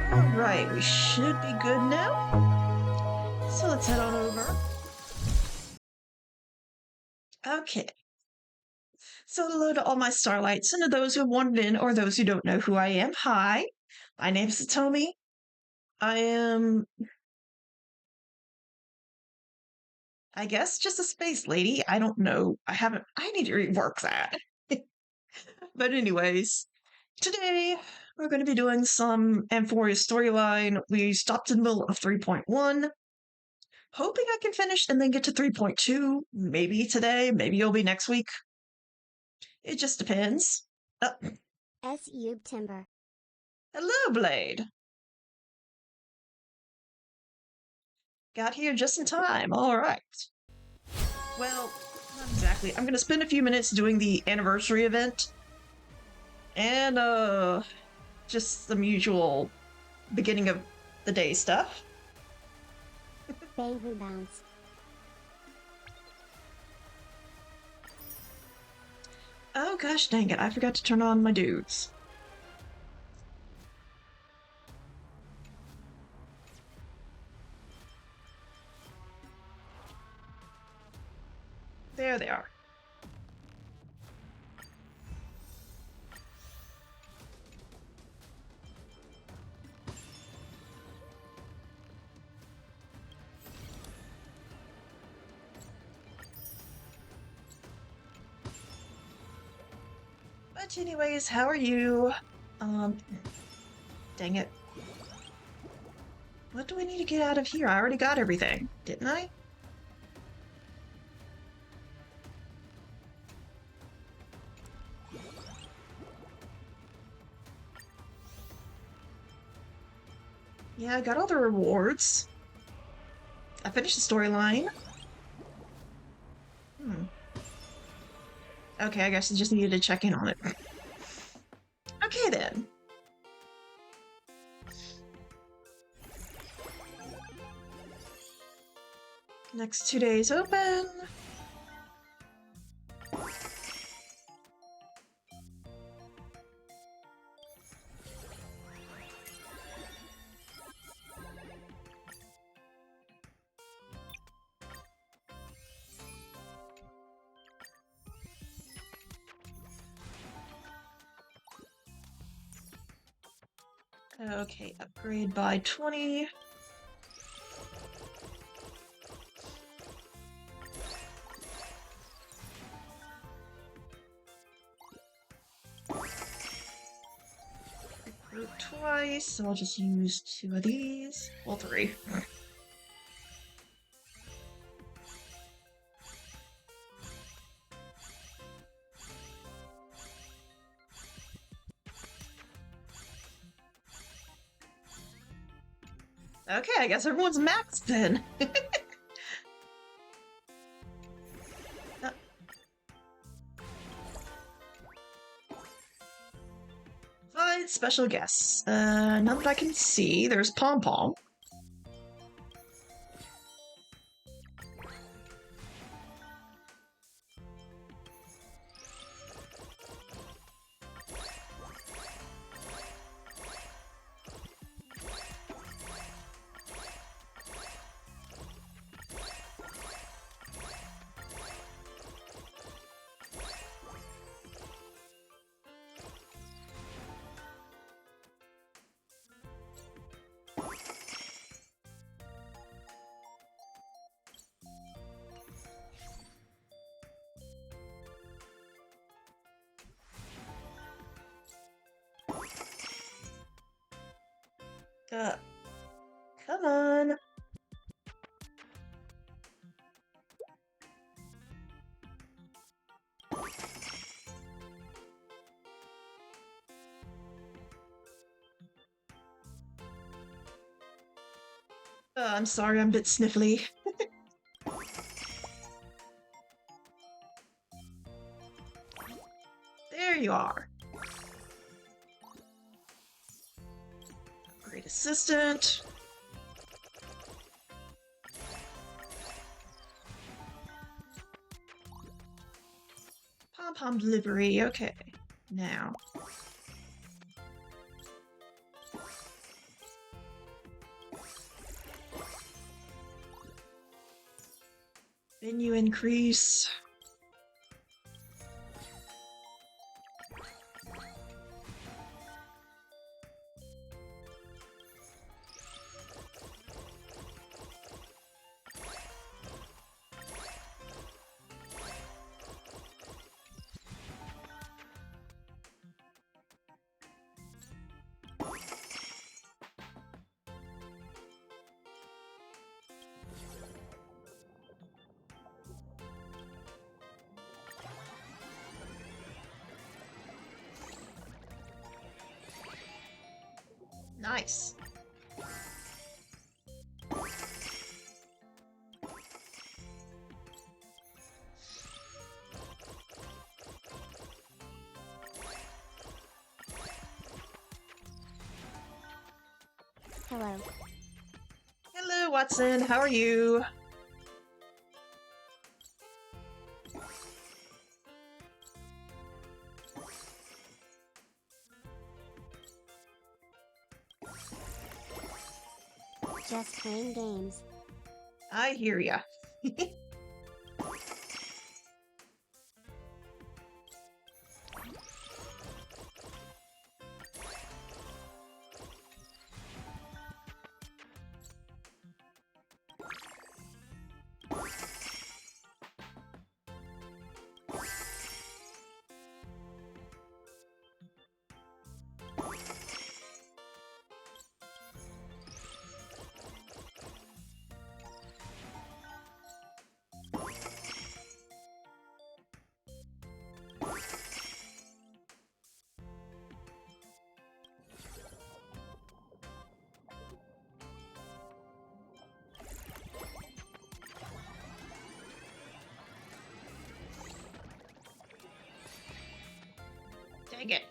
Alright, we should be good now. So let's head on over. Okay. So hello to all my starlights and to those who have wandered in or those who don't know who I am. Hi, my name is Satomi. I am, I guess, just a space lady. I don't know. I need to rework that. But anyways, today we're going to be doing some Amphoreus storyline. We stopped in the middle of 3.1. hoping I can finish and then get to 3.2. Maybe today, maybe it'll be next week. It just depends. S-Ube Timber. Hello, Blade. Got here just in time. All right. Well, not exactly. I'm gonna spend a few minutes doing the anniversary event. And, just some usual beginning of the day stuff. Bay rebounds. Oh gosh dang it, I forgot to turn on my dudes. There they are. But anyways, how are you? Dang it. What do I need to get out of here? I already got everything, didn't I? Yeah, I got all the rewards. I finished the storyline. Okay, I guess I just needed to check in on it. Okay then. Next 2 days open. Okay, upgrade by 20. Recruit twice, so I'll just use 2 of these. Well, 3. Okay, I guess everyone's maxed then. Find special guests. None that I can see. There's Pom Pom. Come on. I'm sorry, I'm a bit sniffly. There you are. Great assistant. Pom-pom delivery, okay. Now. Venue increase. Nice. Hello. Hello, Watson. How are you? Just playing games. I hear ya. Dang it.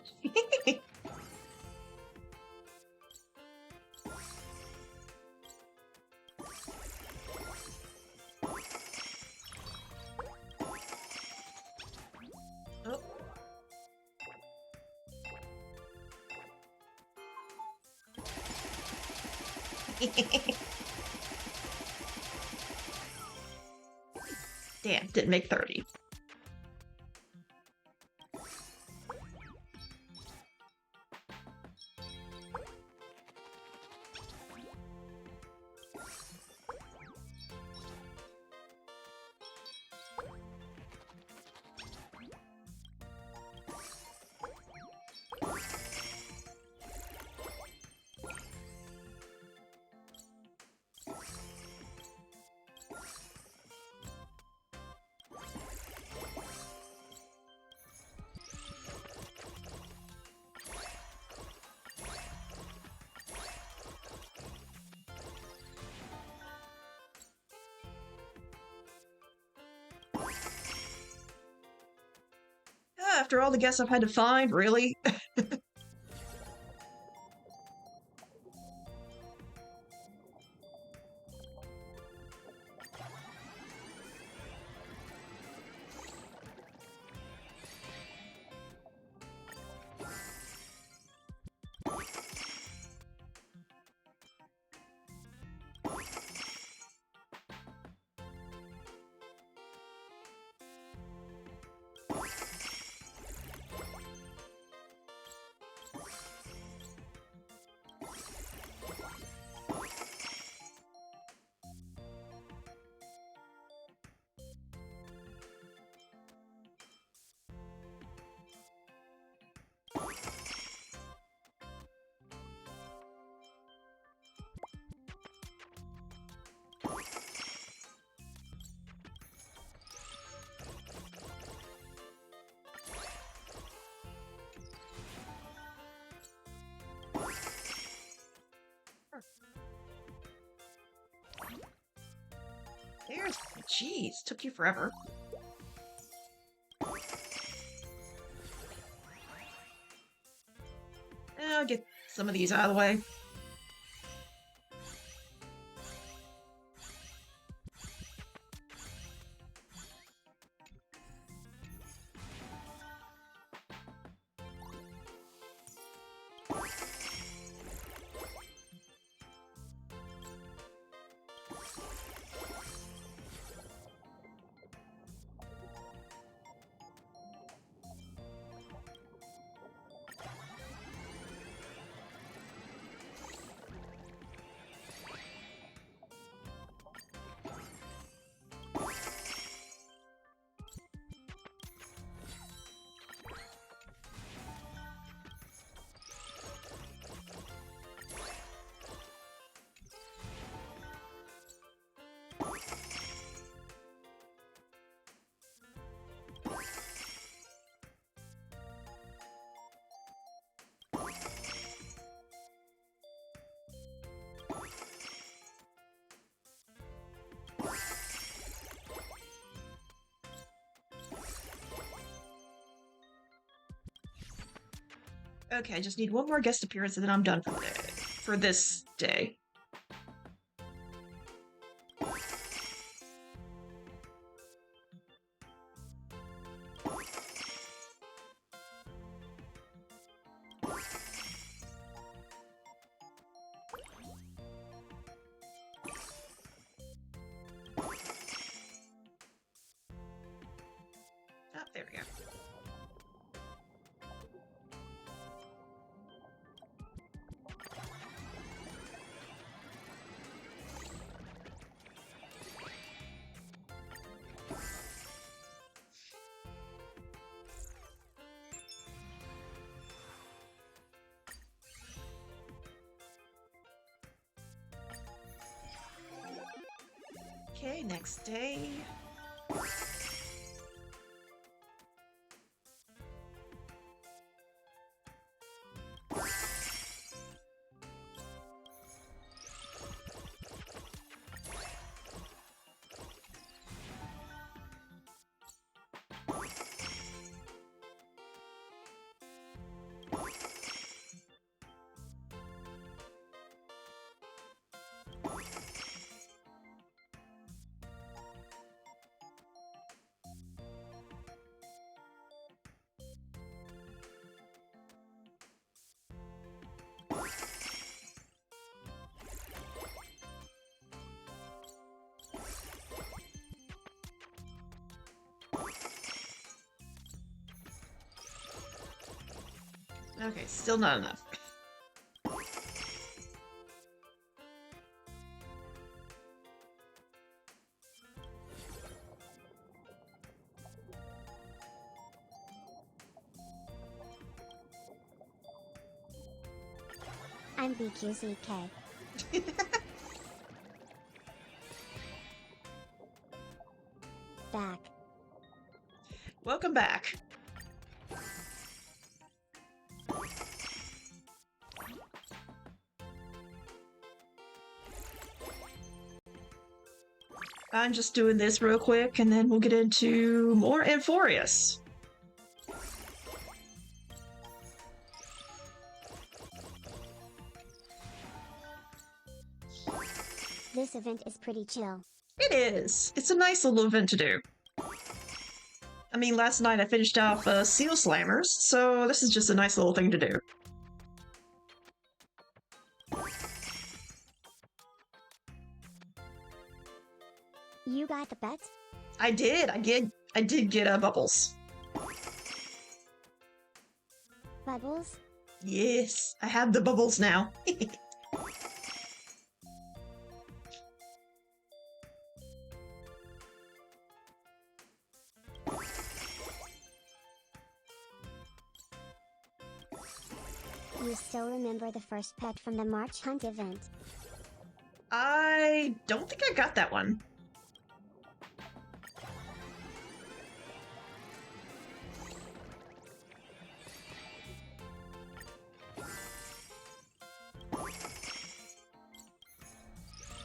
Oh. Damn, didn't make 30. After all the guests I've had to find, really? There's... Jeez, took you forever. I'll get some of these out of the way. Okay, I just need one more guest appearance and then I'm done for this day. Oh, there we go. Okay, next day. Okay, still not enough. I'm BQZK. Back. Welcome back. I'm just doing this real quick and then we'll get into more Amphoreus. This event is pretty chill. It is. It's a nice little event to do. I mean, last night I finished off Seal Slammers, so this is just a nice little thing to do. You got the bets? I did get bubbles. Bubbles? Yes, I have the bubbles now. You still remember the first pet from the March Hunt event? I don't think I got that one.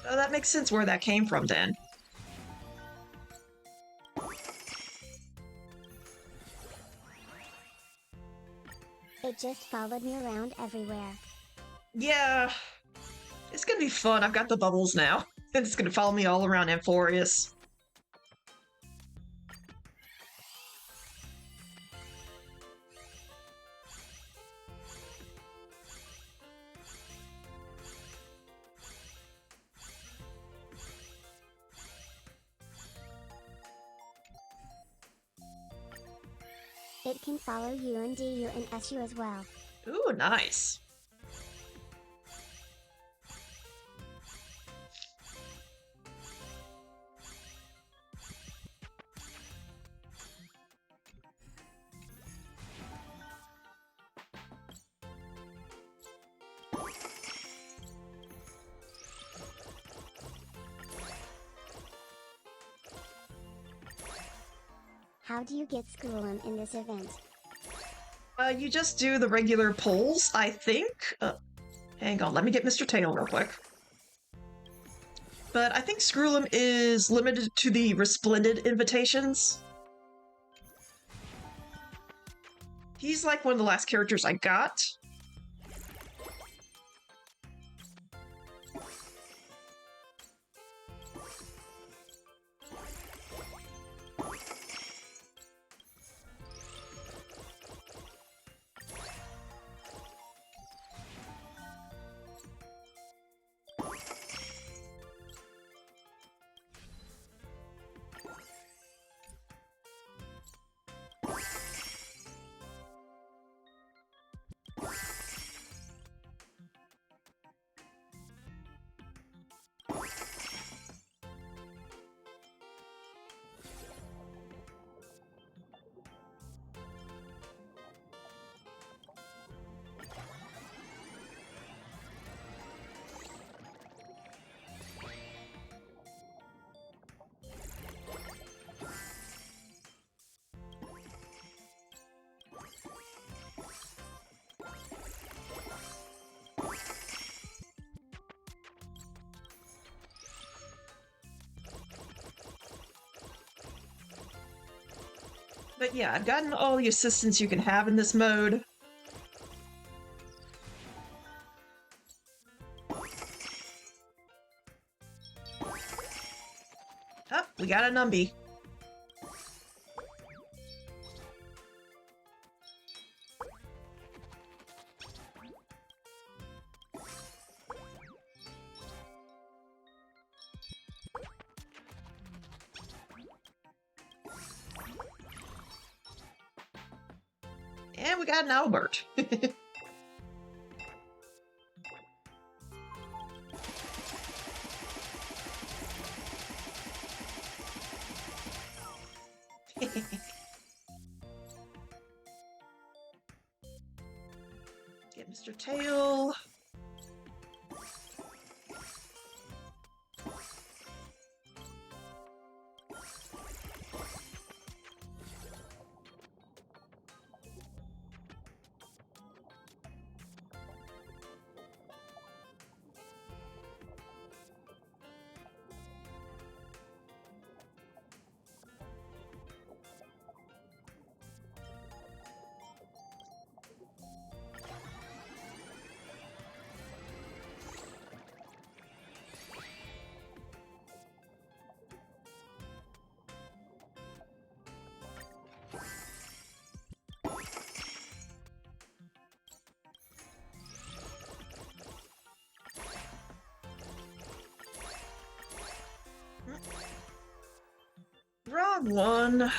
Oh, that makes sense where that came from then. It just followed me around everywhere. Yeah, it's gonna be fun. I've got the bubbles now. It's gonna follow me all around Amphoreus. It can follow you and DU and SU as well. Ooh, nice. How do you get School'em in this event? You just do the regular polls, I think. Hang on, let me get Mr. Tail real quick. But I think Screw'em is limited to the Resplendent invitations. He's like one of the last characters I got. But yeah, I've gotten all the assistance you can have in this mode. Oh, we got a Numby. And we got an Albert. Get Mr. Tail. Wrong one.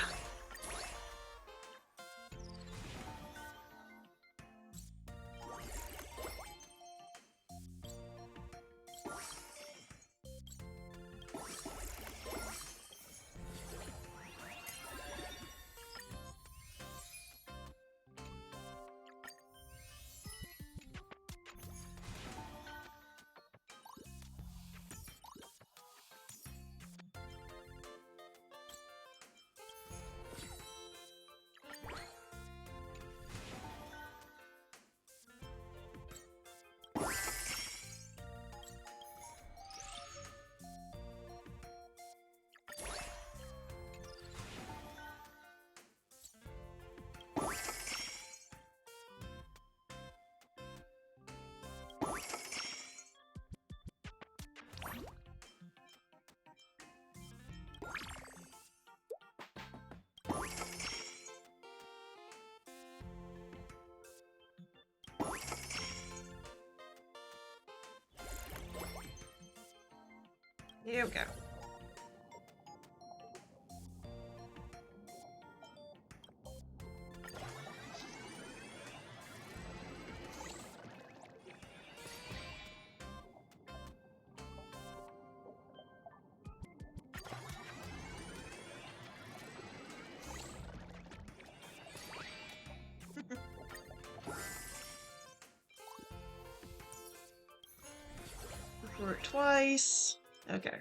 Here we go. For it twice. Okay.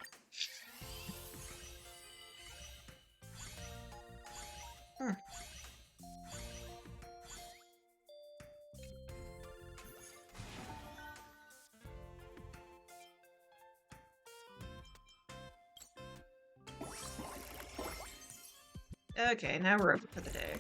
Okay, now we're over for the day.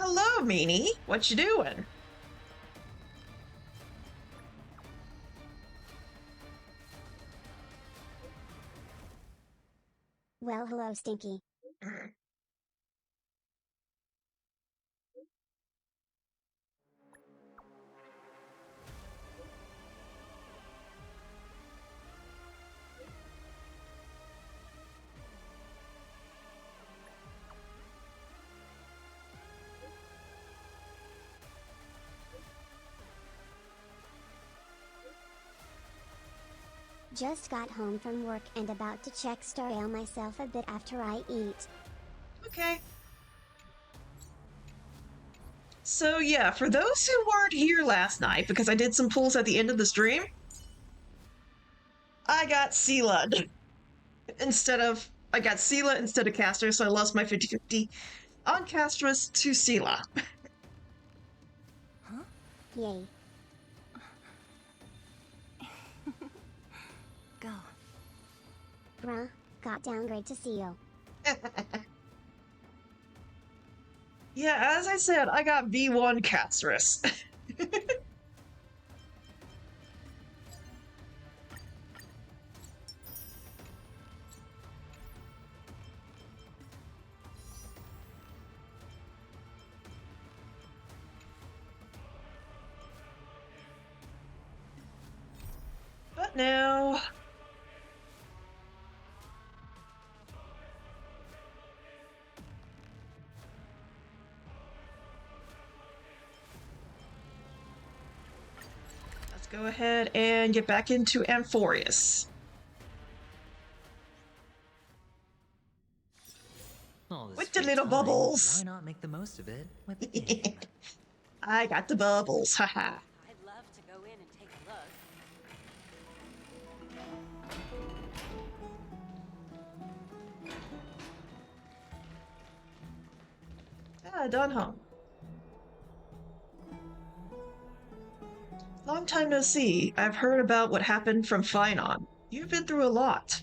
Hello, Meanie. What you doing? Well, hello, Stinky. Just got home from work and about to check Story myself a bit after I eat. Okay. So yeah, for those who weren't here last night, because I did some pulls at the end of the stream, I got Sela I got Sela instead of Caster, so I lost my 50-50 on Castress to Sela. Huh? Yay. Go. Bruh, got downgrade to CEO. Yeah, as I said, I got V1 Castress. But now... let's go ahead and get back into Amphoreus. With the little bubbles. Why not make the most of it with the game? I got the bubbles, haha. I'd love to go in and take a look. Done home. Long time no see. I've heard about what happened from Finon. You've been through a lot.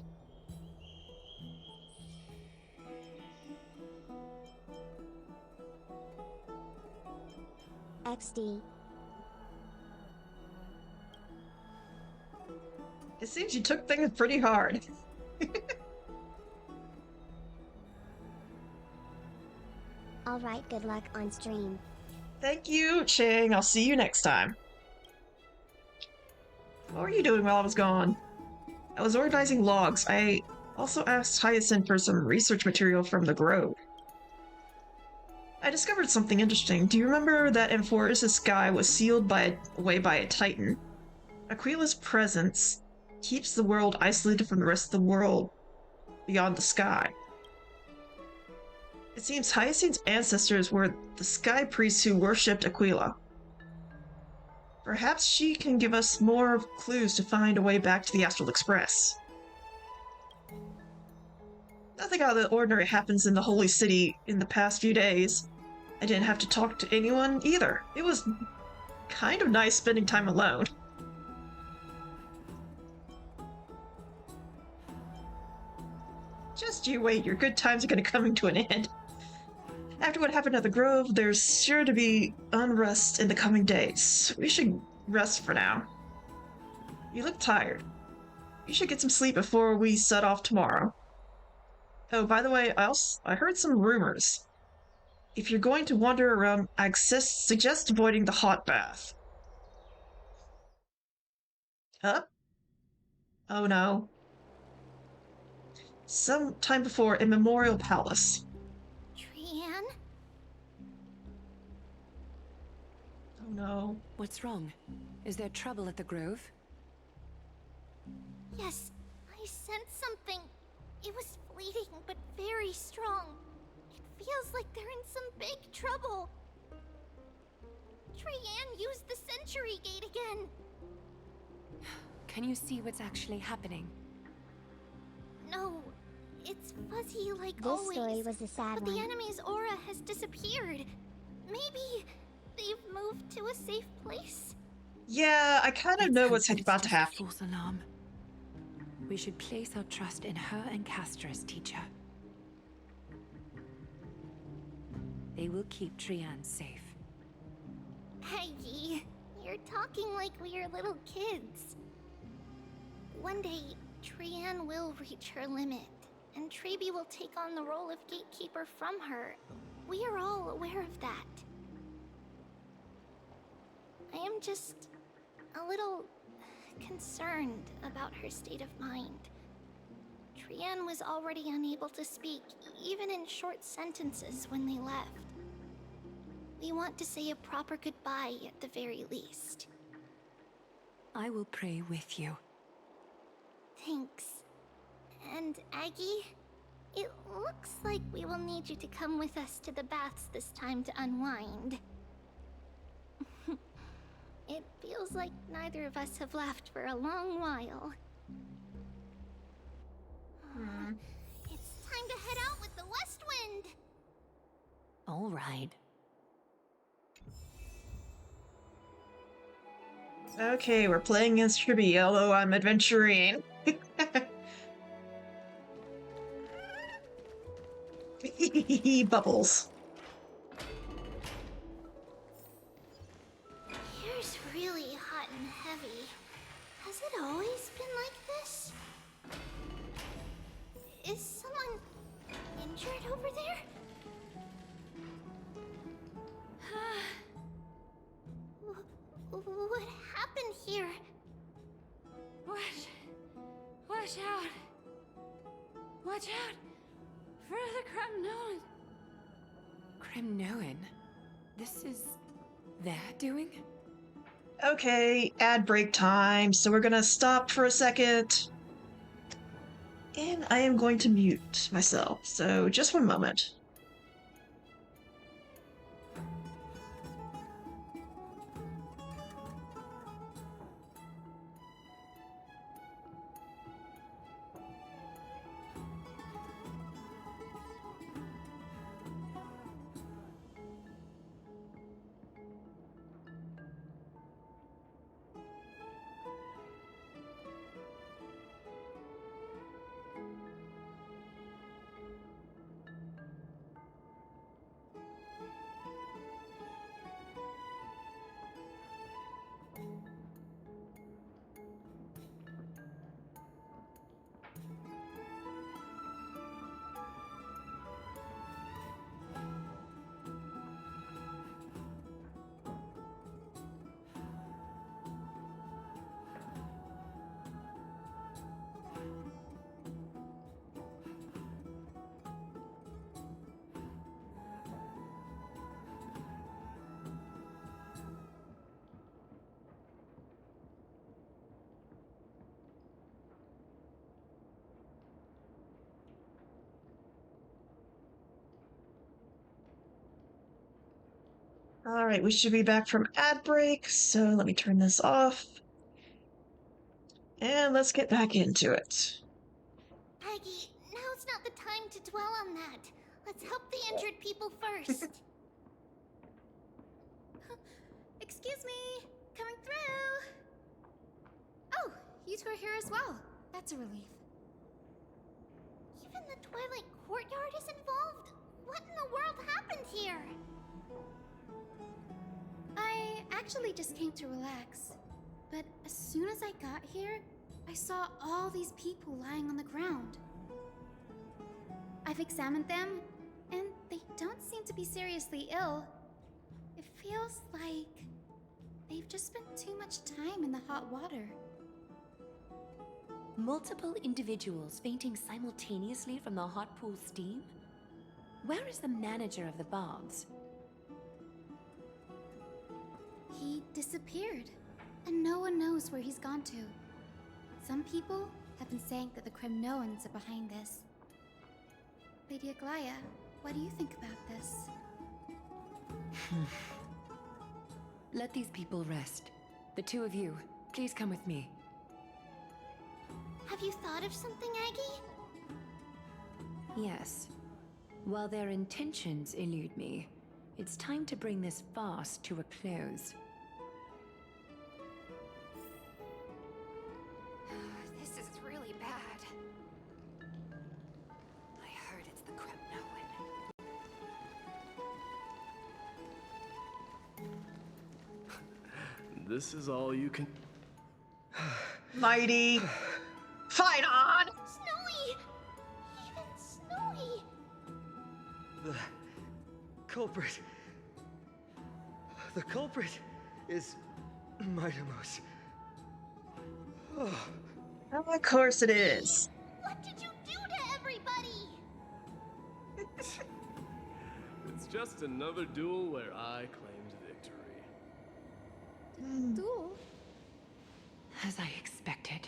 XD. It seems you took things pretty hard. Alright, good luck on stream. Thank you, Chang. I'll see you next time. What were you doing while I was gone? I was organizing logs. I also asked Hyacinth for some research material from the Grove. I discovered something interesting. Do you remember that Amphoreus' sky was sealed away by a Titan? Aquila's presence keeps the world isolated from the rest of the world beyond the sky. It seems Hyacinth's ancestors were the sky priests who worshipped Aquila. Perhaps she can give us more clues to find a way back to the Astral Express. Nothing out of the ordinary happens in the Holy City in the past few days. I didn't have to talk to anyone either. It was kind of nice spending time alone. Just you wait, your good times are going to come to an end. After what happened at the Grove, there's sure to be unrest in the coming days. We should rest for now. You look tired. You should get some sleep before we set off tomorrow. Oh, by the way, I heard some rumors. If you're going to wander around, I suggest avoiding the hot bath. Huh? Oh no. Some time before in Memorial Palace. Trianne? Oh no. What's wrong? Is there trouble at the Grove? Yes, I sensed something. It was fleeting, but very strong. It feels like they're in some big trouble. Trianne used the Century Gate again. Can you see what's actually happening? No, it's fuzzy like This always. story was a sad but the one. enemy's aura has disappeared. Maybe they've moved to a safe place. Yeah, I kind of know what's about to happen. False alarm. We should place our trust in her and Castress, teacher. They will keep Trian safe. Peggy, you're talking like we are little kids. One day, Trian will reach her limit, and Treeby will take on the role of gatekeeper from her. We are all aware of that. I am just a little concerned about her state of mind. Trian was already unable to speak, even in short sentences when they left. We want to say a proper goodbye at the very least. I will pray with you. Thanks. And Aggie, it looks like we will need you to come with us to the baths this time to unwind. It feels like neither of us have laughed for a long while. It's time to head out with the west wind! All right. Okay, we're playing against Tribby, although I'm adventuring. Bubbles. Here's really hot and heavy. Has it always been like this? Is someone injured over there? What happened here? Watch out! Watch out! For the Kremnoan! Kremnoan? This is their doing? Okay, ad break time, so we're gonna stop for a second. And I am going to mute myself, so just one moment. All right, we should be back from ad break, so let me turn this off. And let's get back into it. Aggie, now's not the time to dwell on that. Let's help the injured people first. Excuse me, coming through. Oh, you two are here as well. That's a relief. Even the Twilight Courtyard is involved? What in the world happened here? I actually just came to relax. But as soon as I got here, I saw all these people lying on the ground. I've examined them, and they don't seem to be seriously ill. It feels like they've just spent too much time in the hot water. Multiple individuals fainting simultaneously from the hot pool steam? Where is the manager of the baths? He disappeared, and no one knows where he's gone to. Some people have been saying that the Kremnoans are behind this. Lady Aglaya, what do you think about this? Let these people rest. The two of you, please come with me. Have you thought of something, Aggie? Yes. While their intentions elude me, it's time to bring this farce to a close. This is really bad. I heard it's the Kremnoan. this is all you can... Mighty. Fight on! Snowy! Even Snowy! The culprit. The culprit is Mightimos. Oh. Of course it is. What did you do to everybody? It's just another duel where I claimed victory. Duel? As I expected.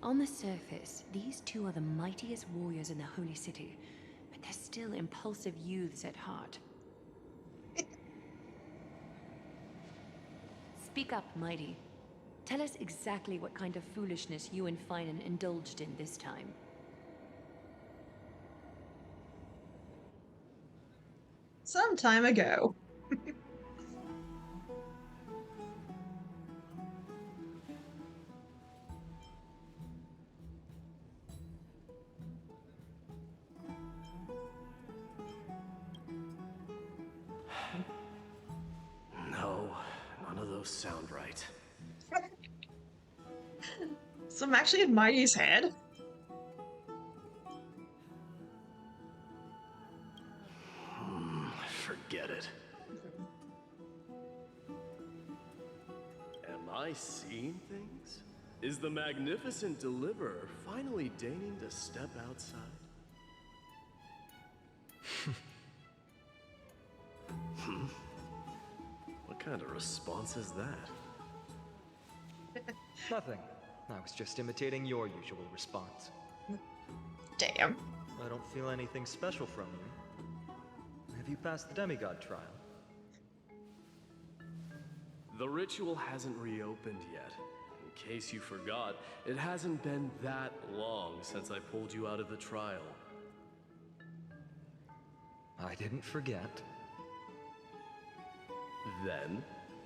On the surface, these two are the mightiest warriors in the Holy City, but they're still impulsive youths at heart. Speak up, Mighty. Tell us exactly what kind of foolishness you and Finan indulged in this time. Some time ago. No, none of those sound right. So I'm actually in Mighty's head. Forget it. Am I seeing things? Is the magnificent deliverer finally deigning to step outside? What kind of response is that? Nothing. I was just imitating your usual response. Damn. I don't feel anything special from you. Have you passed the demigod trial? The ritual hasn't reopened yet. In case you forgot, it hasn't been that long since I pulled you out of the trial. I didn't forget. Then,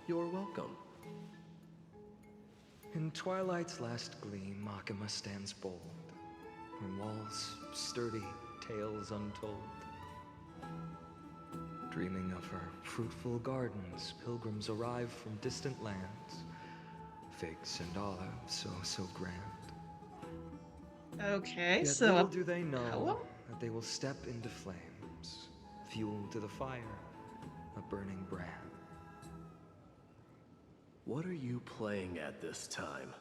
you're welcome. In twilight's last gleam, Makima stands bold. Her walls sturdy, tales untold. Dreaming of her fruitful gardens, pilgrims arrive from distant lands. Figs and olives, so grand. Okay, Yet so little do they know poem? that they will step into flames, fuel to the fire, a burning brand. What are you playing at this time?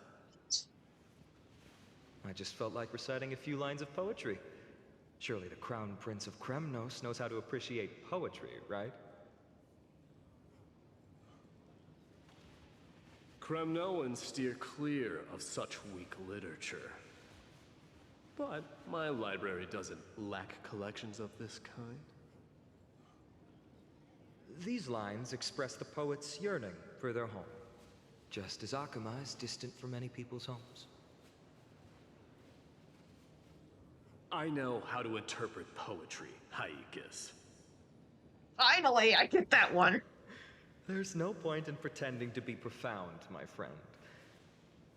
I just felt like reciting a few lines of poetry. Surely the Crown Prince of Kremnos knows how to appreciate poetry, right? Kremnoans steer clear of such weak literature. But my library doesn't lack collections of this kind. These lines express the poet's yearning for their home, just as Akama is distant from many people's homes. I know how to interpret poetry, Haikis. finally I get that one. There's no point in pretending to be profound, my friend.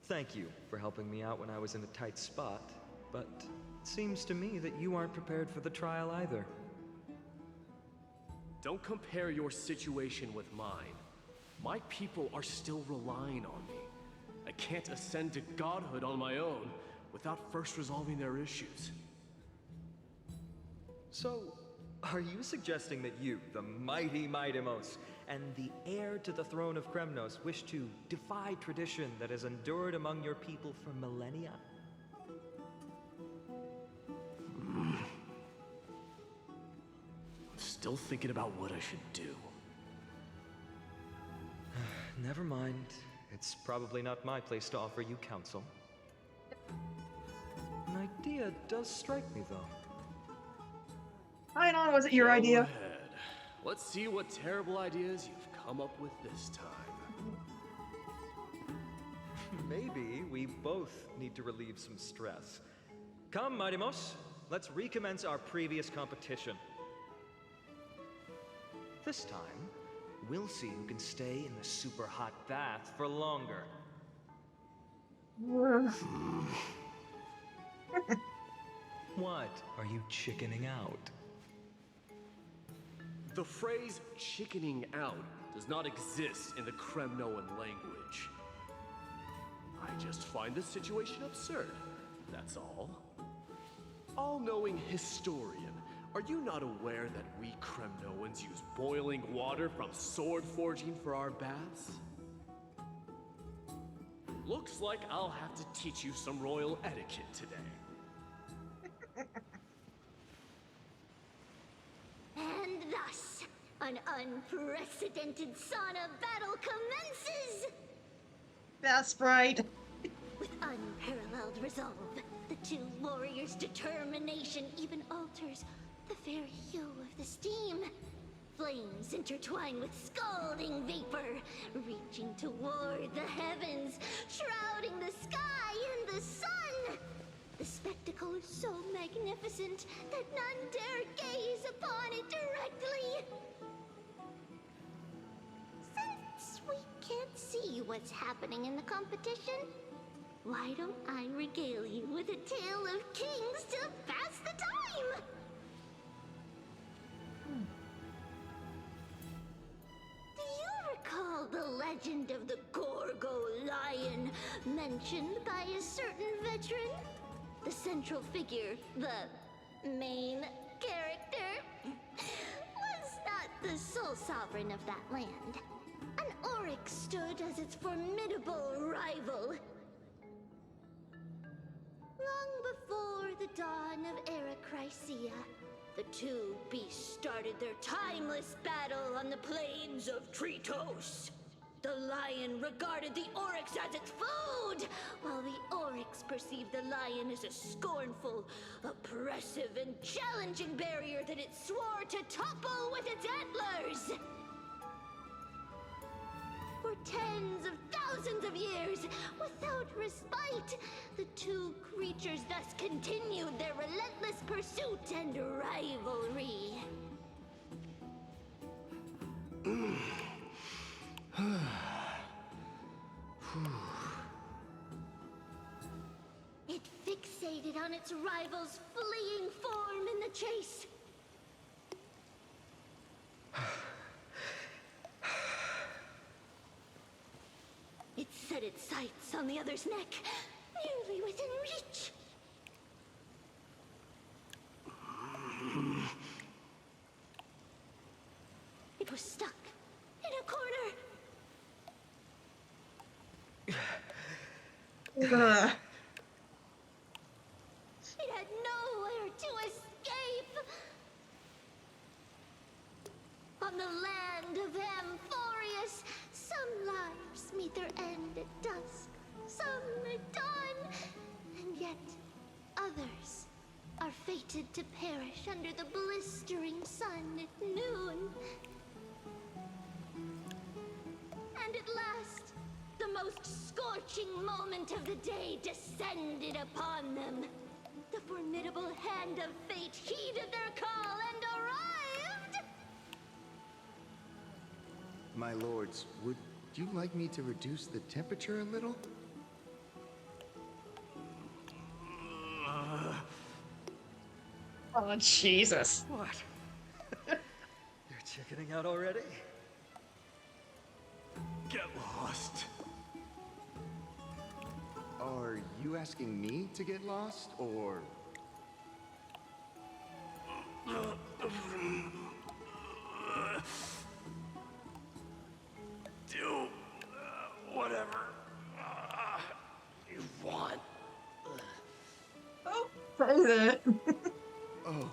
Thank you for helping me out when I was in a tight spot, but it seems to me that you aren't prepared for the trial either. Don't compare your situation with mine. My people are still relying on me. I can't ascend to godhood on my own without first resolving their issues. So, are you suggesting that you, the mighty Mightimos, and the heir to the throne of Kremnos, wish to defy tradition that has endured among your people for millennia? I'm still thinking about what I should do. Never mind. It's probably not my place to offer you counsel. An idea does strike me, though. Fine on, was it your Go idea? ahead. Let's see what terrible ideas you've come up with this time. Maybe we both need to relieve some stress. Come, Mightimos, let's recommence our previous competition. This time, we'll see who can stay in the super hot bath for longer. What? Are you chickening out? The phrase chickening out does not exist in the Kremnoan language. I just find this situation absurd, that's all. All-knowing historian, are you not aware that we Kremnoans use boiling water from sword forging for our baths? Looks like I'll have to teach you some royal etiquette today. And thus, an unprecedented sauna battle commences! That's right. With unparalleled resolve, the two warriors' determination even alters the very hue of the steam. Flames intertwine with scalding vapor, reaching toward the heavens, shrouding the sky and the sun. The spectacle is so magnificent that none dare gaze upon it directly. Since we can't see what's happening in the competition, why don't I regale you with a tale of kings to pass the time? Do you recall the legend of the Gorgo lion mentioned by a certain veteran? The central figure, the main character, was not the sole sovereign of that land. An oryx stood as its formidable rival. Long before the dawn of Era Chrysia, the two beasts started their timeless battle on the plains of Tritos. The lion regarded the oryx as its food, while the oryx perceived the lion as a scornful, oppressive, and challenging barrier that it swore to topple with its antlers. For tens of thousands of years, without respite, the two creatures thus continued their relentless pursuit and rivalry. It fixated on its rival's fleeing form in the chase. It set its sights on the other's neck, nearly within reach. It was stuck in a corner. Ugh. It had nowhere to escape. On the land of Amphoreus, some lives meet their end at dusk, some at dawn, and yet others are fated to perish under the blistering sun at noon. And at last, the most scorching moment of the day descended upon them. The formidable hand of fate heeded their call and arrived! My lords, would you like me to reduce the temperature a little? Oh, Jesus. What? You're chickening out already? Get lost. Are you asking me to get lost, or... Do whatever you want. Oh, say that. Oh,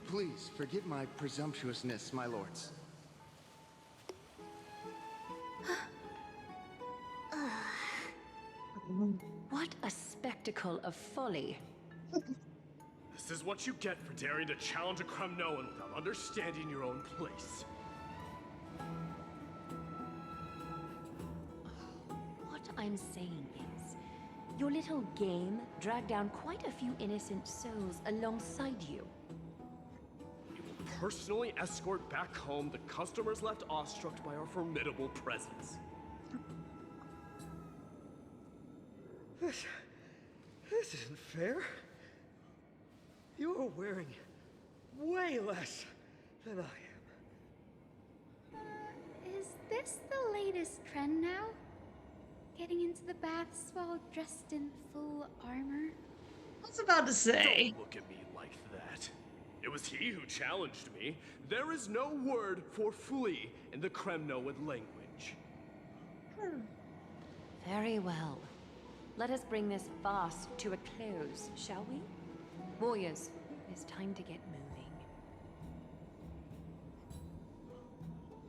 please forgive my presumptuousness, my lords. What a spectacle of folly. This is what you get for daring to challenge a Kremnoan without understanding your own place. What I'm saying is, your little game dragged down quite a few innocent souls alongside you. We will personally escort back home the customers left awestruck by our formidable presence. This isn't fair. You're wearing way less than I am. Is this the latest trend now? Getting into the baths while dressed in full armor? I was about to say. Don't look at me like that. It was he who challenged me. There is no word for flee in the Kremnoan language. Very well. Let us bring this farce to a close, shall we? Warriors, it is time to get moving.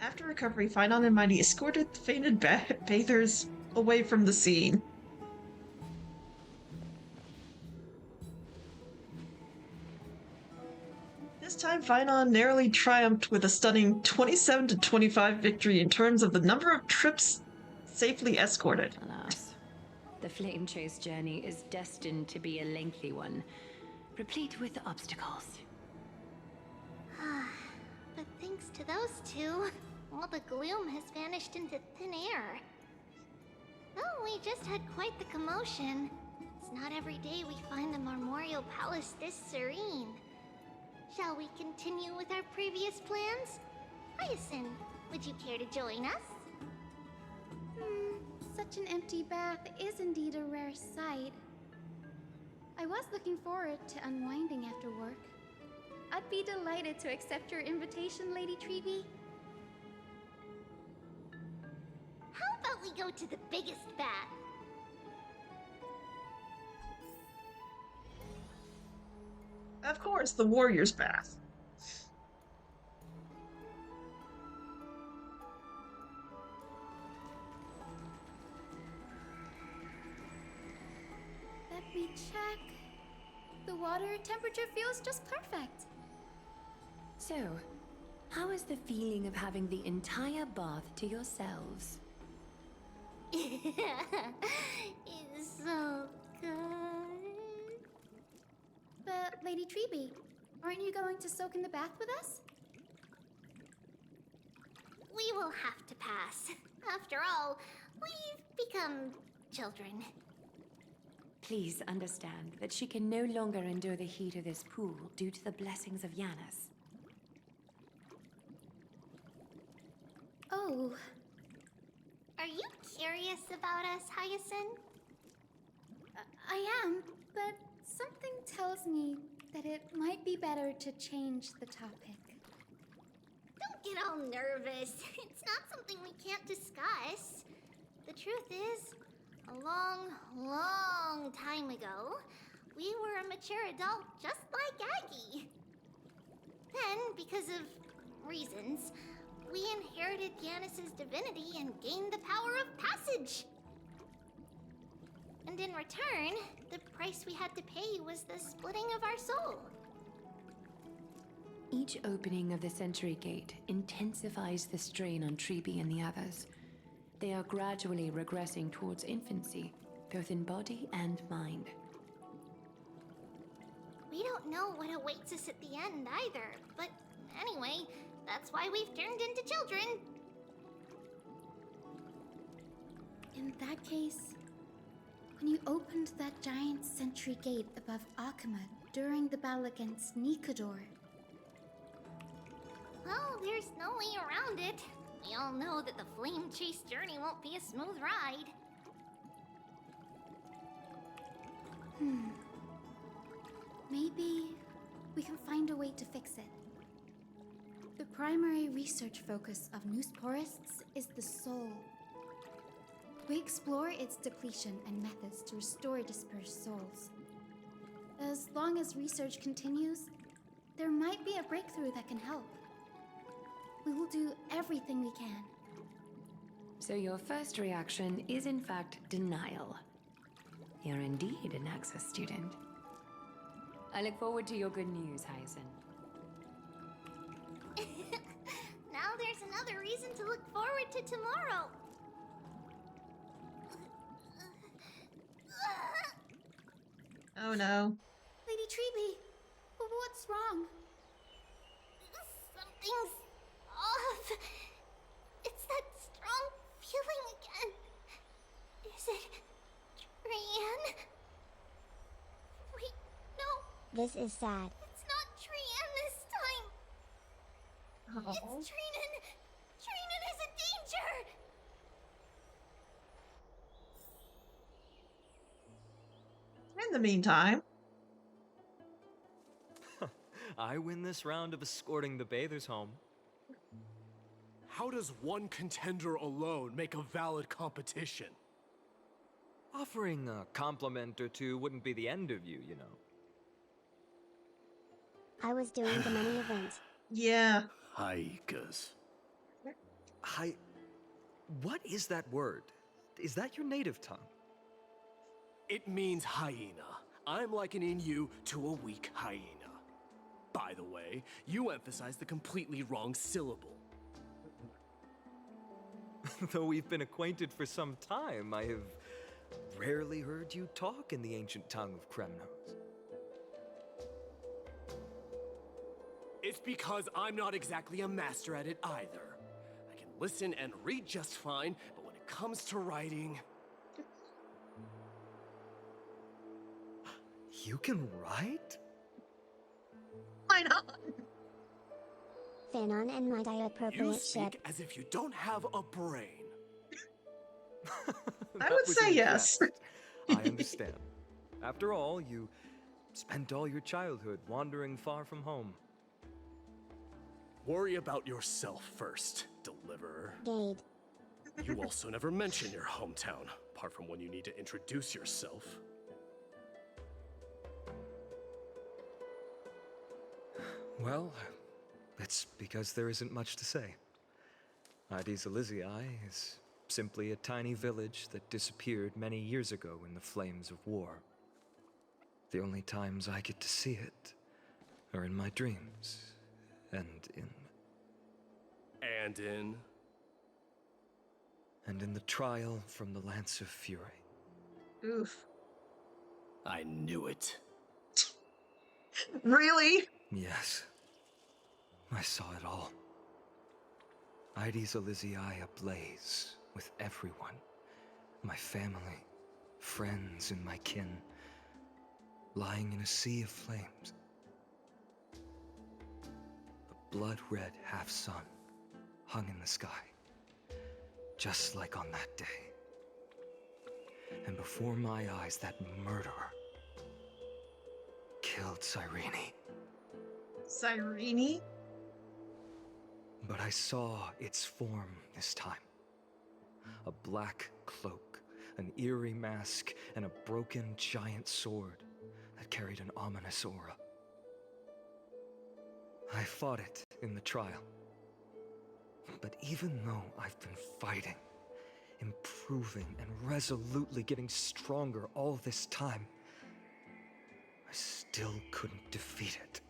After recovery, Finon and Mighty escorted the fainted bathers away from the scene. This time, Finon narrowly triumphed with a stunning 27-25 victory in terms of the number of trips safely escorted. Alas, the flame chase journey is destined to be a lengthy one, replete with obstacles. But thanks to those two, all the gloom has vanished into thin air. Oh, we just had quite the commotion. It's not every day we find the Marmoreal Palace this serene. Shall we continue with our previous plans? Hyacinth, would you care to join us? Such an empty bath is indeed a rare sight. I was looking forward to unwinding after work. I'd be delighted to accept your invitation, Lady Treeby. How about we go to the biggest bath? Of course, the warrior's bath. Let me check. The water temperature feels just perfect. So, how is the feeling of having the entire bath to yourselves? It's so good. But, Lady Treeby, aren't you going to soak in the bath with us? We will have to pass. After all, we've become children. Please understand that she can no longer endure the heat of this pool due to the blessings of Yanis. Oh. Are you curious about us, Hyacinth? I am, but something tells me that it might be better to change the topic. Don't get all nervous. It's not something we can't discuss. The truth is, a long, long time ago, we were a mature adult just like Aggie. Then, because of reasons, we inherited Yanis's divinity and gained the power of passage. And in return, the price we had to pay was the splitting of our soul. Each opening of the Century Gate intensifies the strain on Treeby and the others. They are gradually regressing towards infancy, both in body and mind. We don't know what awaits us at the end either, but anyway, that's why we've turned into children. In that case, when you opened that giant sentry gate above Akama during the battle against Nikador, Well, there's no way around it. We all know that the flame chase journey won't be a smooth ride. maybe we can find a way to fix it. The primary research focus of Newsporists is the soul. We explore its depletion and methods to restore dispersed souls. As long as research continues, there might be a breakthrough that can help. We will do everything we can. So your first reaction is in fact denial. You're indeed an Access student. I look forward to your good news, Hyacinth. Now there's another reason to look forward to tomorrow. Oh no. Lady Treeby, what's wrong? Something's off. It's that strong feeling again. Is it Trian? Wait, no, This is sad. it's not Trian this time. Oh. It's Trinan. Trinan is in danger. the meantime. I win this round of escorting the bathers home. How does one contender alone make a valid competition? Offering a compliment or two wouldn't be the end of you, you know. I was doing the money event. Yeah. Haikas. What is that word? Is that your native tongue? It means hyena. I'm likening you to a weak hyena. By the way, you emphasize the completely wrong syllable. Though we've been acquainted for some time, I have rarely heard you talk in the ancient tongue of Kremnos. It's because I'm not exactly a master at it either. I can listen and read just fine, but when it comes to writing... You can write? Why not? Fanon and my You appropriate speak ship. as if you don't have a brain. I That would was say in yes. jest. I understand. After all, you spent all your childhood wandering far from home. Worry about yourself first, deliverer. Gade. You also never mention your hometown, apart from when you need to introduce yourself. Well, it's because there isn't much to say. Ides Elysiae is simply a tiny village that disappeared many years ago in the flames of war. The only times I get to see it are in my dreams, and in the trial from the Lance of Fury. Oof. I knew it. Really? Yes, I saw it all. Ides Elysiae ablaze with everyone. My family, friends, and my kin, lying in a sea of flames. The blood-red half-sun hung in the sky, just like on that day. And before my eyes, that murderer killed Cyrene. Cyrene? But I saw its form this time. A black cloak, an eerie mask, and a broken giant sword that carried an ominous aura. I fought it in the trial. But even though I've been fighting, improving, and resolutely getting stronger all this time, I still couldn't defeat it.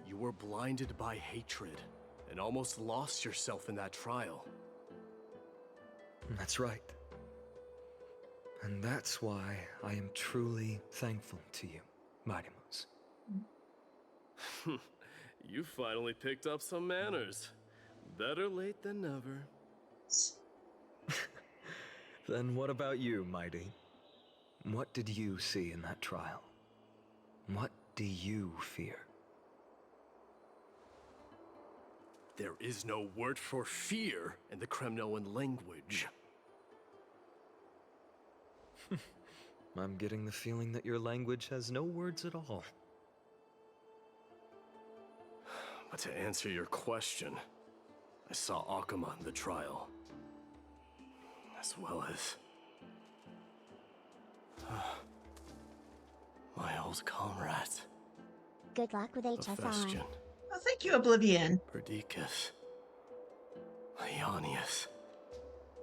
You were blinded by hatred and almost lost yourself in that trial. That's right. And that's why I am truly thankful to you, Mightymouse. You finally picked up some manners. Better late than never. Then what about you, Mighty? What did you see in that trial? What do you fear? There is no word for fear in the Kremnoan language. I'm getting the feeling that your language has no words at all. But to answer your question, I saw Akuma in the trial. As well as... my old comrades. Good luck with HSR. Hephaestion, Oh, thank you, Oblivion. Perdiccas, Ionius,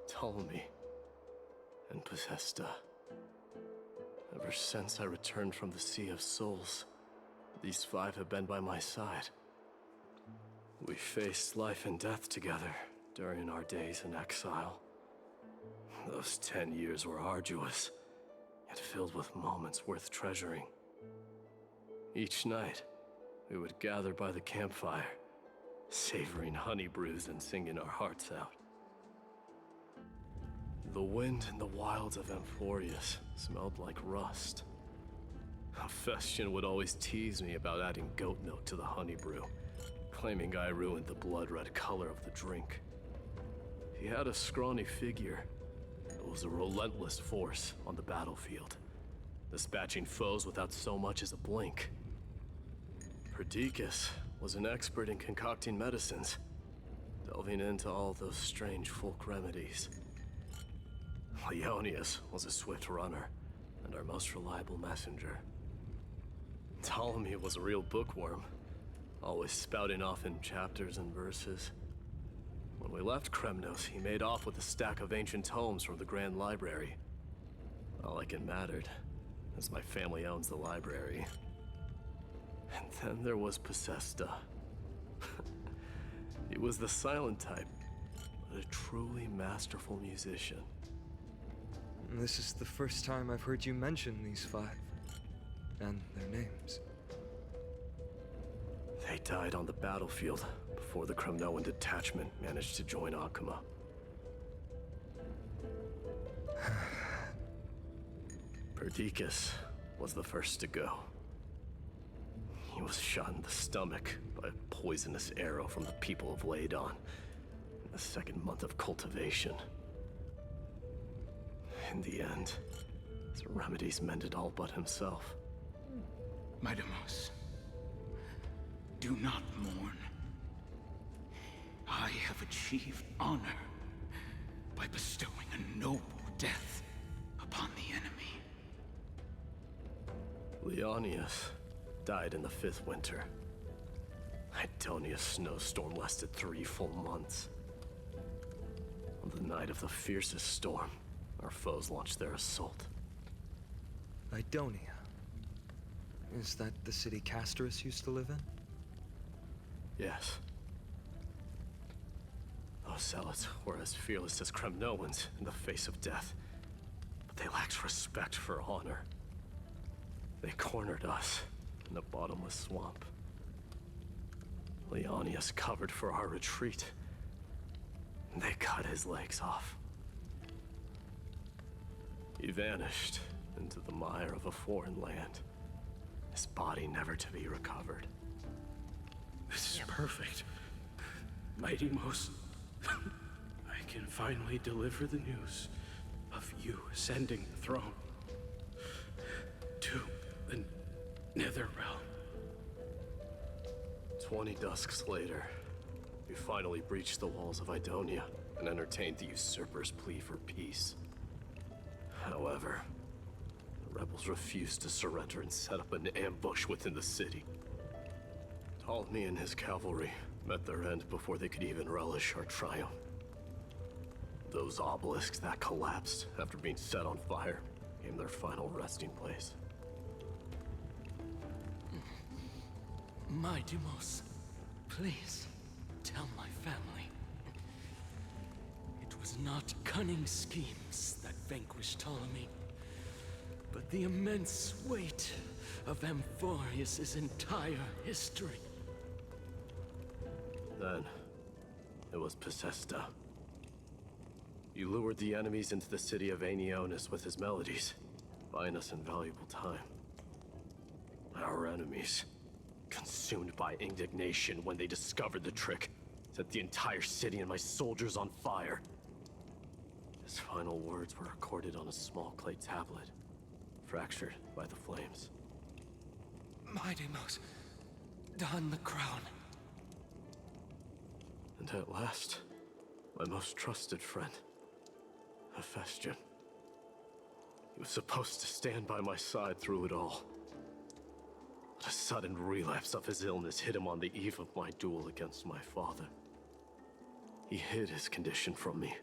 Ptolemy, and Possesta. Ever since I returned from the Sea of Souls, these five have been by my side. We faced life and death together during our days in exile. Those 10 years were arduous, yet filled with moments worth treasuring. Each night, we would gather by the campfire, savoring honey brews and singing our hearts out. The wind in the wilds of Amphoreus smelled like rust. Hephaestion would always tease me about adding goat milk to the honey brew, claiming I ruined the blood-red color of the drink. He had a scrawny figure, was a relentless force on the battlefield, dispatching foes without so much as a blink. Perdiccas was an expert in concocting medicines, delving into all those strange folk remedies. Leonius was a swift runner, and our most reliable messenger. Ptolemy was a real bookworm, always spouting off in chapters and verses. When we left Kremnos, he made off with a stack of ancient tomes from the Grand Library. Not like it mattered, as my family owns the library. And then there was Possesta. He was the silent type, but a truly masterful musician. This is the first time I've heard you mention these 5. And their names. They died on the battlefield before the Kremnoan detachment managed to join Akuma. Perdiccas was the first to go. He was shot in the stomach by a poisonous arrow from the people of Ladon in the 2nd month of cultivation. In the end, his remedies mended all but himself. Midamos, do not mourn. I have achieved honor by bestowing a noble death upon the enemy. Leonius died in the 5th winter. Idonia's snowstorm lasted 3 full months. On the night of the fiercest storm, our foes launched their assault. Idonia. Is that the city Castorus used to live in? Yes. Those zealots were as fearless as Kremnoans in the face of death, but they lacked respect for honor. They cornered us in a bottomless swamp. Leonius covered for our retreat, and they cut his legs off. He vanished into the mire of a foreign land, his body never to be recovered. This is perfect. Mighty Most, I can finally deliver the news of you ascending the throne to the Nether Realm. 20 dusks later, we finally breached the walls of Idonia and entertained the usurper's plea for peace. However, the rebels refused to surrender and set up an ambush within the city. Ptolemy and his cavalry met their end before they could even relish our triumph. Those obelisks that collapsed after being set on fire became their final resting place. Mighty Most, please tell my family. It was not cunning schemes that vanquished Ptolemy, but the immense weight of Amphoreus' entire history. Then, it was Possesta. He lured the enemies into the city of Aenionis with his melodies, buying us invaluable time. Our enemies, consumed by indignation when they discovered the trick, set the entire city and my soldiers on fire. His final words were recorded on a small clay tablet, fractured by the flames. Mighty Most, don the crown. And at last, my most trusted friend, Hephaestion. He was supposed to stand by my side through it all. But a sudden relapse of his illness hit him on the eve of my duel against my father. He hid his condition from me.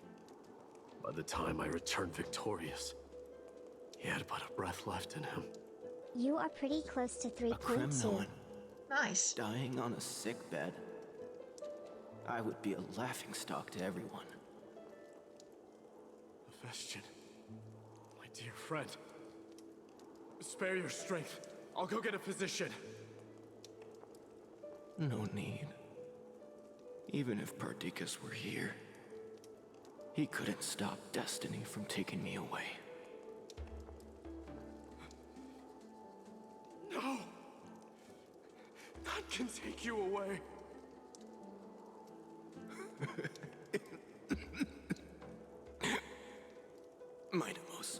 By the time I returned victorious, he had but a breath left in him. You are pretty close to A 3.2. Kremnoan Nice. dying on a sick bed. I would be a laughingstock to everyone. Hephaestion, my dear friend, spare your strength. I'll go get a physician. No need. Even if Perdiccas were here, he couldn't stop destiny from taking me away. No! None can take you away. Kratos.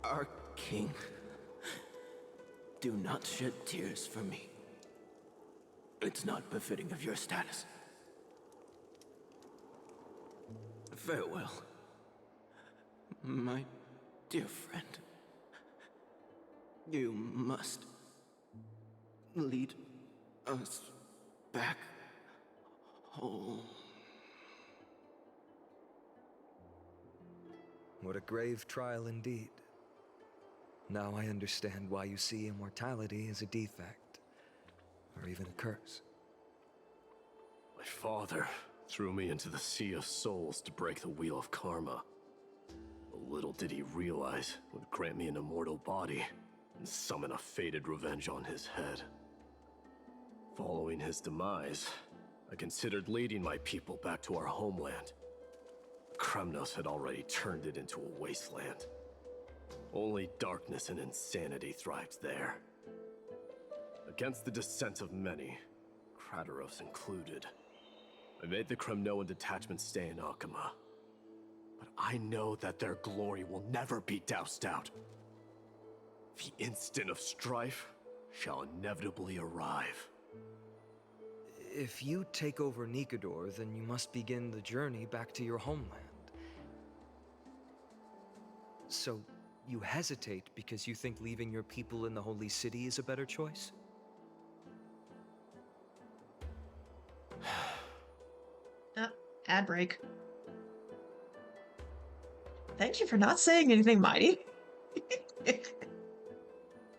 Our king. Do not shed tears for me. It's not befitting of your status. Farewell, my dear friend. You must lead us back home. What a grave trial indeed. Now I understand why you see immortality as a defect, or even a curse. My father threw me into the Sea of Souls to break the wheel of karma. Little did he realize it would grant me an immortal body and summon a fated revenge on his head. Following his demise, I considered leading my people back to our homeland. Kremnos had already turned it into a wasteland. Only darkness and insanity thrived there. Against the dissent of many, Kratos included, I made the Kremnoan detachment stay in Akama. But I know that their glory will never be doused out. The instant of strife shall inevitably arrive. If you take over Nikador, then you must begin the journey back to your homeland. So, you hesitate because you think leaving your people in the Holy City is a better choice? Ad break. Thank you for not saying anything, Mighty.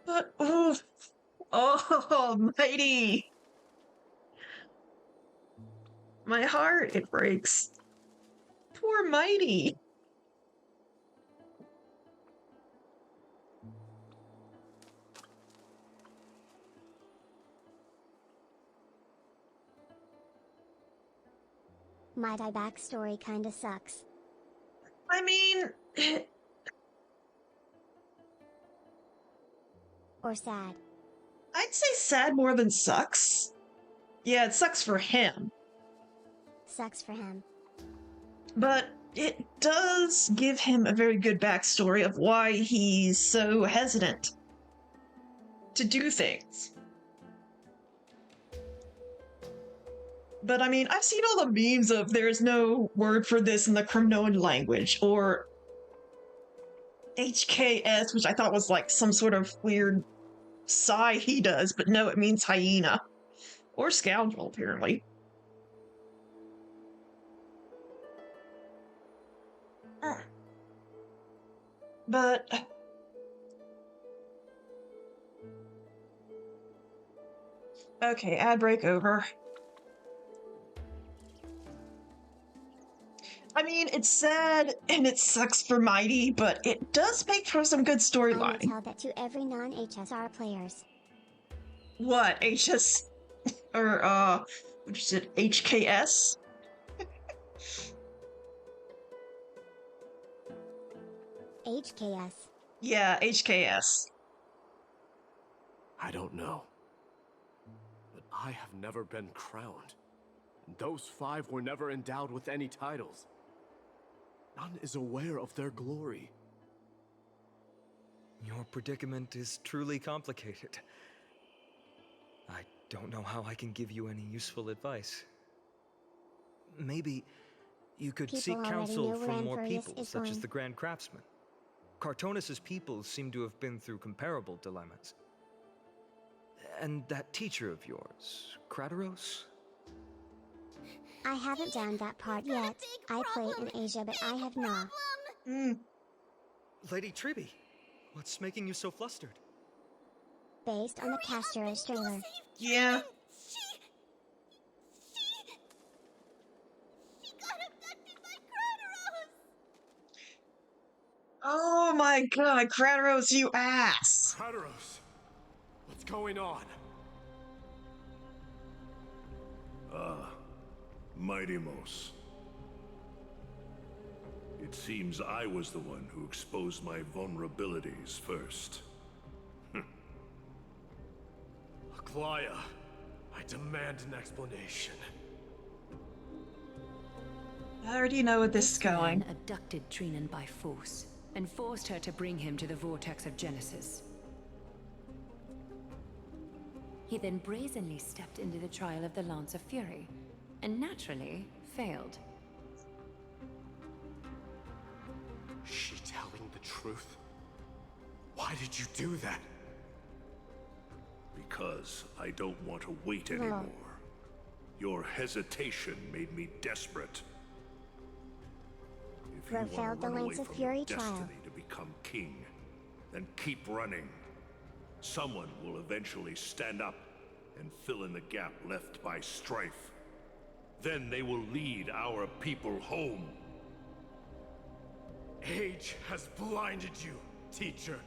But, oh, Mighty. My heart, it breaks. Poor Mighty. My die backstory kinda sucks. I mean... Or sad. I'd say sad more than sucks. Yeah, it sucks for him. Sucks for him. But it does give him a very good backstory of why he's so hesitant to do things. But I mean, I've seen all the memes of there's no word for this in the Kremnoan language, or HKS, which I thought was like some sort of weird sigh he does, but no, it means hyena. Or scoundrel, apparently. But... okay, ad break over. I mean, it's sad and it sucks for Mighty, but it does make for some good I will storyline. tell that to every non-HSR players. What? HS? Or, what is it? HKS? HKS. Yeah, HKS. I don't know. But I have never been crowned. And those 5 were never endowed with any titles. None is aware of their glory. Your predicament is truly complicated. I don't know how I can give you any useful advice. Maybe you could People seek already counsel know where from more Amphoreus people, is such as going. the Grand Craftsman. Cartonis' people seem to have been through comparable dilemmas. And that teacher of yours, Kratos? I haven't done that part yet. I play in Asia, but I have not. Lady Triby, what's making you so flustered? Based on the Caster's trailer. Yeah. She got abducted by Kratos! Oh my god, Kratos, you ass! Kratos! What's going on? Mighty-Mos. It seems I was the one who exposed my vulnerabilities first. Aglaya, I demand an explanation. I already know where this is going. Man abducted Trinan by force and forced her to bring him to the vortex of Genesis. He then brazenly stepped into the trial of the Lance of Fury, and naturally failed. She telling the truth? Why did you do that? Because I don't want to wait anymore. Your hesitation made me desperate. If you want failed to the run away Lance of from Fury your trial. destiny to become king, then keep running. Someone will eventually stand up and fill in the gap left by strife. Then they will lead our people home. Age has blinded you, teacher.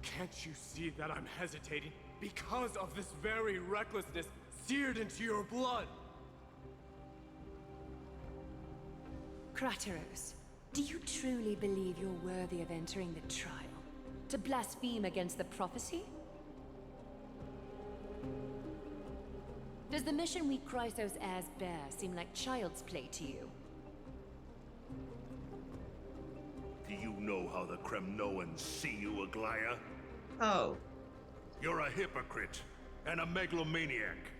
Can't you see that I'm hesitating because of this very recklessness seared into your blood? Crateros, do you truly believe you're worthy of entering the trial? To blaspheme against the prophecy? Does the mission we Chrysos heirs bear seem like child's play to you? Do you know how the Kremnoans see you, Aglaya? Oh. You're a hypocrite and a megalomaniac.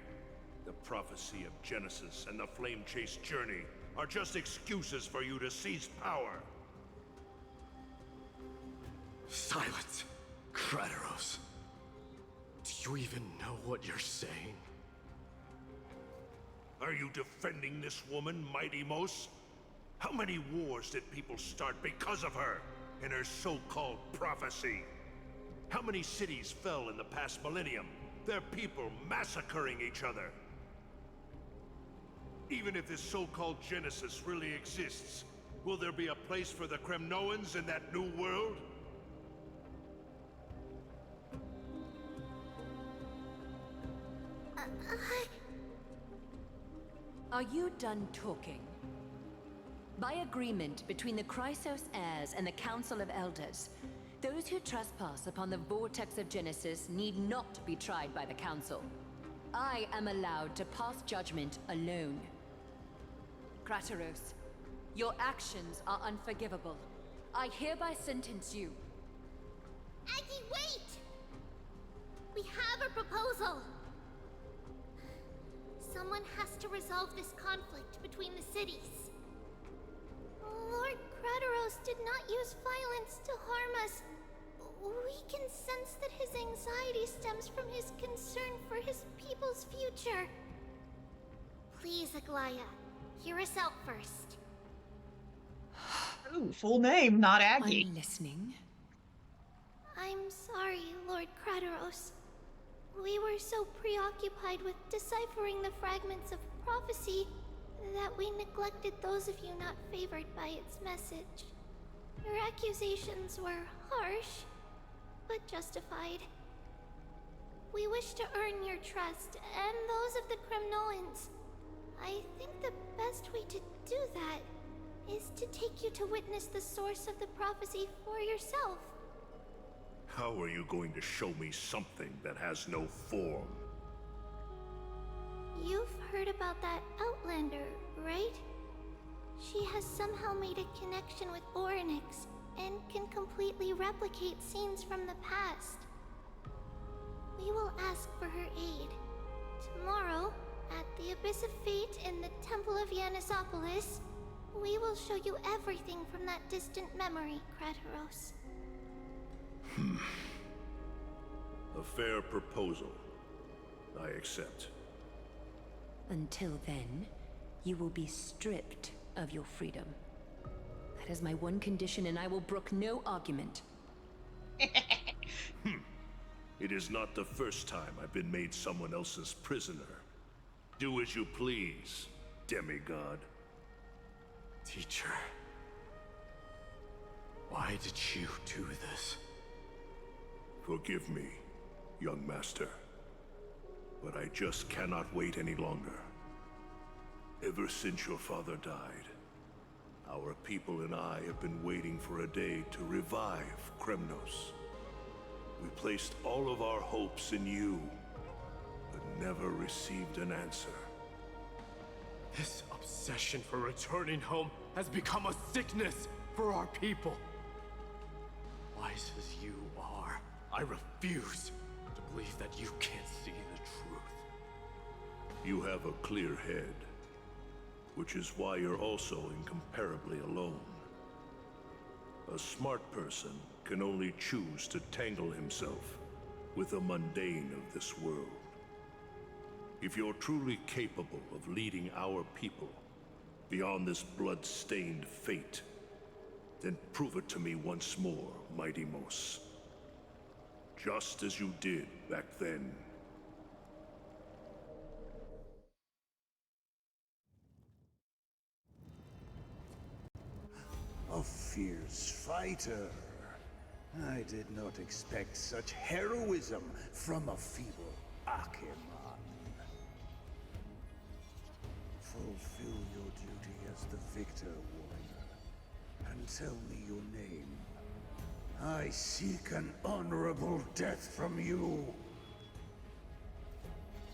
The prophecy of Genesis and the Flame Chase journey are just excuses for you to seize power. Silence, Crateros. Do you even know what you're saying? Are you defending this woman, Mighty Mos? How many wars did people start because of her and her so-called prophecy? How many cities fell in the past millennium? Their people massacring each other. Even if this so-called Genesis really exists, will there be a place for the Kremnoans in that new world? Are you done talking? By agreement between the Chrysos heirs and the Council of Elders, those who trespass upon the vortex of Genesis need not be tried by the Council. I am allowed to pass judgment alone. Crateros, your actions are unforgivable. I hereby sentence you. Aggie, wait! We have a proposal! Someone has to resolve this conflict between the cities. Lord Crateros did not use violence to harm us. We can sense that his anxiety stems from his concern for his people's future. Please, Aglaya, hear us out first. Ooh, full name, not Aggie. I'm listening. I'm sorry, Lord Crateros. We were so preoccupied with deciphering the fragments of prophecy that we neglected those of you not favored by its message. Your accusations were harsh, but justified. We wish to earn your trust and those of the Kremnoans. I think the best way to do that is to take you to witness the source of the prophecy for yourself. How are you going to show me something that has no form? You've heard about that Outlander, right? She has somehow made a connection with Orynyx and can completely replicate scenes from the past. We will ask for her aid. Tomorrow, at the Abyss of Fate in the Temple of Yanisopolis, we will show you everything from that distant memory, Crateros. A fair proposal. I accept. Until then, you will be stripped of your freedom. That is my one condition, and I will brook no argument. It is not the first time I've been made someone else's prisoner. Do as you please, demigod. Teacher, why did you do this? Forgive me, young master. But I just cannot wait any longer. Ever since your father died, our people and I have been waiting for a day to revive Kremnos. We placed all of our hopes in you, but never received an answer. This obsession for returning home has become a sickness for our people. Wise as you are, I refuse to believe that you can't see the truth. You have a clear head, which is why you're also incomparably alone. A smart person can only choose to tangle himself with the mundane of this world. If you're truly capable of leading our people beyond this blood-stained fate, then prove it to me once more, Mighty Mos. Just as you did back then. A fierce fighter. I did not expect such heroism from a feeble Acheron. Fulfill your duty as the victor, warrior, and tell me your name. I seek an honorable death from you.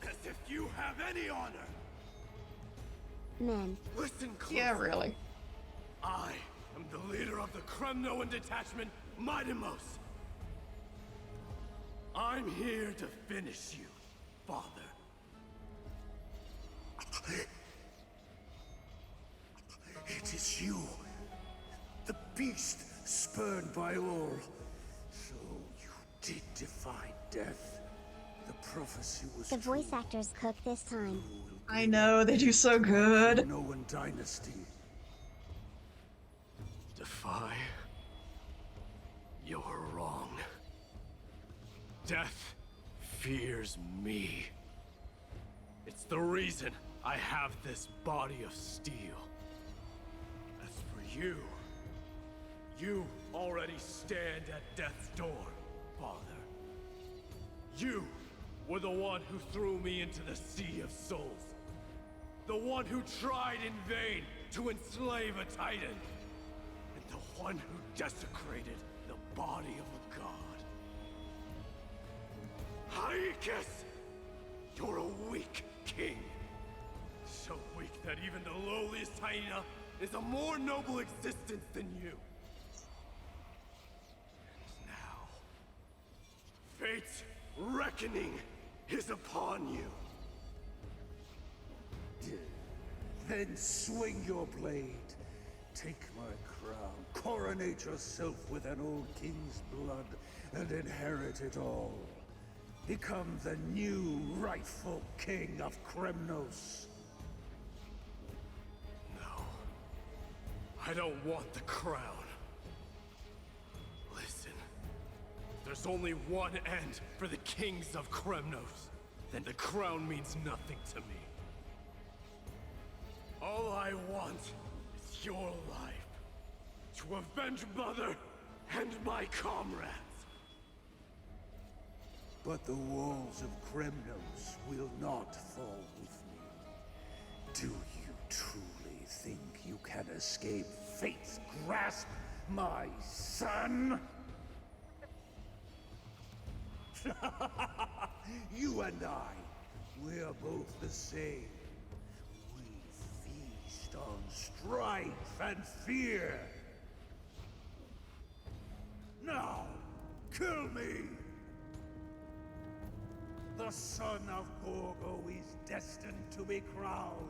As if you have any honor! Men. Listen closely. Yeah, really. I am the leader of the Kremnoan detachment, Mighty Mos. I'm here to finish you, Father. It is you, the beast spurned by all. So you did defy death. The prophecy was The voice actors cook this time. I know, they do so good. Kremnoan dynasty. Defy? You're wrong. Death fears me. It's the reason I have this body of steel. As for you, you already stand at death's door, Father. You were the one who threw me into the Sea of Souls. The one who tried in vain to enslave a Titan. And the one who desecrated the body of a god. Haikis! You're a weak king. So weak that even the lowliest hyena is a more noble existence than you. And now, fate's reckoning is upon you. Then swing your blade. Take my crown. Coronate yourself with an old king's blood and inherit it all. Become the new rightful king of Kremnos. No. I don't want the crown. Listen. If there's only one end for the kings of Kremnos, then the crown means nothing to me. All I want is your life. To avenge Mother and my comrades. But the walls of Kremnos will not fall with me. Do you truly think you can escape fate's grasp, my son? You and I, we're both the same. We feast on strife and fear. Now, kill me! The son of Gorgo is destined to be crowned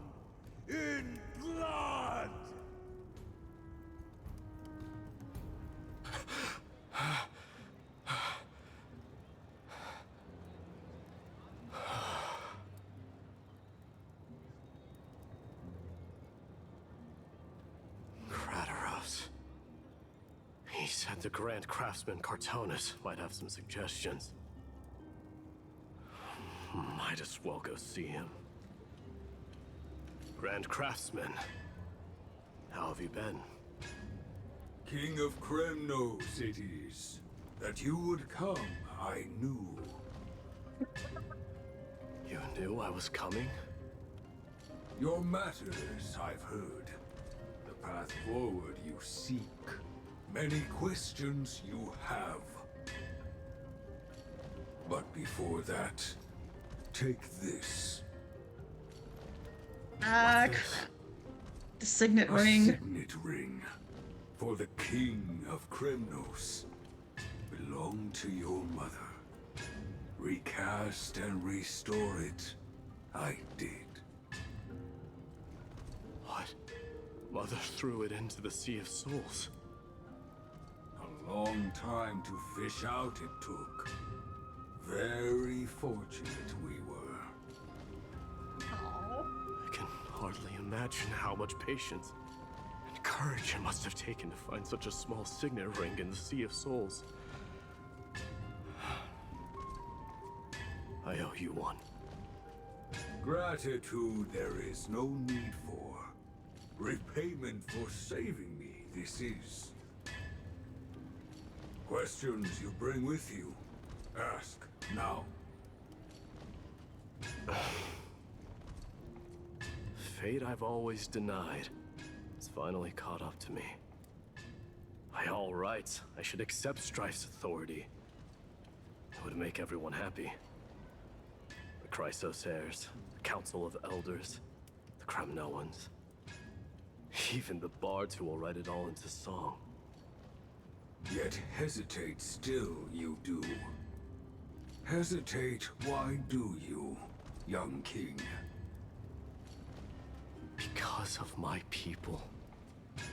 in blood! Kratos. He said the Grand Craftsman Cartonus might have some suggestions. Might as well go see him. Grand Craftsman, how have you been? King of Kremnos it is. That you would come, I knew. You knew I was coming? Your matters, I've heard. The path forward you seek. Many questions you have. But before that, take this. The signet A ring. signet ring for the King of Kremnos. Belonged to your mother. Recast and restore it. I did. What? Mother threw it into the Sea of Souls. A long time to fish out it took. Very fortunate we were. I can hardly imagine how much patience and courage it must have taken to find such a small signet ring in the Sea of Souls. I owe you one. Gratitude there is no need for. Repayment for saving me, this is. Questions you bring with you? Ask now. Fate I've always denied has finally caught up to me. By all rights, I should accept Strife's authority. It would make everyone happy. The Chrysos heirs, the Council of Elders, the Kremnoans. Even the bards who will write it all into song. Yet hesitate still you do. Hesitate, why do you, young king? Because of my people. Be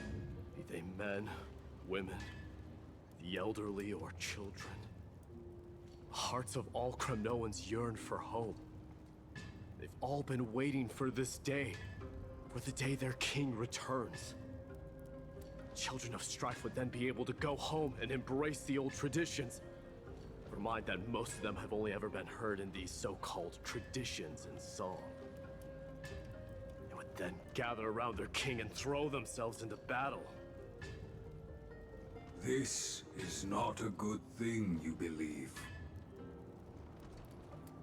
they men, women, the elderly or children. The hearts of all Kremnoans yearn for home. They've all been waiting for this day. For the day their king returns. Children of Strife would then be able to go home and embrace the old traditions. Never mind that most of them have only ever been heard in these so-called traditions and song. They would then gather around their king and throw themselves into battle. This is not a good thing, you believe.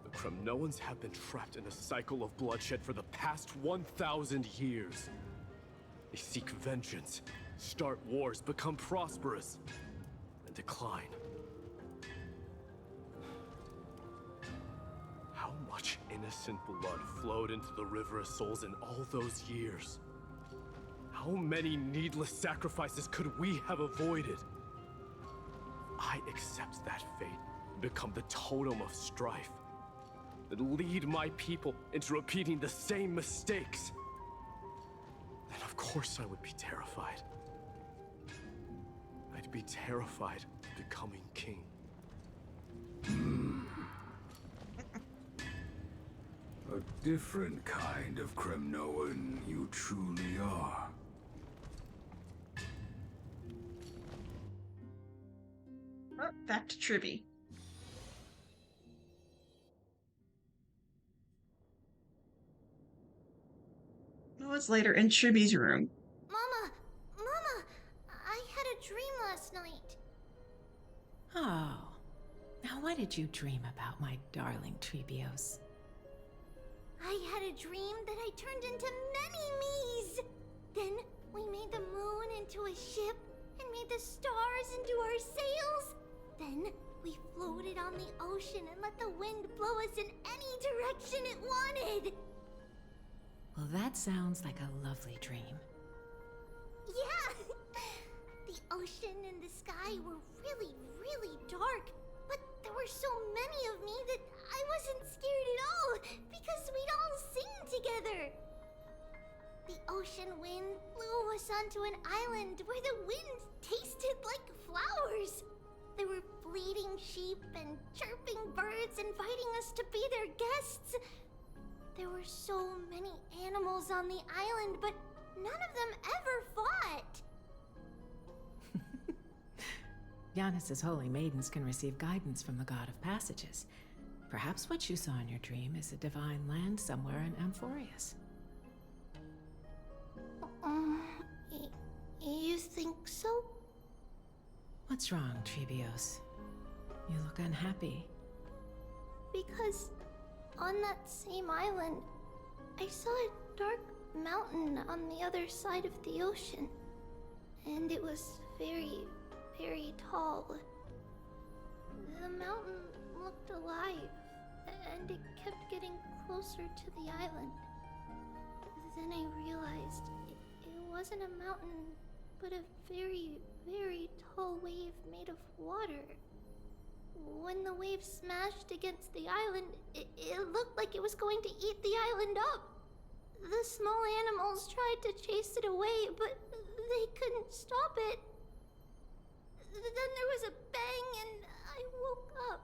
The Kremnoans have been trapped in a cycle of bloodshed for the past 1,000 years. They seek vengeance, start wars, become prosperous, and decline. How much innocent blood flowed into the River of Souls in all those years? How many needless sacrifices could we have avoided? I accept that fate and become the totem of strife. That lead my people into repeating the same mistakes. Then of course I would be terrified. I'd be terrified of becoming king. A different kind of Kremnoan you truly are. Back to Tribby. It's later in Tribby's room. Mama, I had a dream last night. Oh. Now what did you dream about, my darling Trebios? I had a dream that I turned into many me's. Then we made the moon into a ship and made the stars into our sails. Then we floated on the ocean and let the wind blow us in any direction it wanted. Well, that sounds like a lovely dream. Yeah! The ocean and the sky were really, really dark, but there were so many of me that I wasn't scared at all because we'd all sing together. The ocean wind blew us onto an island where the wind tasted like flowers. There were bleating sheep and chirping birds inviting us to be their guests. There were so many animals on the island, but none of them ever fought. Giannis's holy maidens can receive guidance from the god of passages. Perhaps what you saw in your dream is a divine land somewhere in Amphoreus. You think so? What's wrong, Trebios? You look unhappy. Because on that same island, I saw a dark mountain on the other side of the ocean. And it was very, very tall. The mountain looked alive, and it kept getting closer to the island. Then I realized it wasn't a mountain, but a very, very tall wave made of water. When the wave smashed against the island, it looked like it was going to eat the island up. The small animals tried to chase it away, but they couldn't stop it. Then there was a bang and I woke up.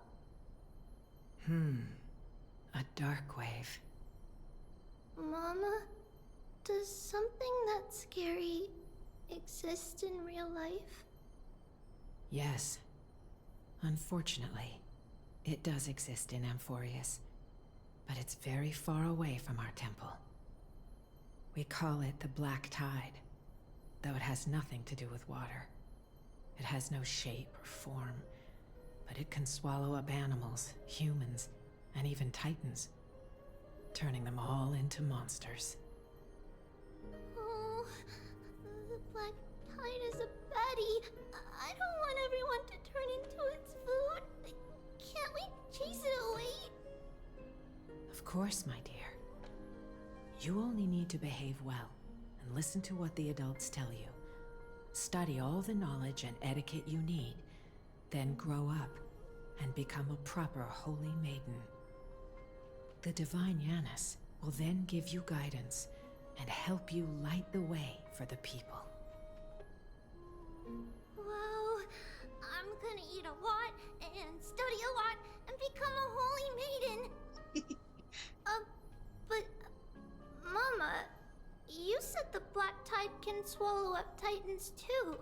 A dark wave. Mama, does something that scary exist in real life? Yes. Unfortunately, it does exist in Amphoreus, but it's very far away from our temple. We call it the Black Tide, though it has nothing to do with water. It has no shape or form, but it can swallow up animals, humans, and even titans, turning them all into monsters. Oh, the Black Tide is a baddie. I don't want everyone to turn into its food. Can't we chase it away? Of course, my dear. You only need to behave well and listen to what the adults tell you. Study all the knowledge and etiquette you need, then grow up and become a proper holy maiden. The divine Yanis will then give you guidance and help you light the way for the people. Wow, I'm gonna eat a lot and study a lot and become a holy maiden. But Mama, you said the Black Tide can swallow up titans too.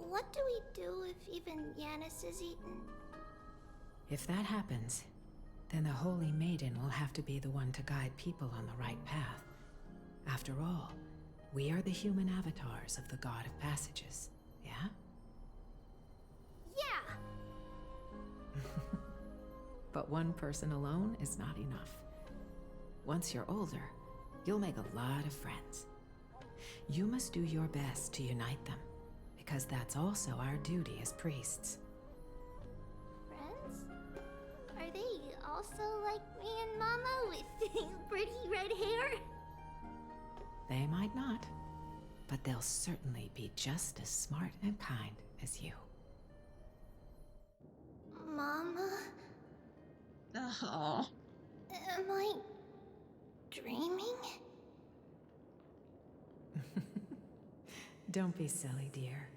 What do we do if even Yanis is eaten? If that happens, then the holy maiden will have to be the one to guide people on the right path. After all, we are the human avatars of the God of Passages, yeah? Yeah! But one person alone is not enough. Once you're older, you'll make a lot of friends. You must do your best to unite them, because that's also our duty as priests. Friends? Are they also like me and Mama with pretty red hair? They might not, but they'll certainly be just as smart and kind as you. Mama? Oh. Am I dreaming? Don't be silly, dear.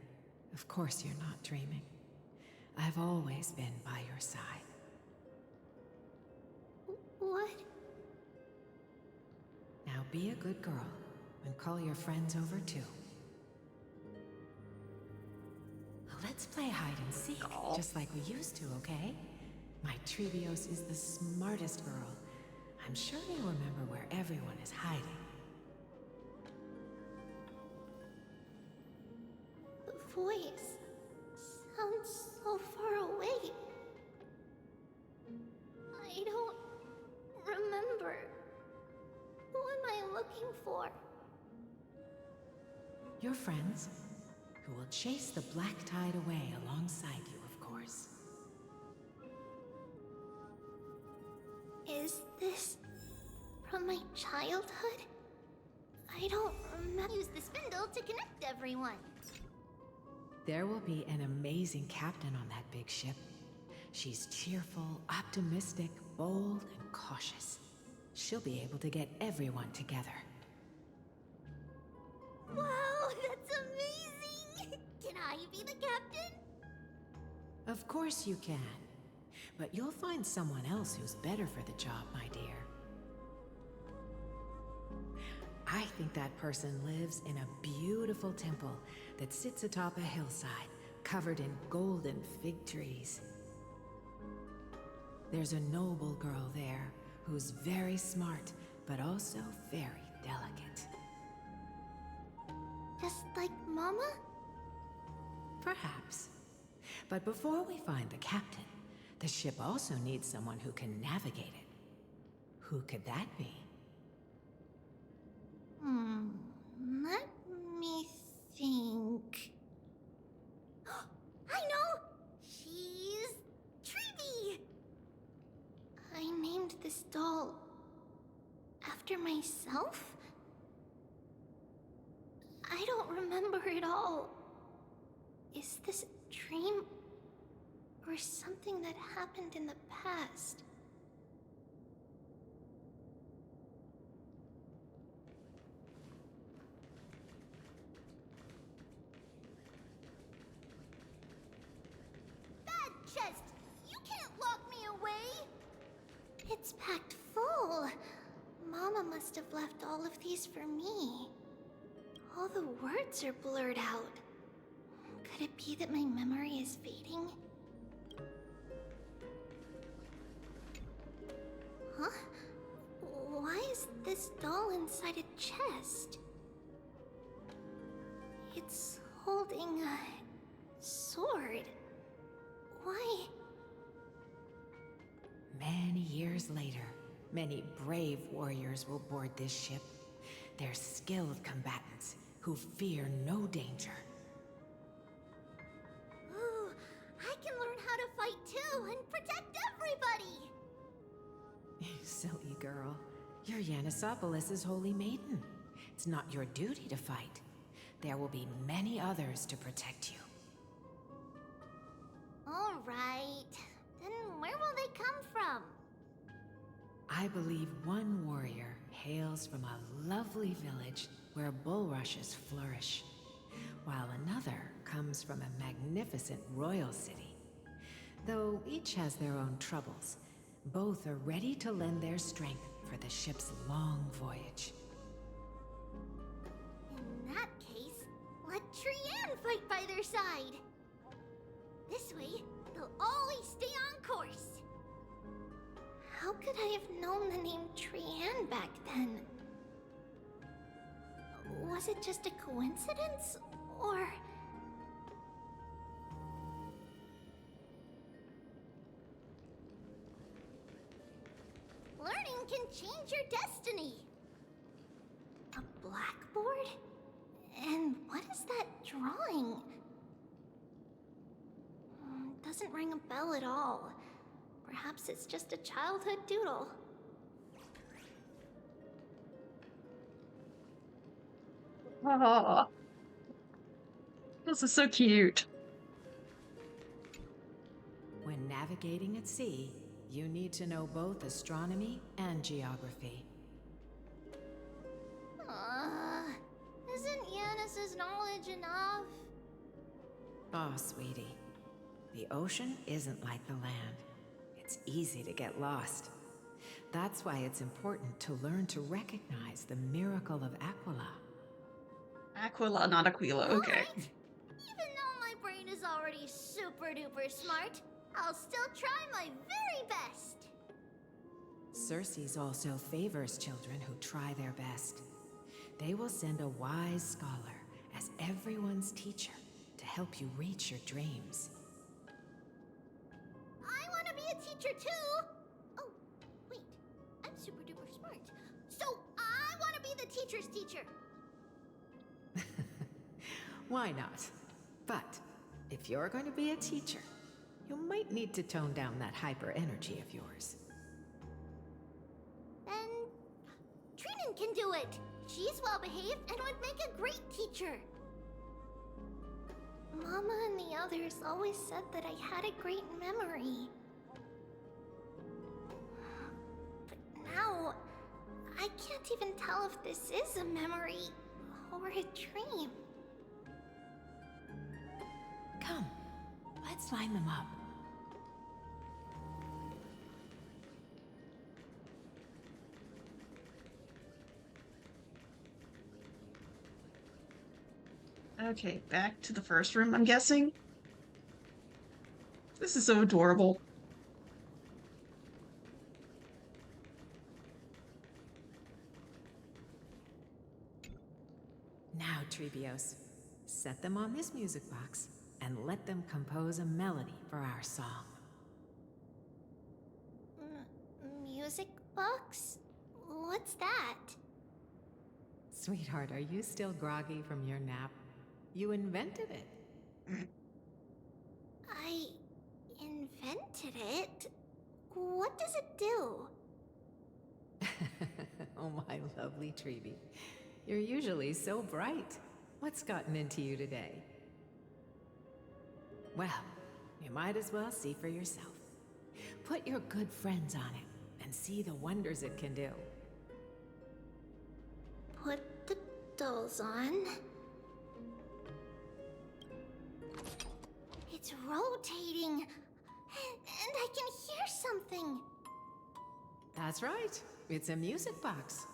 Of course you're not dreaming. I've always been by your side. What? Now be a good girl and call your friends over too. Let's play hide and seek, just like we used to, okay? My Trevios is the smartest girl. I'm sure they remember where everyone is hiding. The voice sounds so far away. I don't remember. Who am I looking for? Your friends, who will chase the Black Tide away alongside you, of course. Is this from my childhood? I don't remember. Use the spindle to connect everyone. There will be an amazing captain on that big ship. She's cheerful, optimistic, bold, and cautious. She'll be able to get everyone together. Wow, that's amazing! Can I be the captain? Of course you can. But you'll find someone else who's better for the job, my dear. I think that person lives in a beautiful temple that sits atop a hillside, covered in golden fig trees. There's a noble girl there who's very smart, but also very delicate. Just like Mama? Perhaps. But before we find the captain, the ship also needs someone who can navigate it. Who could that be? Let me think. I know! She's Trevi! I named this doll after myself? remember it all. Is this a dream? Or something that happened in the past? That chest! You can't lock me away! It's packed full. Mama must have left all of these for me. All the words are blurred out. Could it be that my memory is fading? Huh? Why is this doll inside a chest? It's holding a sword. Why? Many years later, many brave warriors will board this ship. They're skilled combatants who fear no danger. Ooh, I can learn how to fight too and protect everybody! Silly girl. You're Yanisopoulos' holy maiden. It's not your duty to fight. There will be many others to protect you. Alright. Then where will they come from? I believe one warrior hails from a lovely village where bulrushes flourish, while another comes from a magnificent royal city. Though each has their own troubles, both are ready to lend their strength for the ship's long voyage. In that case, let Trian fight by their side. This way, they'll always stay on course. How could I have known the name Trian back then? Was it just a coincidence? Or... Learning can change your destiny. a blackboard? And what is that drawing? Doesn't ring a bell at all. Perhaps it's just a childhood doodle. Oh, this is so cute. When navigating at sea, you need to know both astronomy and geography. Isn't Yanis's knowledge enough? Oh, sweetie. The ocean isn't like the land. It's easy to get lost. That's why it's important to learn to recognize the miracle of Aquila. Aquila, not Aquila, okay. Right. Even though my brain is already super duper smart, I'll still try my very best. Circe also favors children who try their best. They will send a wise scholar as everyone's teacher to help you reach your dreams. I want to be a teacher too! Oh, wait. I'm super duper smart. So I want to be the teacher's teacher! Why not? But if you're going to be a teacher, you might need to tone down that hyper energy of yours. Then Trinan can do it! She's well behaved and would make a great teacher. Mama and the others always said that I had a great memory. But now, I can't even tell if this is a memory or a dream. Come, let's line them up. Okay, back to the first room, I'm guessing. This is so adorable. Now, Trebios, set them on this music box and let them compose a melody for our song. Music box? What's that? Sweetheart, are you still groggy from your nap? You invented it. I invented it? What does it do? Oh, my lovely Trebi. You're usually so bright. What's gotten into you today? Well, you might as well see for yourself. Put your good friends on it and see the wonders it can do. Put the dolls on. It's rotating. And I can hear something. That's right. It's a music box.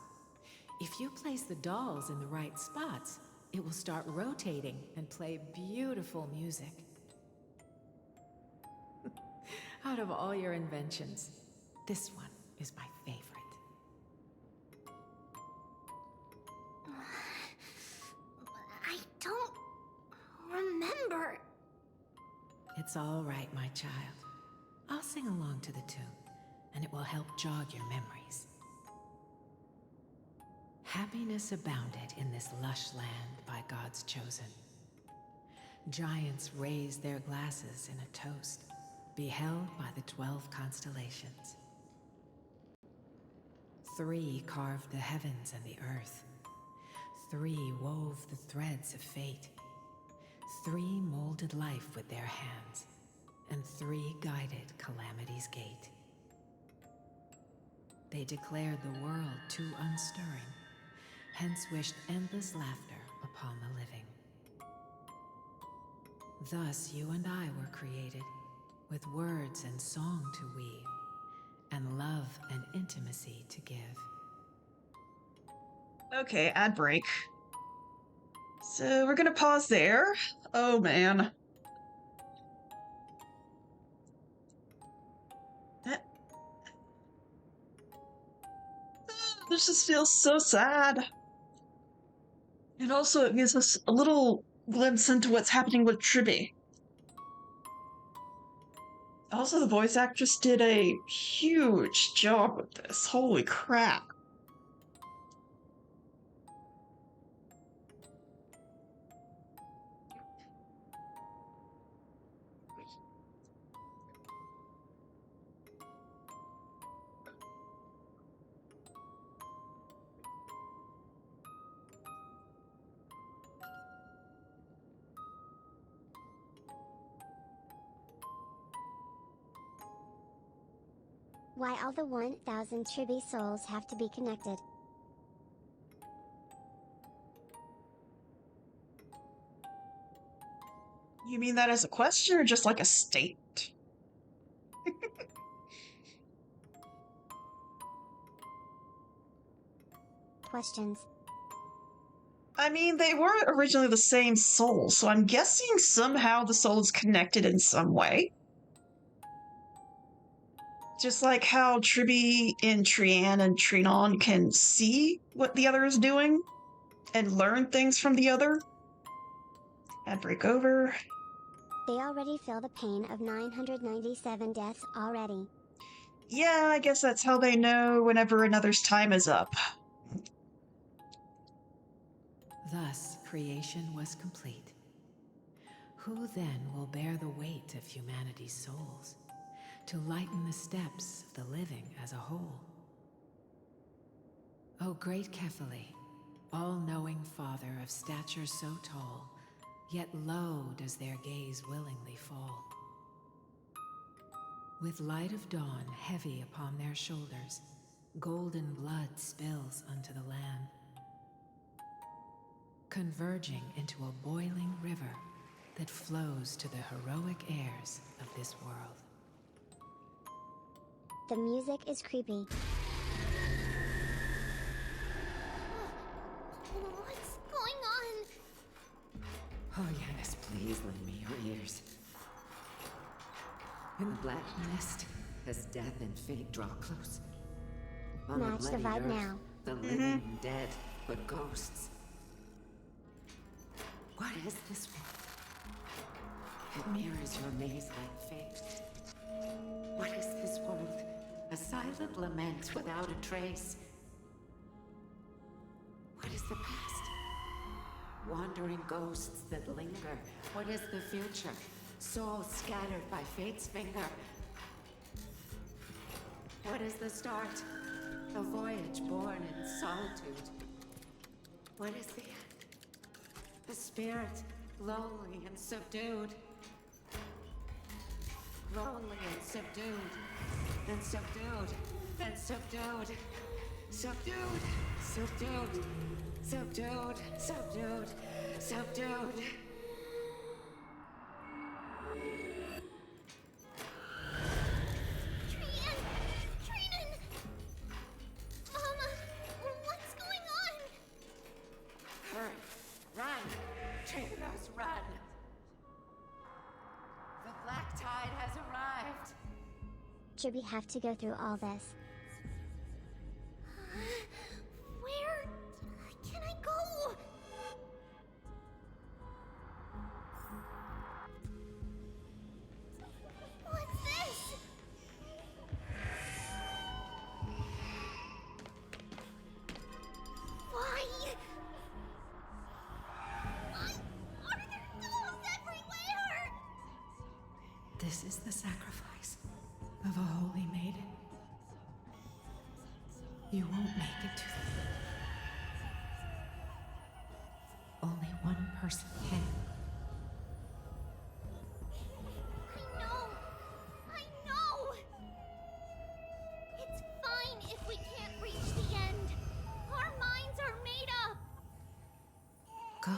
If you place the dolls in the right spots, it will start rotating and play beautiful music. Out of all your inventions, this one is my favorite. I don't remember. It's all right, my child. I'll sing along to the tune, and it will help jog your memories. Happiness abounded in this lush land by God's chosen. Giants raised their glasses in a toast, beheld by the 12 constellations. 3 carved the heavens and the earth. 3 wove the threads of fate. 3 molded life with their hands, and 3 guided calamity's gate. They declared the world too unstirring, hence wished endless laughter upon the living. Thus you and I were created, with words and song to weave, and love and intimacy to give. Okay, ad break. So we're gonna pause there. Oh man. This just feels so sad. And also it gives us a little glimpse into what's happening with Tribby. Also, the voice actress did a huge job with this. Holy crap. Why all the 1,000 Tribby souls have to be connected? You mean that as a question or just like a statement? Questions. I mean, they were originally the same soul, so I'm guessing somehow the soul is connected in some way. Just like how Tribby and Trian and Trinon can see what the other is doing and learn things from the other. And break over. They already feel the pain of 997 deaths already. Yeah, I guess that's how they know whenever another's time is up. Thus, creation was complete. Who then will bear the weight of humanity's souls, to lighten the steps of the living as a whole? O great Kephale, all-knowing Father of stature so tall, yet low does their gaze willingly fall. With light of dawn heavy upon their shoulders, golden blood spills unto the land, converging into a boiling river that flows to the heroic heirs of this world. The music is creepy. What's going on? Oh, Yanis, please lend me your ears. In the black mist, as death and fate draw close. On Match the bloody vibe earth, now. the living dead, but ghosts. What is this world? It mirrors your maze-like face. What is this world? A silent lament without a trace. What is the past? Wandering ghosts that linger. What is the future? Souls scattered by fate's finger. What is the start? A voyage born in solitude. What is the end? The spirit, lonely and subdued. Lonely and subdued. Then subdued. Then subdued. Subdued. Subdued. Subdued. Subdued. Subdued. Trian! Mama, what's going on? Hurry. Run. Traitors, run. The black tide has arrived. Should we have to go through all this? Where can I go? What's this? Why? Why are there ghouls everywhere? This is the sacrifice of a holy maiden. You won't make it to the... Only one person can. I know! It's fine if we can't reach the end. Our minds are made up. Go.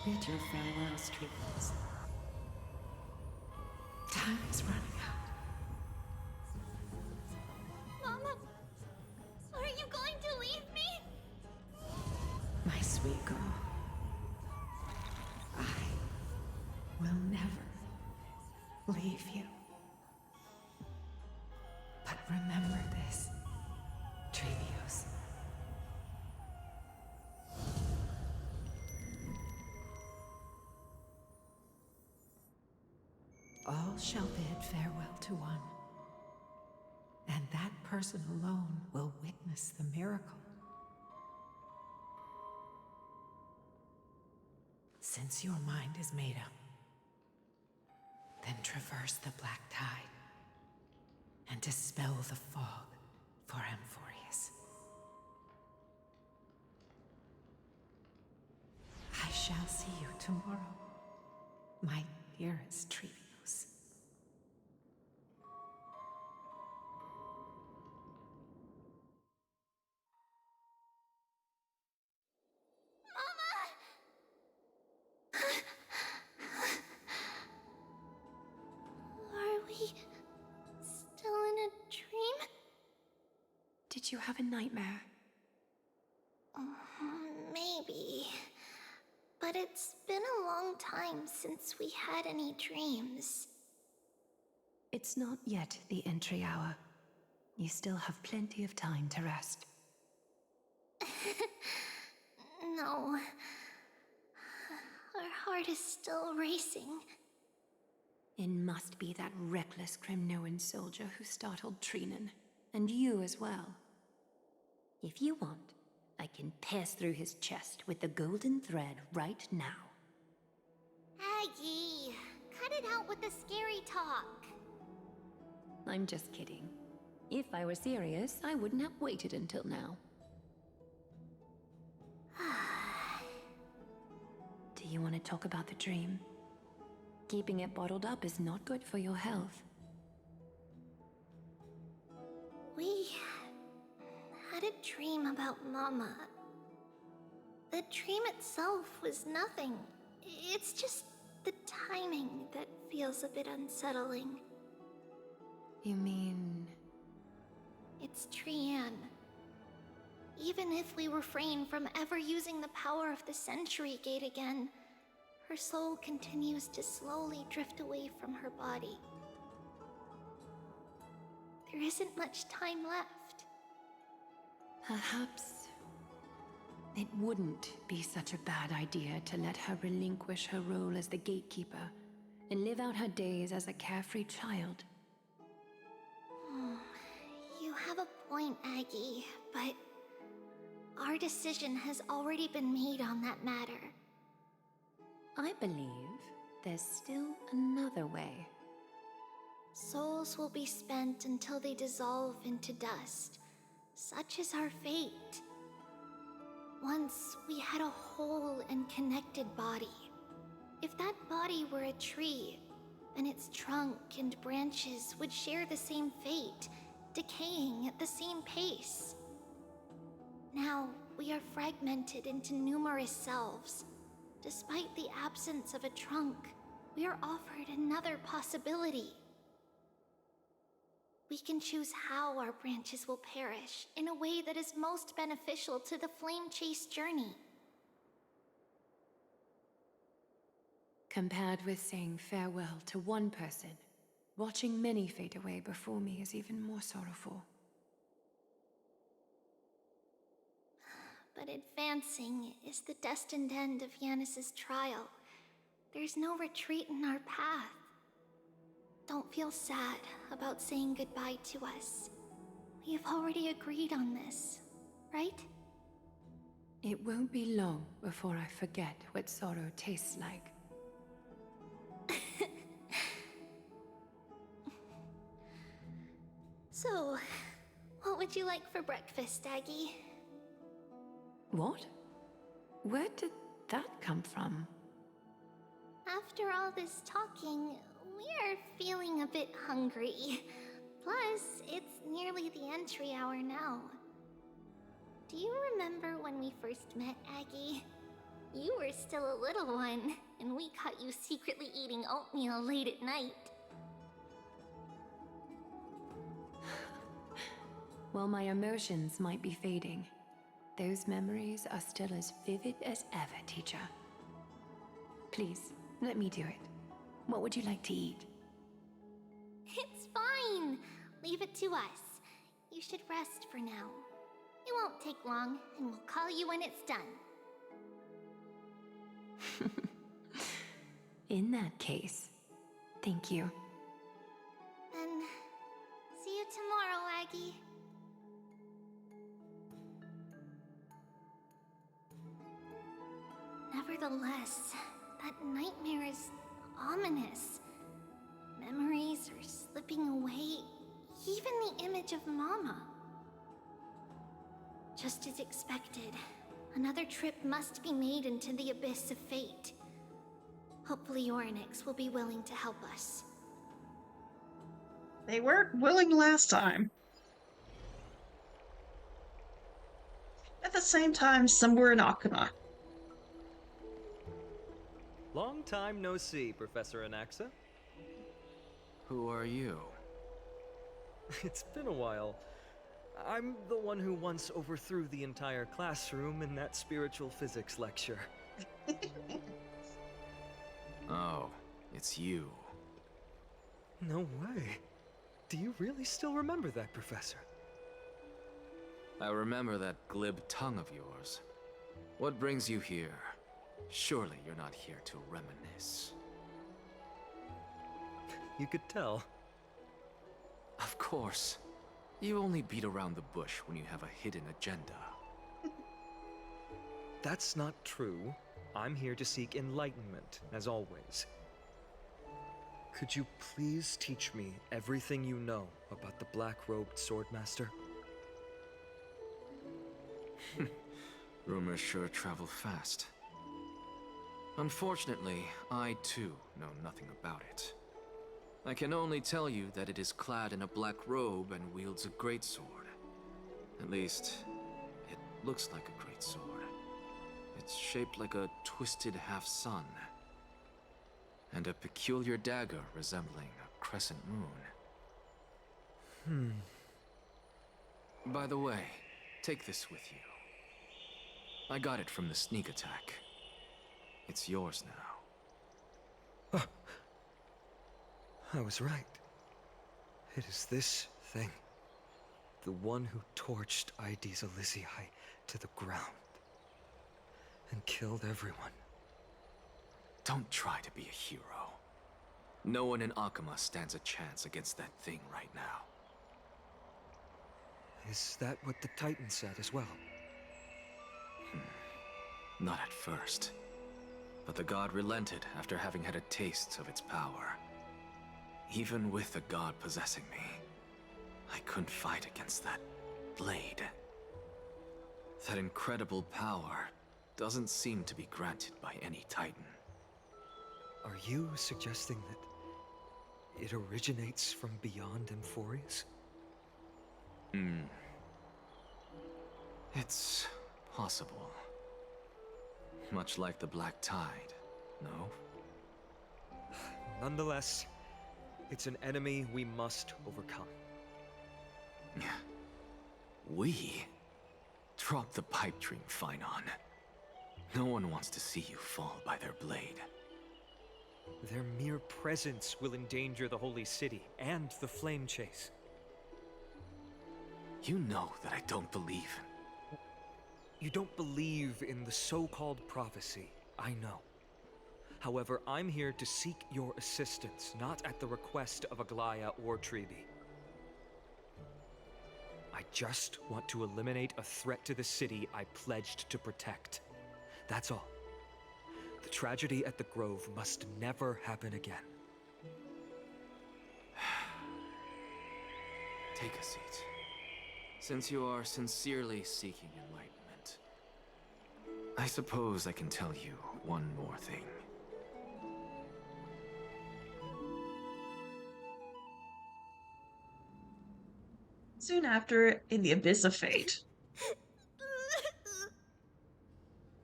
Bid your farewells, treatments. Time is running out. Mama, are you going to leave me? My sweet girl. I will never leave you. But remember this, Trevios. All shall bid farewell to one, and that person alone will witness the miracle. Since your mind is made up, then traverse the black tide and dispel the fog for Amphoreus. I shall see you tomorrow, my dearest Trevios. Are we still in a dream? Did you have a nightmare? Maybe. But it's been a long time since we had any dreams. It's not yet the entry hour. You still have plenty of time to rest. No. Our heart is still racing. It must be that reckless Kremnoan soldier who startled Trinan, and you as well. If you want, I can pass through his chest with the golden thread right now. Aggie, cut it out with the scary talk. I'm just kidding. If I were serious, I wouldn't have waited until now. Do you want to talk about the dream? Keeping it bottled up is not good for your health. We had a dream about Mama. The dream itself was nothing. It's just the timing that feels a bit unsettling. You mean... It's Trian. Even if we refrain from ever using the power of the Century Gate again, her soul continues to slowly drift away from her body. There isn't much time left. Perhaps it wouldn't be such a bad idea to let her relinquish her role as the gatekeeper and live out her days as a carefree child. You have a point, Aggie, but our decision has already been made on that matter. I believe there's still another way. Souls will be spent until they dissolve into dust. Such is our fate. Once we had a whole and connected body. If that body were a tree, then its trunk and branches would share the same fate, decaying at the same pace. Now, we are fragmented into numerous selves. Despite the absence of a trunk, we are offered another possibility. We can choose how our branches will perish in a way that is most beneficial to the flame chase journey. Compared with saying farewell to one person, watching many fade away before me is even more sorrowful. But advancing is the destined end of Yanis's trial. There's no retreat in our path. Don't feel sad about saying goodbye to us. We have already agreed on this, right? It won't be long before I forget what sorrow tastes like. So, what would you like for breakfast, Aggie? What? Where did that come from? After all this talking, we are feeling a bit hungry. Plus, it's nearly the entry hour now. Do you remember when we first met, Aggie? You were still a little one, and we caught you secretly eating oatmeal late at night. While my emotions might be fading, those memories are still as vivid as ever, teacher. Please, let me do it. What would you like to eat? It's fine! Leave it to us. You should rest for now. It won't take long, and we'll call you when it's done. In that case, thank you. Then, see you tomorrow, Aggie. Nevertheless, that nightmare is ominous. Memories are slipping away, even the image of Mama. Just as expected, another trip must be made into the abyss of fate. Hopefully Orynyx will be willing to help us. They weren't willing last time. At the same time, somewhere in Akuma. Long time no see, Professor Anaxa. Who are you? It's been a while. I'm the one who once overthrew the entire classroom in that spiritual physics lecture. Oh, it's you. No way. Do you really still remember that, Professor? I remember that glib tongue of yours. What brings you here? Surely you're not here to reminisce. You could tell. Of course. You only beat around the bush when you have a hidden agenda. That's not true. I'm here to seek enlightenment, as always. Could you please teach me everything you know about the black-robed swordmaster? Rumors sure travel fast. Unfortunately, I too know nothing about it. I can only tell you that it is clad in a black robe and wields a greatsword. At least, it looks like a greatsword. It's shaped like a twisted half-sun, and a peculiar dagger resembling a crescent moon. By the way, take this with you. I got it from the sneak attack. It's yours now. I was right. It is this thing. The one who torched Aedes Elysiae to the ground. And killed everyone. Don't try to be a hero. No one in Akuma stands a chance against that thing right now. Is that what the Titan said as well? Not at first. But the god relented after having had a taste of its power. Even with the god possessing me, I couldn't fight against that blade. That incredible power doesn't seem to be granted by any Titan. Are you suggesting that it originates from beyond Amphoreus? It's possible. Much like the Black Tide, no? Nonetheless, it's an enemy we must overcome. We? Drop the pipe dream, Phynon. No one wants to see you fall by their blade. Their mere presence will endanger the Holy City and the Flame Chase. You know that I don't believe. You don't believe in the so-called prophecy, I know. However, I'm here to seek your assistance, not at the request of Aglaya or Treeby. I just want to eliminate a threat to the city I pledged to protect. That's all. The tragedy at the Grove must never happen again. Take a seat. Since you are sincerely seeking enlightenment, I suppose I can tell you one more thing. Soon after, in the Abyss of Fate.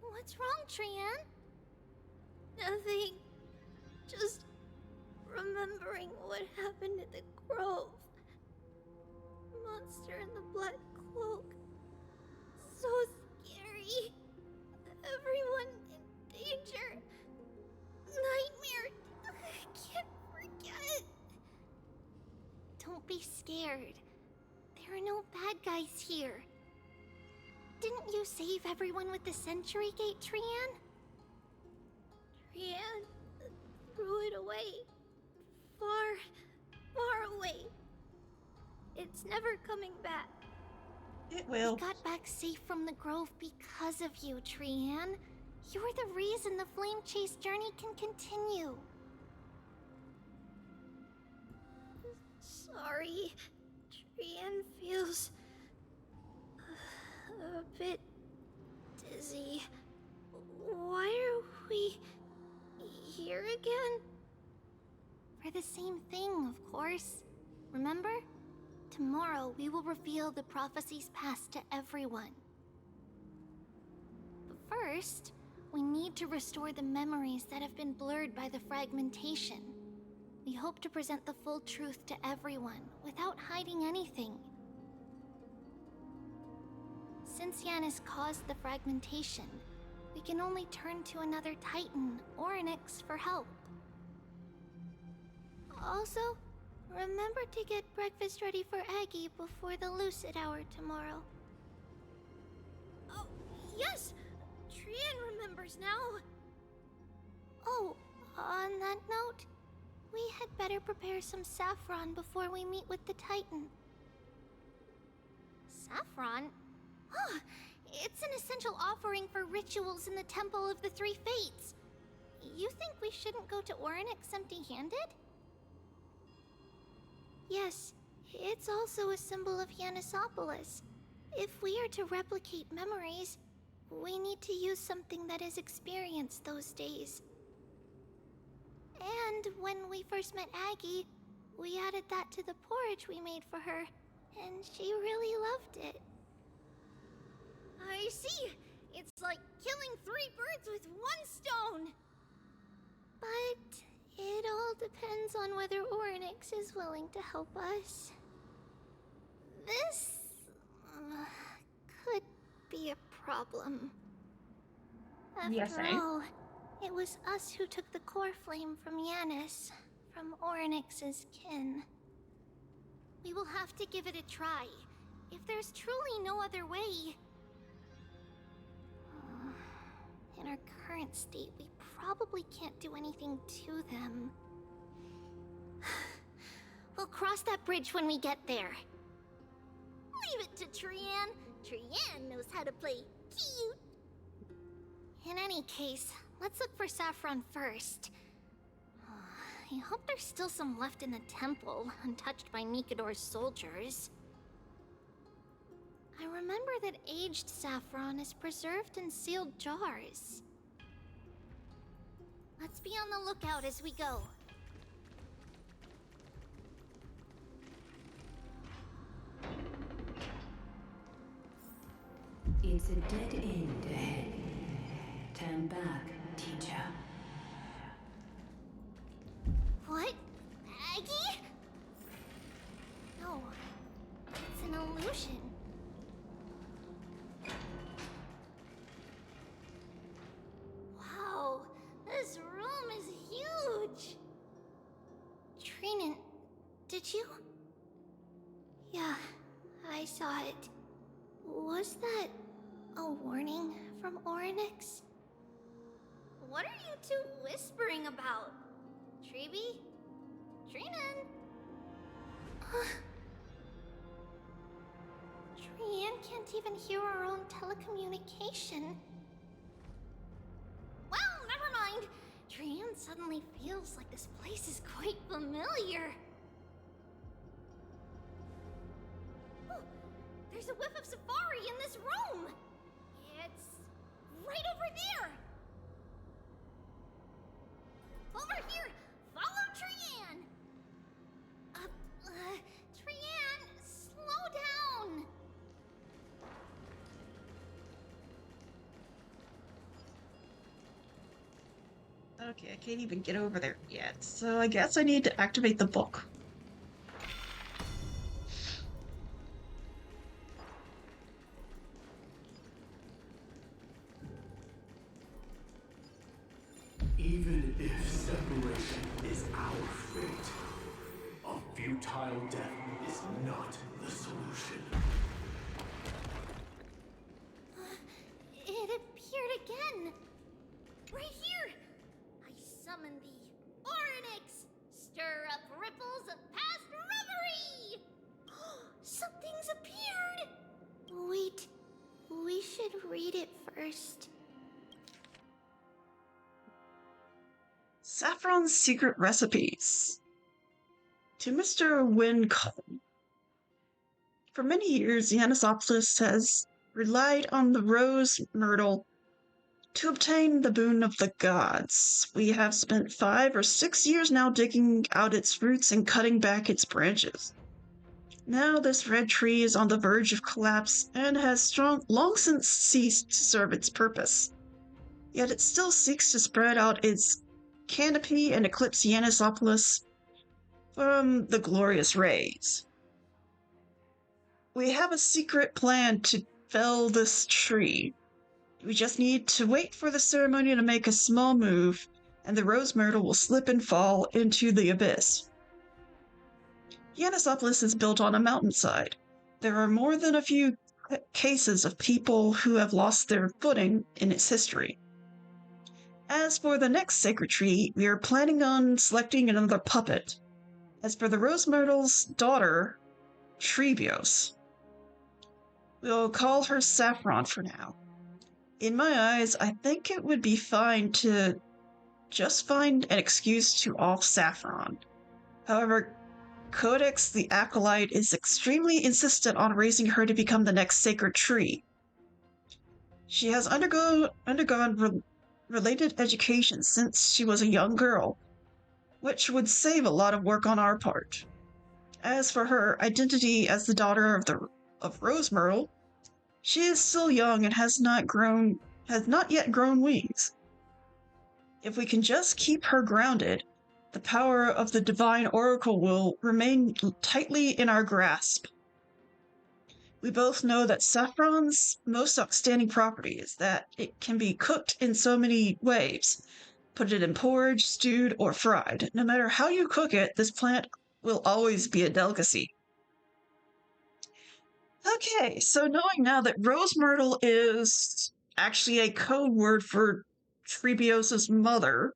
What's wrong, Trian? Nothing. Just remembering what happened at the Grove. Monster in the black cloak. So scary. Everyone in danger. Nightmare. I can't forget. Don't be scared. There are no bad guys here. Didn't you save everyone with the Century Gate, Trian? Trian threw it away. Far, far away. It's never coming back. It will. We got back safe from the Grove because of you, Trian. You're the reason the Flame Chase journey can continue. Sorry. Trian feels a bit dizzy. Why are we here again? For the same thing, of course. Remember? Tomorrow we will reveal the prophecies past to everyone. But first, we need to restore the memories that have been blurred by the fragmentation. We hope to present the full truth to everyone, without hiding anything. Since Yanis caused the fragmentation, we can only turn to another Titan, Orynyx, for help. Also, remember to get breakfast ready for Aggie before the Lucid Hour tomorrow. Oh, yes! Trian remembers now! Oh, on that note, we had better prepare some saffron before we meet with the Titan. Saffron? Oh, it's an essential offering for rituals in the Temple of the Three Fates. You think we shouldn't go to Orynyx empty-handed? Yes, it's also a symbol of Yanisopolis. If we are to replicate memories, we need to use something that has experienced those days. And when we first met Aggie, we added that to the porridge we made for her, and she really loved it. I see! It's like killing 3 birds with 1 stone! But it all depends on whether Orynyx is willing to help us. This could be a problem. After all, it was us who took the core flame from Yanis, from Orynyx's kin. We will have to give it a try. If there's truly no other way... In our current state, we probably can't do anything to them. We'll cross that bridge when we get there. Leave it to Trian. Trian knows how to play cute. In any case, let's look for saffron first. I hope there's still some left in the temple, untouched by Nikador's soldiers. I remember that aged saffron is preserved in sealed jars. Let's be on the lookout as we go. It's a dead end ahead. Turn back, teacher. What? Aggie? No, it's an illusion. Wow, this room is huge. Trinan, did you? Yeah, I saw it. Was that a warning from Orynyx? What are you two whispering about? Treeby? Trinan? Trian can't even hear our own telecommunication. Well, never mind. Trian suddenly feels like this place is quite familiar. Oh, there's a whiff of safari in this room. It's right over there. Over here! Follow Trian! Trian, slow down! Okay, I can't even get over there yet, so I guess I need to activate the book. Even if separation is our fate, a futile death is not the solution. It appeared again! Right here! I summon thee, Orynyx! Stir up ripples of past reverie! Something's appeared! Wait, we should read it first. Saffron's Secret Recipes. To Mr. Wincombe. For many years, Yanisopoulos has relied on the rose myrtle to obtain the boon of the gods. We have spent 5 or 6 years now digging out its roots and cutting back its branches. Now this red tree is on the verge of collapse and has long since ceased to serve its purpose. Yet it still seeks to spread out its canopy and eclipse Yanisopoulos from the glorious rays. We have a secret plan to fell this tree. We just need to wait for the ceremony to make a small move, and the rose myrtle will slip and fall into the abyss. Yanisopoulos is built on a mountainside. There are more than a few cases of people who have lost their footing in its history. As for the next sacred tree, we are planning on selecting another puppet. As for the rose myrtle's daughter, Trebios, we'll call her Saffron for now. In my eyes, I think it would be fine to just find an excuse to off Saffron. However, Codex the Acolyte is extremely insistent on raising her to become the next sacred tree. She has undergone related education since she was a young girl, which would save a lot of work on our part. As for her identity as the daughter of Rose Myrtle, she is still young and has not yet grown wings. If we can just keep her grounded, the power of the divine oracle will remain tightly in our grasp. We both know that saffron's most outstanding property is that it can be cooked in so many ways. Put it in porridge, stewed, or fried. No matter how you cook it, this plant will always be a delicacy. Okay, so knowing now that rose myrtle is actually a code word for Trebios' mother,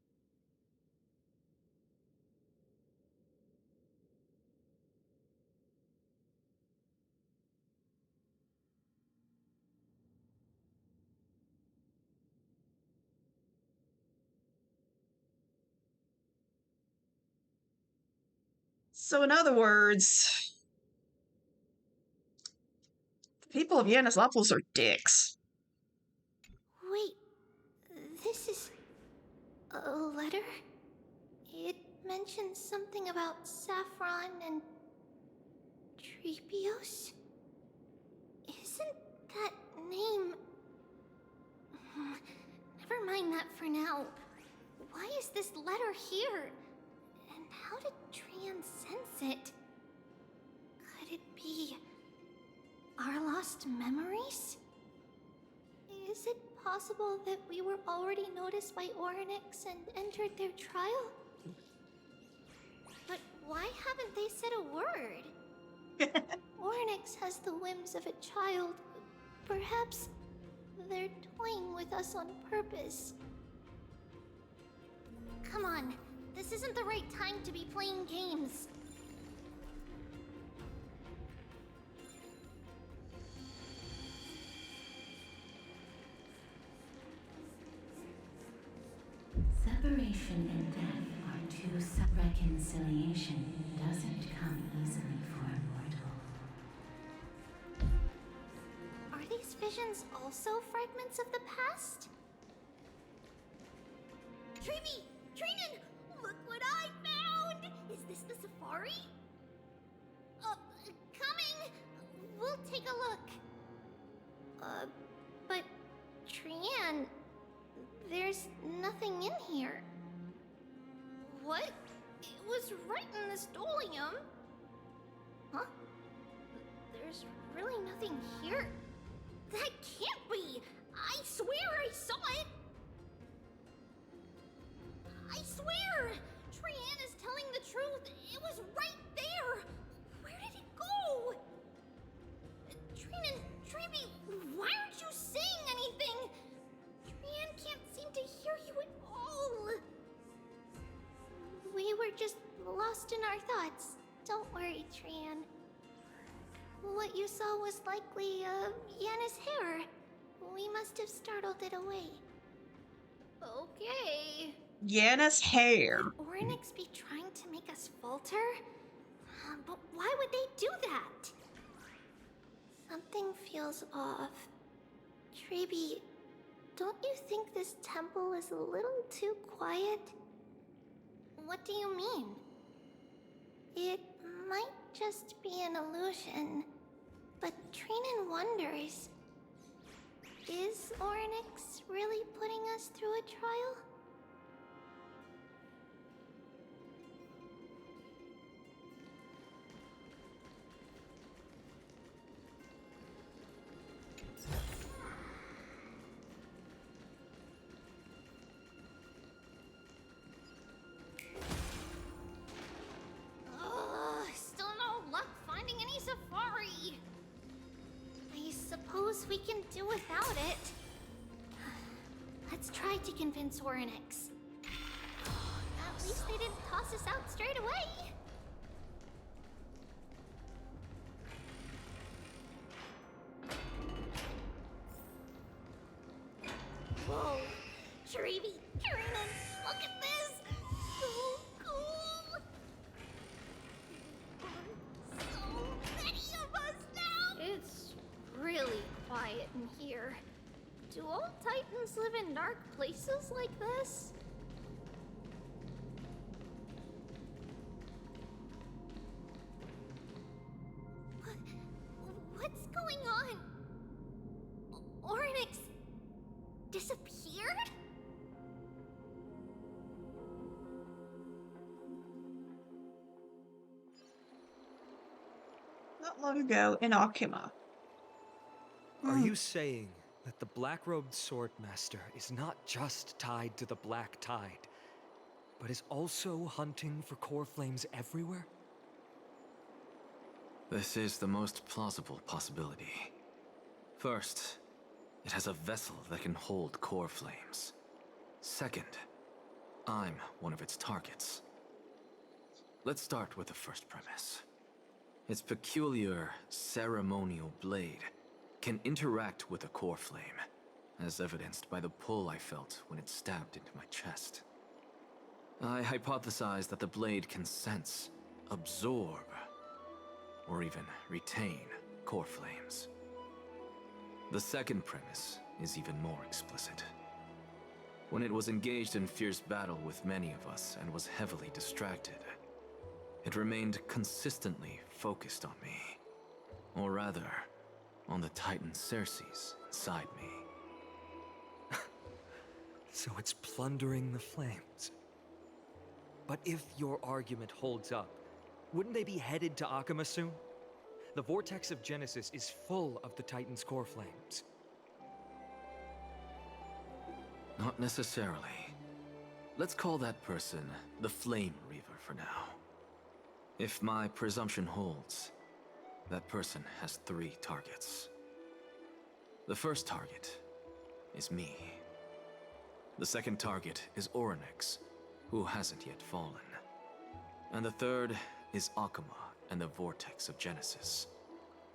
so in other words, People of Yanisopoulos are dicks. Wait, this is a letter? It mentions something about Saffron and Trepios? Isn't that name... Never mind that for now. Why is this letter here? And how did Trian sense it? Could it be our lost memories? Is it possible that we were already noticed by Orynyx and entered their trial? But why haven't they said a word? Orynyx has the whims of a child. Perhaps they're toying with us on purpose. Come on, this isn't the right time to be playing games. Separation and death are two reconciliation doesn't come easily for a mortal. Are these visions also fragments of the past? Trevi! Trinan! Look what I found! Is this the safari? Coming! We'll take a look. But Trian, there's nothing in here. What? It was right in the stolium. Huh? There's really nothing here. That can't be! I swear I saw it! I swear! Trian is telling the truth. It was right there. Where did it go? Trinan, Trevi, why aren't you saying anything? Trian can't seem to hear you at all. We were just lost in our thoughts. Don't worry, Trian. What you saw was likely, Yana's hair. We must have startled it away. Okay. Yana's hair. Would Orynyx be trying to make us falter? But why would they do that? Something feels off. Trebi, don't you think this temple is a little too quiet? What do you mean? It might just be an illusion, but Trinan wonders, is Orynyx really putting us through a trial? Still no luck finding any safari. I suppose we can do without it. Let's try to convince Orynyx. At least they didn't toss us out straight away. Whoa, Trevi, Trinan, look at this! So cool! So many of us now! It's really quiet in here. Do all Titans live in dark places like this? What's going on? Orynyx disappeared? Not long ago in Akima. Are you saying that the black-robed swordmaster is not just tied to the Black Tide, but is also hunting for core flames everywhere? This is the most plausible possibility. First, it has a vessel that can hold core flames. Second, I'm one of its targets. Let's start with the first premise. Its peculiar ceremonial blade can interact with a core flame, as evidenced by the pull I felt when it stabbed into my chest. I hypothesize that the blade can sense, absorb, or even retain core flames. The second premise is even more explicit. When it was engaged in fierce battle with many of us and was heavily distracted, it remained consistently focused on me. Or rather, on the Titan Cersei's inside me. So it's plundering the flames. But if your argument holds up, wouldn't they be headed to Akama soon? The vortex of Genesis is full of the Titan's core flames. Not necessarily. Let's call that person the Flame Reaver for now. If my presumption holds, that person has 3 targets. The first target is me. The second target is Orynyx, who hasn't yet fallen. And the third is Akama and the Vortex of Genesis,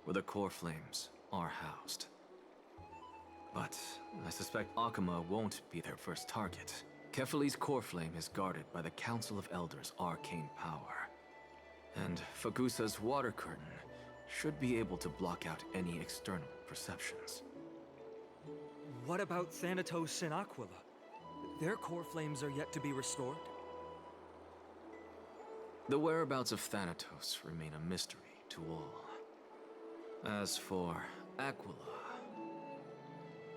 where the core flames are housed. But I suspect Akama won't be their first target. Kefali's core flame is guarded by the Council of Elders' arcane power. And Fagusa's water curtain should be able to block out any external perceptions. What about Thanatos and Aquila? Their core flames are yet to be restored? The whereabouts of Thanatos remain a mystery to all. As for Aquila,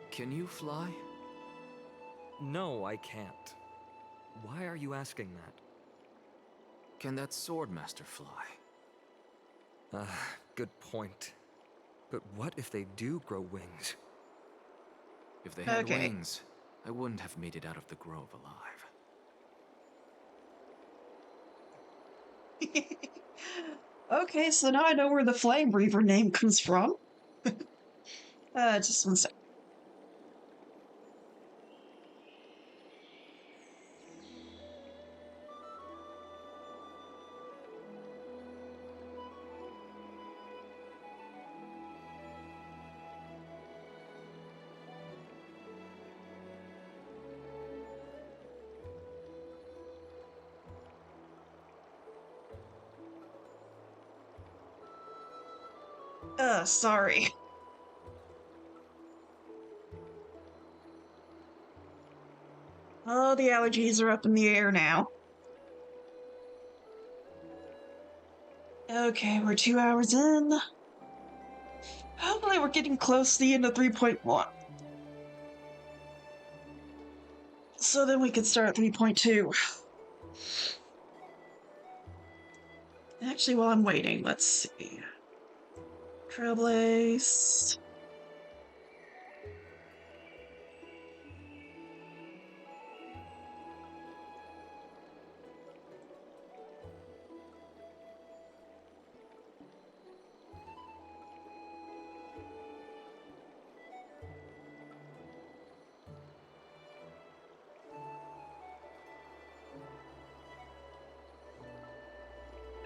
can you fly? No, I can't. Why are you asking that? Can that Swordmaster fly? Good point. But what if they do grow wings? If they had wings, I wouldn't have made it out of the grove alive. Okay, so now I know where the Flame Reaver name comes from. Just one sec. Sorry. Oh, the allergies are up in the air now. Okay, we're 2 hours in. Hopefully we're getting close to the end of 3.1. So then we can start 3.2. Actually, while I'm waiting, let's see. Trailblaze.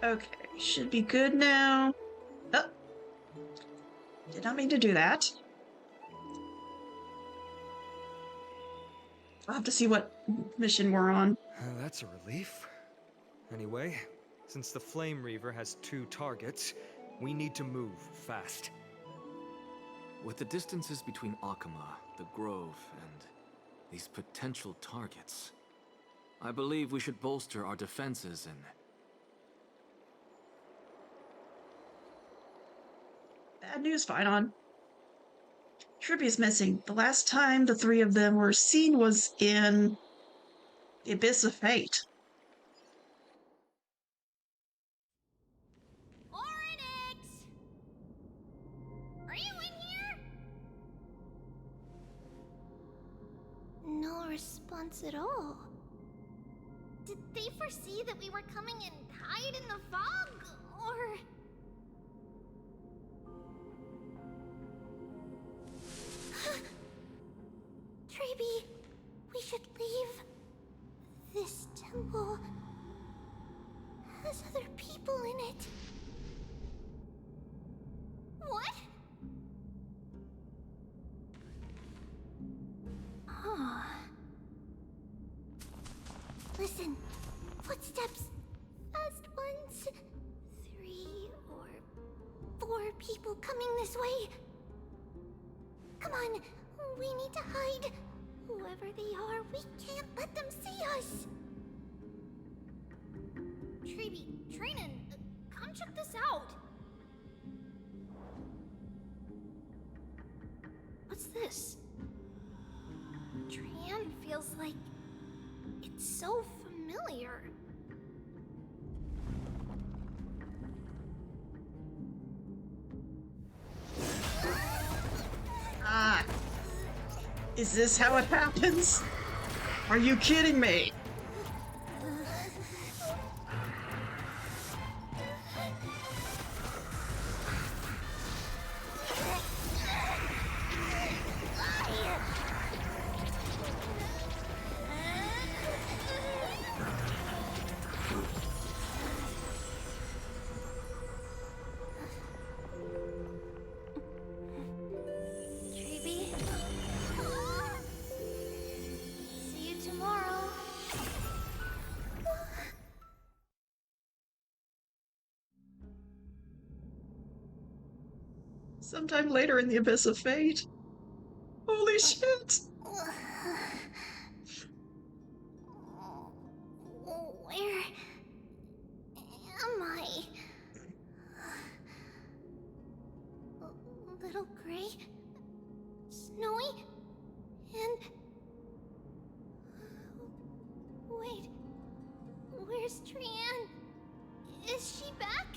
Okay, should be good now. Oh. Did not mean to do that. I'll have to see what mission we're on. That's a relief. Anyway, since the Flame Reaver has 2 targets, we need to move fast. With the distances between Akama, the Grove, and these potential targets, I believe we should bolster our defenses and... Bad news, Finon. Trivia's missing. The last time the 3 of them were seen was in the Abyss of Fate. Orynyx! Are you in here? No response at all. Did they foresee that we were coming and hide in the fog? Or... Trebi, we should leave. This temple has other people in it. What? Oh. Listen, footsteps. Fast ones. 3 or 4 people coming this way. Come on, we need to hide. Whoever they are, we can't let them see us. Treeby, Trinan, come check this out. What's this? Trian feels like it's so familiar. Ah. Is this how it happens? Are you kidding me? Treeby? See you tomorrow. Sometime later in the Abyss of Fate. Holy shit! Where am I? Little Gray? Snowy? And... Wait... Where's Trian? Is she back?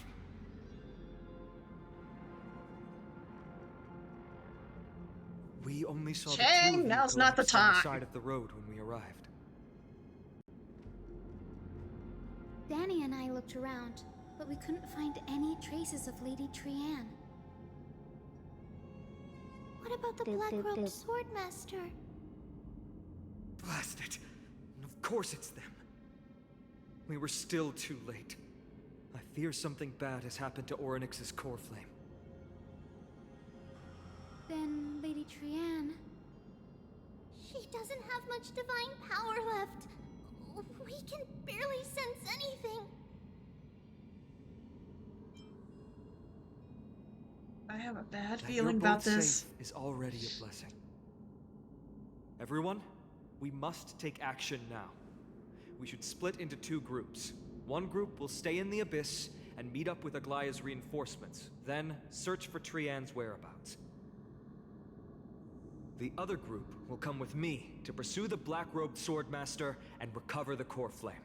We only saw the Chang, two of you now's not the collapsed on time. the side of the road when we arrived. Danny and I looked around, but we couldn't find any traces of Lady Trian. What about the black-robed swordmaster? Blast it! Of course it's them. We were still too late. I fear something bad has happened to Orynyx's core flame. Then Lady Trian... She doesn't have much divine power left. We can barely sense anything. I have a bad That feeling you're about both this. safe is already a blessing. Everyone, we must take action now. We should split into two groups. One group will stay in the Abyss and meet up with Aglaya's reinforcements, then search for Trian's whereabouts. The other group will come with me to pursue the black-robed swordmaster and recover the core flame.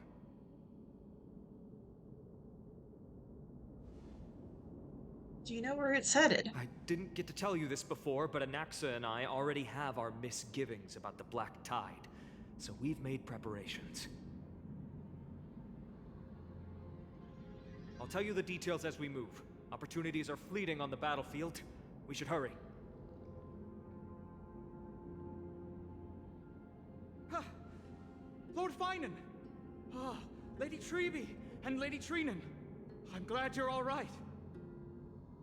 Do you know where it's headed? I didn't get to tell you this before, but Anaxa and I already have our misgivings about the Black Tide, so we've made preparations. I'll tell you the details as we move. Opportunities are fleeting on the battlefield. We should hurry. Lord Finan! Ah, Lady Treeby and Lady Trinan. I'm glad you're all right.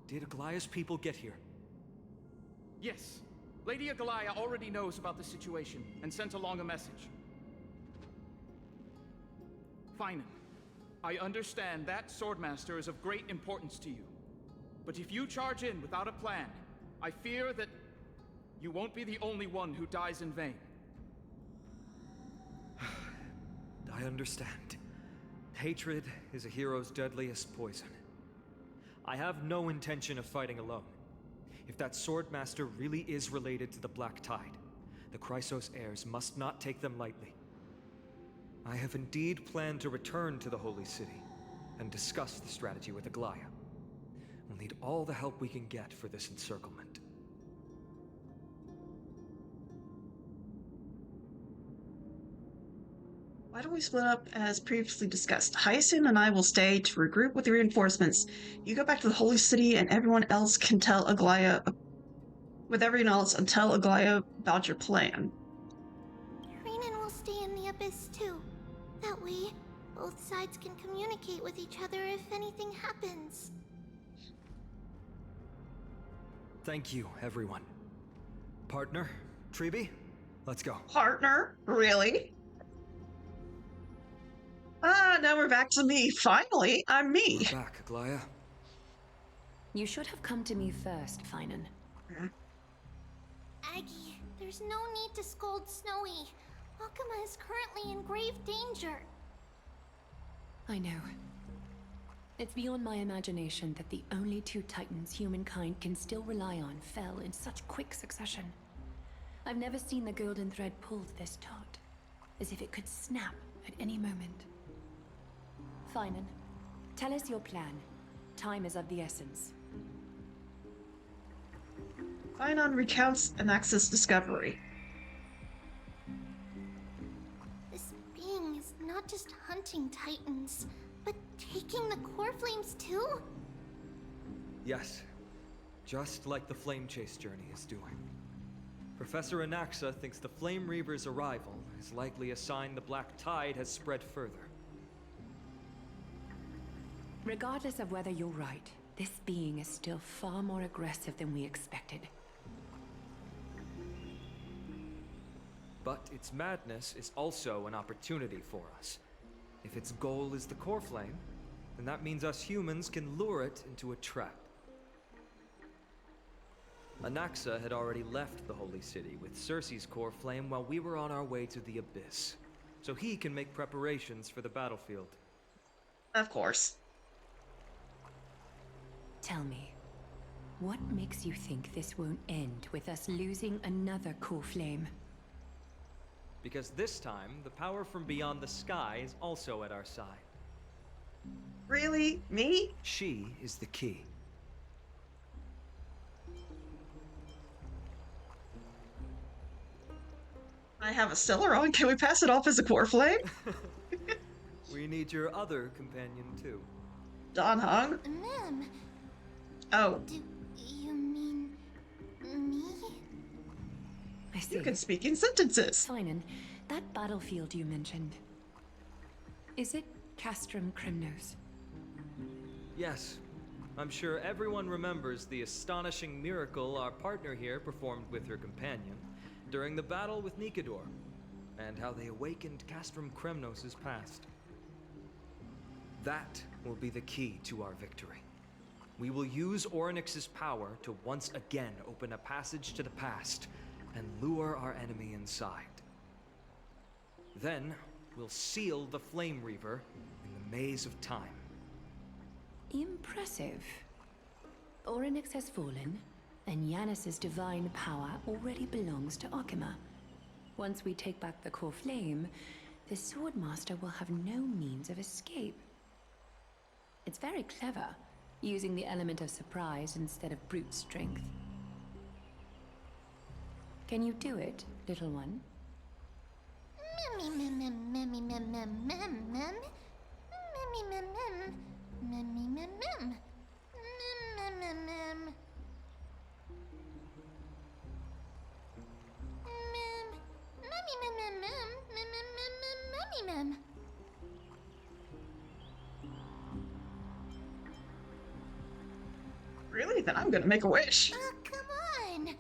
Did Aglaya's people get here? Yes. Lady Aglaya already knows about the situation and sent along a message. Finan, I understand that Swordmaster is of great importance to you. But if you charge in without a plan, I fear that you won't be the only one who dies in vain. I understand. Hatred is a hero's deadliest poison. I have no intention of fighting alone. If that Swordmaster really is related to the Black Tide, the Chrysos heirs must not take them lightly. I have indeed planned to return to the Holy City and discuss the strategy with Aglaya. We'll need all the help we can get for this encirclement. Why don't we split up as previously discussed? Hyacinth and I will stay to regroup with the reinforcements. You go back to the Holy City and everyone else can tell Aglaya... with everyone else and tell Aglaya about your plan. Trinan will stay in the Abyss too. That way, both sides can communicate with each other if anything happens. Thank you, everyone. Partner, Treeby, let's go. Partner? Really? Ah, now we're back to me. Finally, I'm me. We're back, Aglaya. You should have come to me first, Finan. Aggie, there's no need to scold Snowy. Akuma is currently in grave danger. I know. It's beyond my imagination that the only two titans humankind can still rely on fell in such quick succession. I've never seen the golden thread pulled this taut, as if it could snap at any moment. Finan, tell us your plan. Time is of the essence. Finan recounts Anax's discovery. This being is not just hunting titans, but taking the core flames too? Yes, just like the Flame Chase journey is doing. Professor Anaxa thinks the Flame Reaver's arrival is likely a sign the Black Tide has spread further. Regardless of whether you're right, this being is still far more aggressive than we expected. But its madness is also an opportunity for us. If its goal is the core flame, then that means us humans can lure it into a trap. Anaxa had already left the Holy City with Cersei's core flame while we were on our way to the Abyss, so he can make preparations for the battlefield. Of course. Tell me, what makes you think this won't end with us losing another core flame? Because this time, the power from beyond the sky is also at our side. Really? Me? She is the key. I have a stellar on. Can we pass it off as a core flame? We need your other companion, too. Don Hung? Ma'am. Oh. Do you mean me? I see. You can speak in sentences. Finan, that battlefield you mentioned. Is it Castrum Kremnos? Yes. I'm sure everyone remembers the astonishing miracle our partner here performed with her companion during the battle with Nikador, and how they awakened Castrum Kremnos' past. That will be the key to our victory. We will use Orynyx's power to once again open a passage to the past and lure our enemy inside. Then, we'll seal the Flame Reaver in the maze of time. Impressive. Orynyx has fallen, and Yanis's divine power already belongs to Akuma. Once we take back the core flame, the Swordmaster will have no means of escape. It's very clever, using the element of surprise instead of brute strength. Can you do it, little one? Really? Then I'm gonna make a wish. Come on!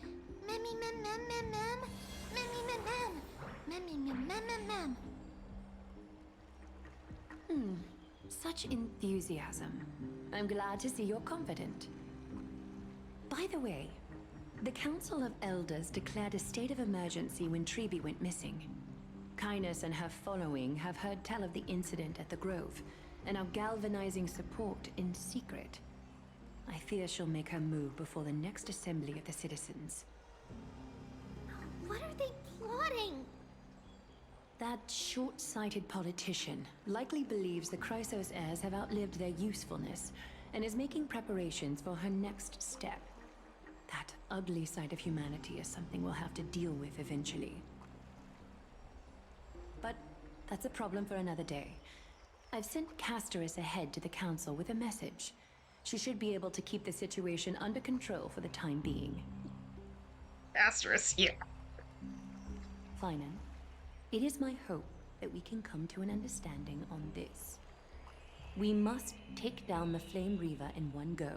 Such enthusiasm. I'm glad to see you're confident. By the way, the Council of Elders declared a state of emergency when Treeby went missing. Kynus and her following have heard tell of the incident at the Grove, and are galvanizing support in secret. I fear she'll make her move before the next assembly of the citizens. What are they plotting? That short-sighted politician likely believes the Chrysos heirs have outlived their usefulness, and is making preparations for her next step. That ugly side of humanity is something we'll have to deal with eventually. But that's a problem for another day. I've sent Casterus ahead to the council with a message. She should be able to keep the situation under control for the time being. Asterisk, yeah. Finan, it is my hope that we can come to an understanding on this. We must take down the Flame Reaver in one go,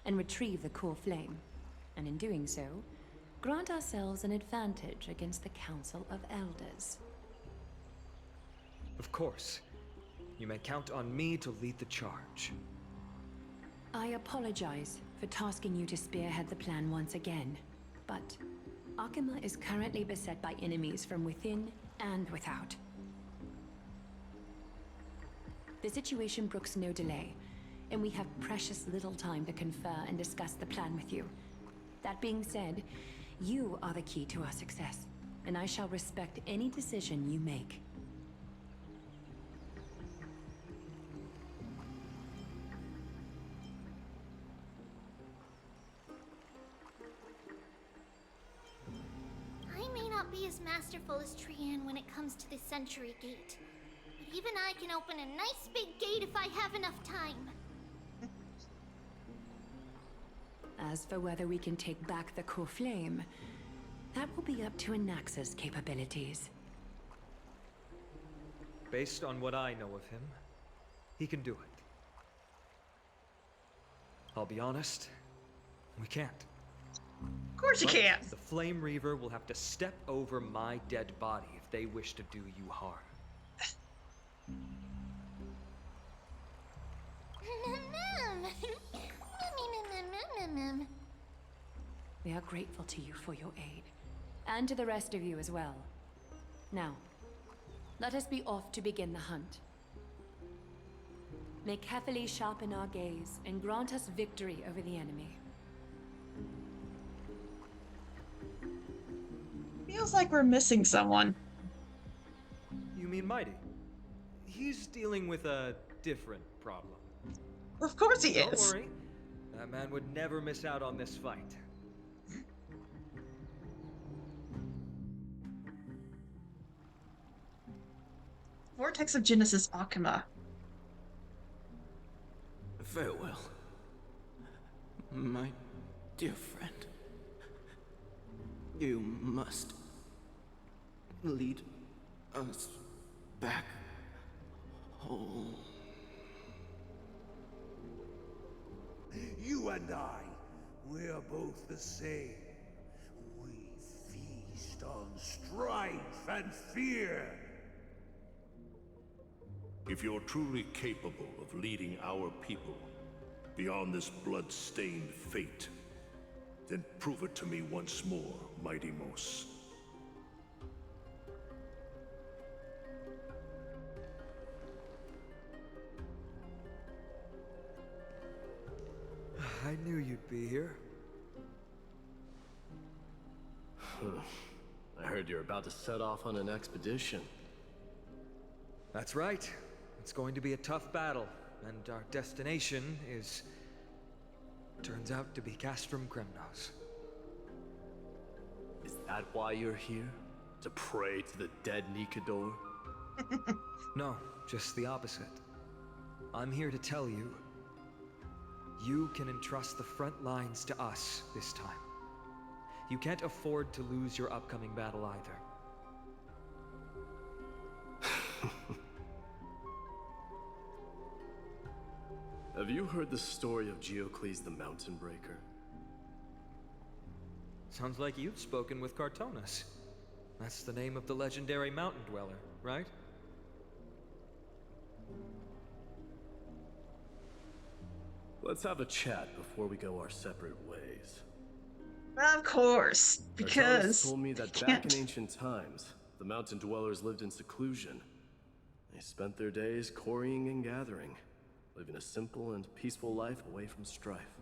and retrieve the core flame. And in doing so, grant ourselves an advantage against the Council of Elders. Of course. You may count on me to lead the charge. I apologize for tasking you to spearhead the plan once again, but Akima is currently beset by enemies from within and without. The situation brooks no delay, and we have precious little time to confer and discuss the plan with you. That being said, you are the key to our success, and I shall respect any decision you make. I may not be as masterful as Trian when it comes to the Century Gate, but even I can open a nice big gate if I have enough time. As for whether we can take back the core flame, that will be up to Anaxa's capabilities. Based on what I know of him, he can do it. I'll be honest, we can't. Of course you can't. The Flame Reaver will have to step over my dead body if they wish to do you harm. We are grateful to you for your aid, and to the rest of you as well. Now, let us be off to begin the hunt. May carefully sharpen our gaze and grant us victory over the enemy. Feels like we're missing someone. You mean Mighty? He's dealing with a different problem. Of course he Don't is. worry, that man would never miss out on this fight. Vortex of Genesis Akima. Farewell, my dear friend. You must lead us back home. You and I, we're both the same. We feast on strife and fear. If you're truly capable of leading our people beyond this blood-stained fate, then prove it to me once more, Mighty Mos. I knew you'd be here. I heard you're about to set off on an expedition. That's right. It's going to be a tough battle, and our destination is... turns out to be Castrum Kremnos. Is that why you're here? To pray to the dead Nikador? No, just the opposite. I'm here to tell you, you can entrust the front lines to us this time. You can't afford to lose your upcoming battle either. Have you heard the story of Geocles the Mountain Breaker? Sounds like you've spoken with Cartonas. That's the name of the legendary mountain dweller, right? Let's have a chat before we go our separate ways. Of course, because Cartonas told me that back in ancient times, the mountain dwellers lived in seclusion. They spent their days quarrying and gathering, living a simple and peaceful life away from strife.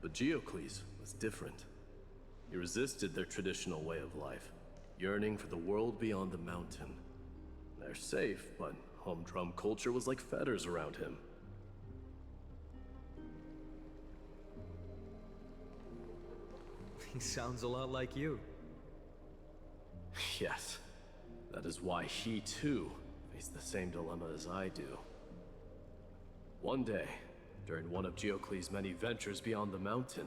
But Geocles was different. He resisted their traditional way of life, yearning for the world beyond the mountain. They're safe, but humdrum culture was like fetters around him. He sounds a lot like you. Yes, that is why he too faced the same dilemma as I do. One day, during one of Geocles' many ventures beyond the mountain,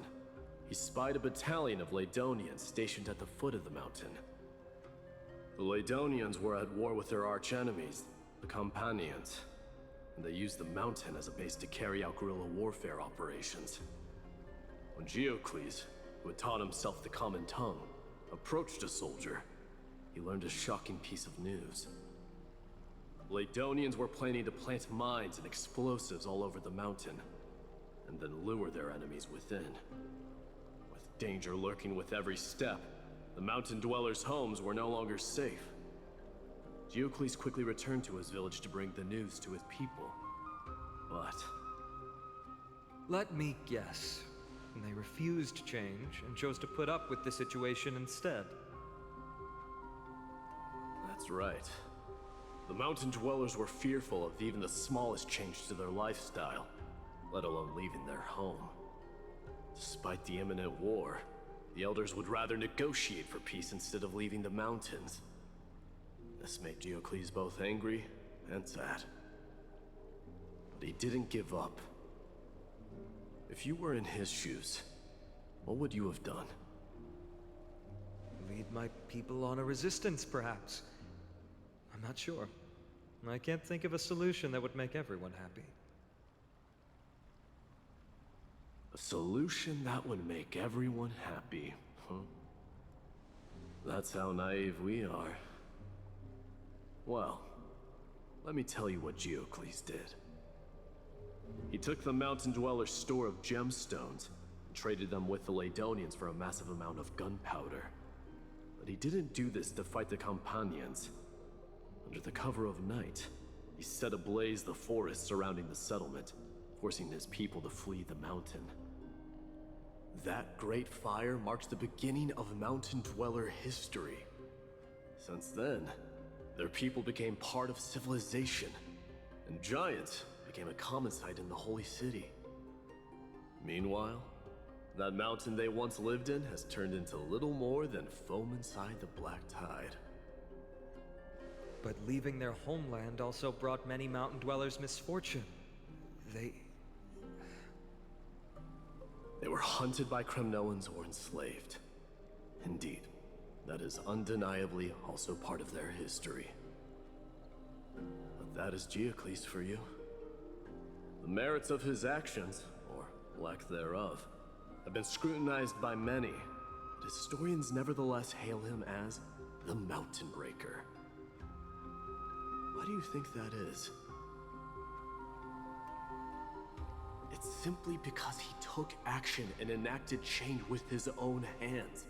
he spied a battalion of Ladonians stationed at the foot of the mountain. The Ladonians were at war with their arch-enemies, the Companions, and they used the mountain as a base to carry out guerrilla warfare operations. When Geocles, who had taught himself the common tongue, approached a soldier, he learned a shocking piece of news. Ladonians were planning to plant mines and explosives all over the mountain, and then lure their enemies within. With danger lurking with every step. The mountain dwellers' homes were no longer safe. Geocles quickly returned to his village to bring the news to his people. But... let me guess. They refused change and chose to put up with the situation instead. That's right. The mountain dwellers were fearful of even the smallest change to their lifestyle, let alone leaving their home. Despite the imminent war, the elders would rather negotiate for peace instead of leaving the mountains. This made Geocles both angry and sad. But he didn't give up. If you were in his shoes, what would you have done? Lead my people on a resistance, perhaps. I'm not sure. I can't think of a solution that would make everyone happy. A solution that would make everyone happy, huh? That's how naive we are. Well, let me tell you what Geocles did. He took the mountain dwellers' store of gemstones and traded them with the Ladonians for a massive amount of gunpowder. But he didn't do this to fight the Campanians. Under the cover of night, he set ablaze the forest surrounding the settlement, forcing his people to flee the mountain. That great fire marks the beginning of mountain dweller history. Since then, their people became part of civilization, and giants became a common sight in the holy city. Meanwhile, that mountain they once lived in has turned into little more than foam inside the black tide. But leaving their homeland also brought many mountain dwellers misfortune. They were hunted by Kremnoans or enslaved. Indeed, that is undeniably also part of their history. But that is Geocles for you. The merits of his actions, or lack thereof, have been scrutinized by many, but historians nevertheless hail him as the Mountain Breaker. Why do you think that is? It's simply because he took action and enacted change with his own hands.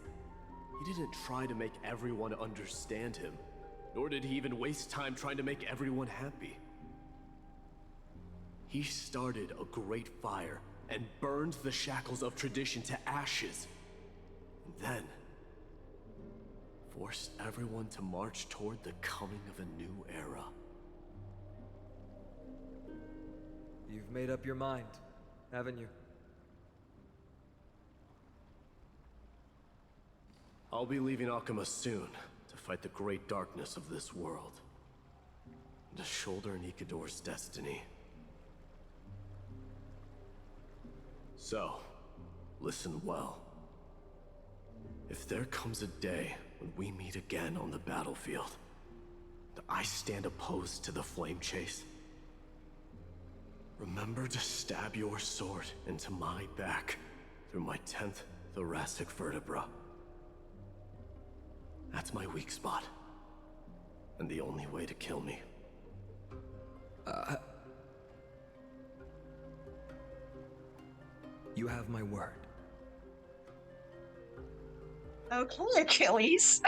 He didn't try to make everyone understand him, nor did he even waste time trying to make everyone happy. He started a great fire and burned the shackles of tradition to ashes, and then forced everyone to march toward the coming of a new era. You've made up your mind, haven't you? I'll be leaving Akama soon to fight the great darkness of this world, and to shoulder Nikador's destiny. So, listen well. If there comes a day when we meet again on the battlefield, and I stand opposed to the flame chase, remember to stab your sword into my back through my 10th thoracic vertebra. That's my weak spot, and the only way to kill me. You have my word. Okay, Achilles.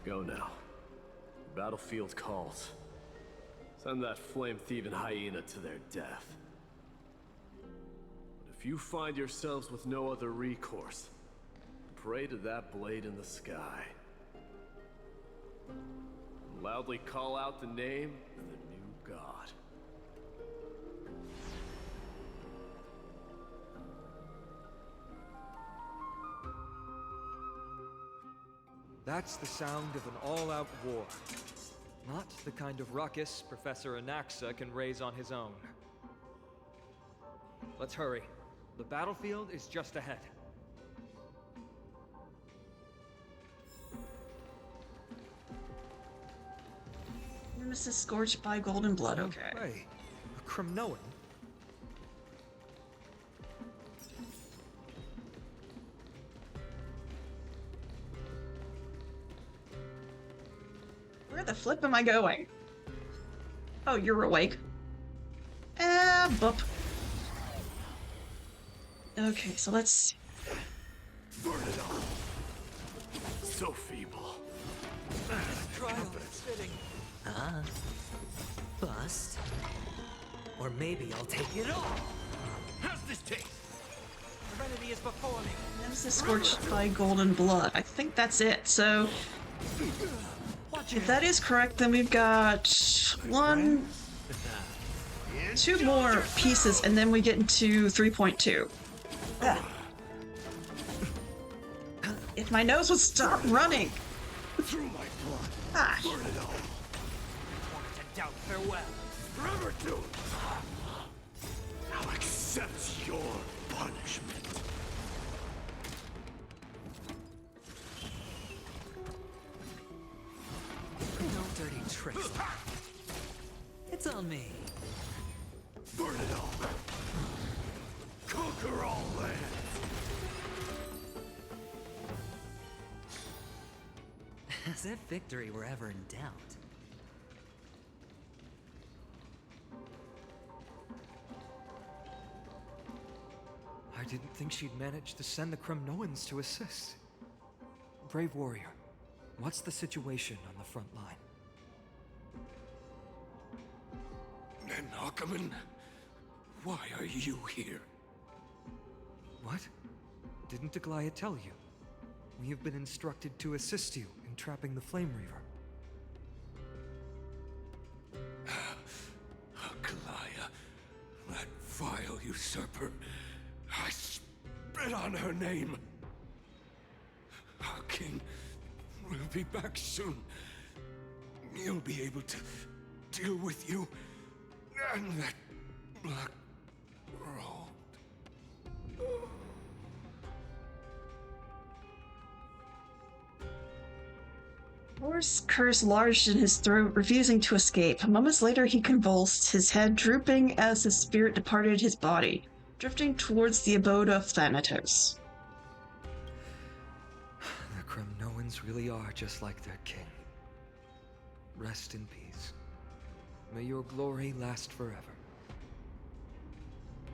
Go now. The battlefield calls. Send that flame-thieving hyena to their death. But if you find yourselves with no other recourse, pray to that blade in the sky. And loudly call out the name of the new god. That's the sound of an all-out war. Not the kind of ruckus Professor Anaxa can raise on his own. Let's hurry. The battlefield is just ahead. Nemesis scorched by golden blood, okay. Hey, a Kremnoan? Where the flip am I going? Oh, you're awake. Boop. Okay, so let's... Burn it all. So feeble. Confidence fitting. Bust. Or maybe I'll take it all. How's this taste? Serenity is before me. Nemesis scorched by golden blood. I think that's it. So, if that is correct, then we've got two more pieces, and then we get into 3.2. If my nose would stop running. Through my blood. Ah. Burn it all. To doubt farewell. Forever to. I'll accept your punishment. No dirty tricks. It's on me. Burn it all. Conquer all lands. As if victory were ever in doubt. I didn't think she'd manage to send the Kremnoans to assist. Brave warrior, what's the situation on the front line? And Ackerman, why are you here? What? Didn't Aglaya tell you? We have been instructed to assist you in trapping the Flame Reaver. Aglaya, that vile usurper. I spit on her name. Our king will be back soon. He'll be able to deal with you and that black robe. Horse curse lodged in his throat, refusing to escape. Moments later, he convulsed, his head drooping as his spirit departed his body, drifting towards the abode of Thanatos. The Kremnoans really are just like their king. Rest in peace. May your glory last forever.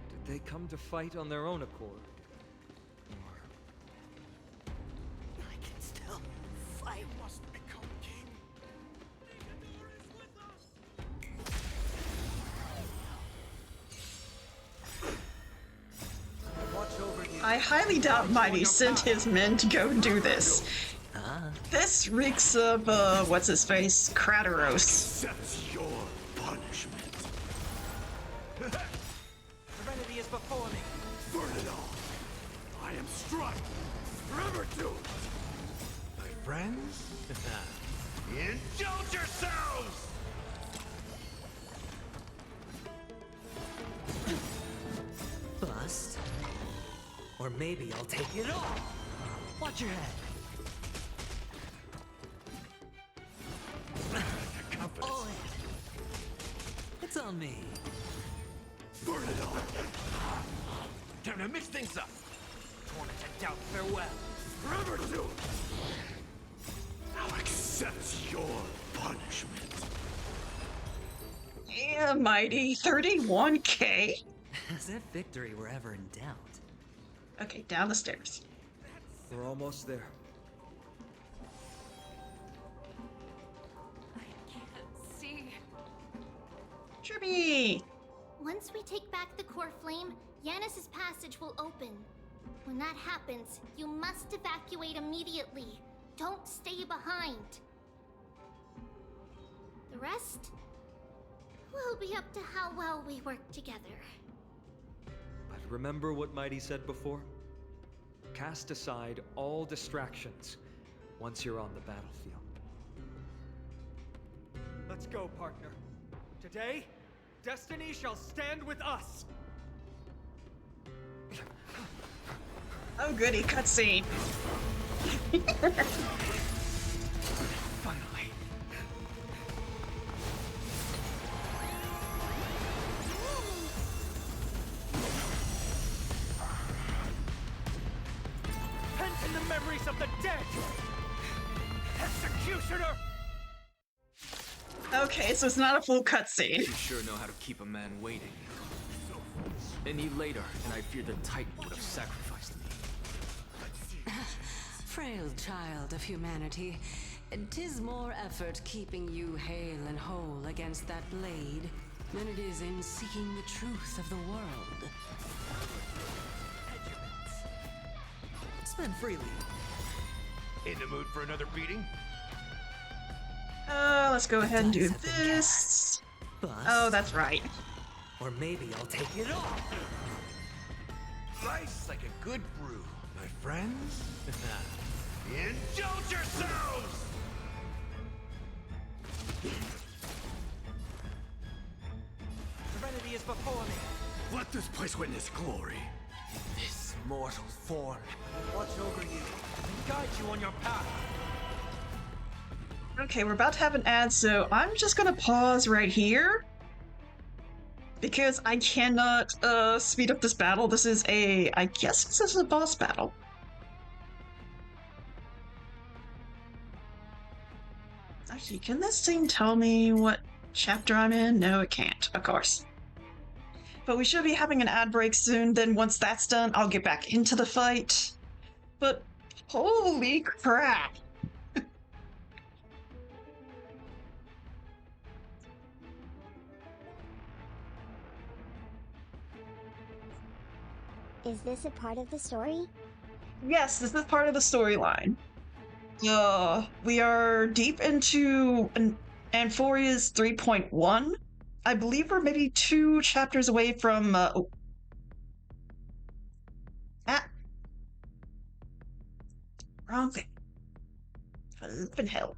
Did they come to fight on their own accord? I can still fight. Must become king. I highly doubt Mighty sent his men to go do this. This reeks of, what's his face? Krateros. Accept your punishment. Serenity is before me. Burn it all. I am struck. Forever doomed. My friends? Indulge yourselves! Bust. Or maybe I'll take it all. Watch your head. All in. It's on me. Burn it all. Time to mix things up. Torn to doubt farewell. Forever doomed. I'll accept your punishment. Yeah, Mighty. 31K? As if victory were ever in doubt. Okay, down the stairs. We're almost there. See. Tribby! Once we take back the core flame, Yanis's passage will open. When that happens, you must evacuate immediately. Don't stay behind. The rest will be up to how well we work together. But remember what Mighty said before? Cast aside all distractions once you're on the battlefield. Let's go, partner. Today, destiny shall stand with us. Oh goody, cutscene. Finally. Pent in the memories of the dead. Executioner. Okay, so it's not a full cutscene. You sure know how to keep a man waiting. Any later, and I fear the Titan would have sacrificed me. Frail child of humanity, 'tis more effort keeping you hale and whole against that blade than it is in seeking the truth of the world. Spend freely. In the mood for another beating? Let's go ahead and do this. Oh, that's right. Or maybe I'll take it all. Nice like a good brew, my friends. Indulge yourselves! Serenity is before me. Let this place witness glory. This mortal form. Watch over you and guide you on your path. Okay, we're about to have an ad, so I'm just gonna pause right here. Because I cannot speed up this battle. This is I guess this is a boss battle. Actually, can this thing tell me what chapter I'm in? No, it can't, of course. But we should be having an ad break soon, then once that's done, I'll get back into the fight. But holy crap! Is this a part of the story? Yes, this is part of the storyline. We are deep into Amphoreus 3.1. I believe we're maybe 2 chapters away from, wrong thing. Flippin' hell.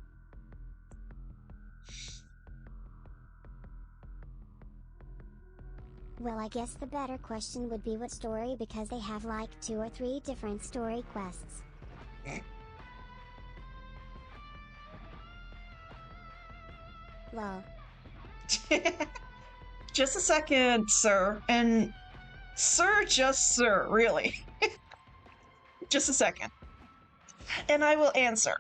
Well, I guess the better question would be what story, because they have like 2 or 3 different story quests. Lol. Just a second, sir. And sir, just sir, really. Just a second. And I will answer.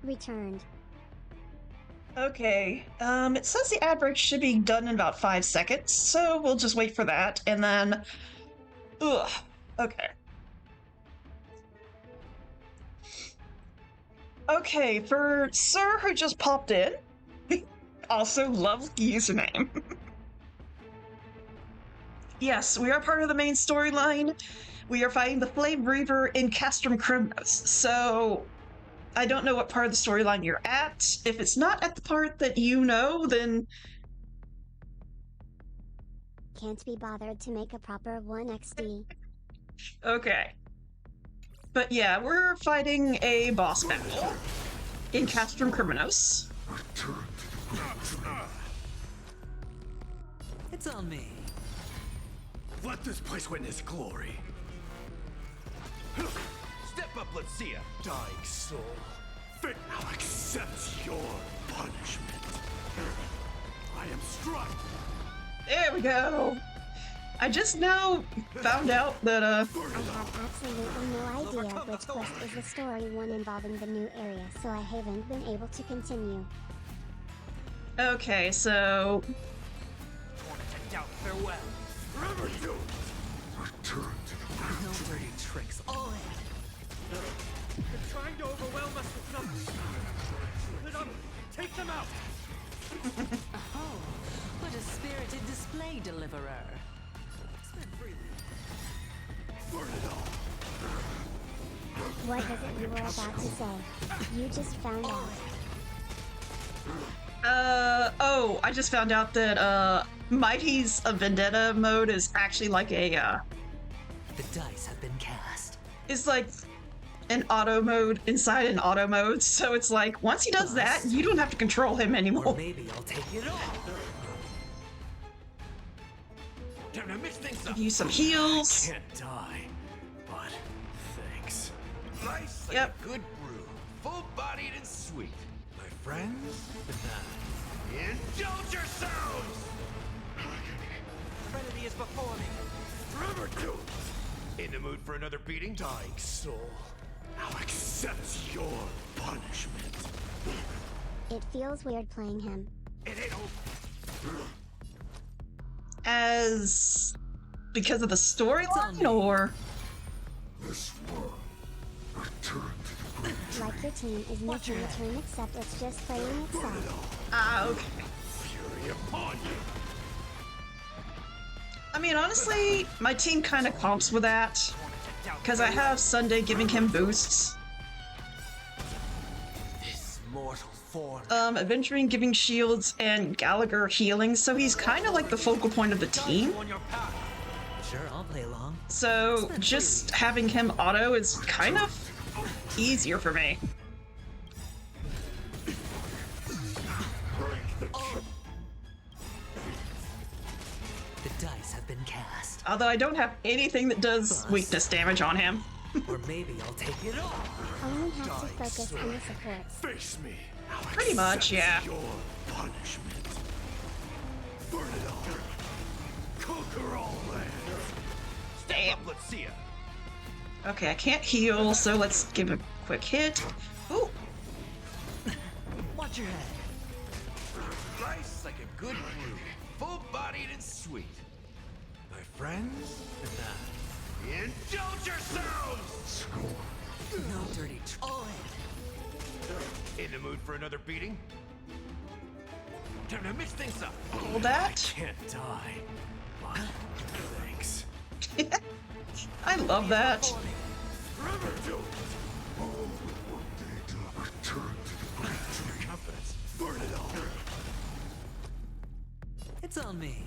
Returned. Okay, it says the ad break should be done in about 5 seconds, so we'll just wait for that, and then... Ugh, okay. Okay, for Sir who just popped in, also love the username. Yes, we are part of the main storyline. We are fighting the Flame Reaver in Castrum Crimnos, so... I don't know what part of the storyline you're at. If it's not at the part that you know, then... Can't be bothered to make a proper 1XD. Okay. But yeah, we're fighting a boss battle in Castrum Crimnos. It's on me. Let this place witness glory. Step up, let's see ya. Dying soul, fate now accepts your punishment. I am struck. There we go. I just now found out that I have absolutely no idea which quest is the story one involving the new area, so I haven't been able to continue. Okay, so... Doubt farewell. Forever doomed. Return to the no dirty tricks. All in. They're trying to overwhelm us with numbers. Split up. Take them out. Oh, what a spirited display, deliverer. Spend freely. Burn it all. What was it you were about to say? You just found out. Oh, I just found out that, Mighty's Vendetta mode is actually like a, The dice have been cast. It's like in auto mode inside an auto mode, so it's like once he does that, you don't have to control him anymore. Or maybe I'll take it all. Time to mix things up. Give you some heals. Can't die, but thanks. Nice like a good brew, full-bodied and sweet. My friends, indulge yourselves. Serenity is before me. Forever do. In the mood for another beating? Dying soul, now accept your punishment. It feels weird playing him. It ain't over. As because of the storyline, or This one, return to the great Like your team is missing a turn, except it's just playing itself. ah, okay. Fury upon you. I mean, honestly, my team kind of comps with that because I have Sunday giving him boosts. This mortal form. Adventuring giving shields and Gallagher healing, so he's kind of like the focal point of the team. Sure, I'll play along. So just having him auto is kind of easier for me. The dice have been cast. Although I don't have anything that does weakness damage on him. Or maybe I'll take it all. Only have to focus on the supports. Face me. Pretty much, yeah. Your punishment. Burn it all. Conquer all lands. Stay up, let's see ya. Okay, I can't heal, so let's give a quick hit. Ooh. Watch your head. Nice like a good brew, full-bodied and sweet. My friends, indulge yourselves. No dirty all in the mood for another beating? Time to mix things up. Hold that. Can't die, but thanks. I love that. Forever do. return to the great tree. Confidence. Burn it all. It's on me.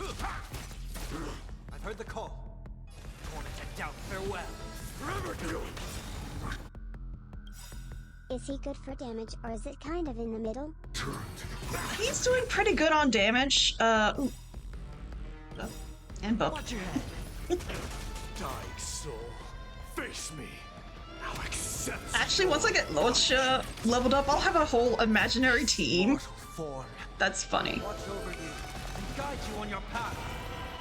I've heard the call. Torment to doubt, farewell. Forever do. Is he good for damage, or is it kind of in the middle? He's doing pretty good on damage. Ooh. Oh, and buff. Watch your head. Dying soul, face me. Now accept. Actually, once I get Launch leveled up, I'll have a whole imaginary team. Mortal form. That's funny. Watch over you and guide you on your path.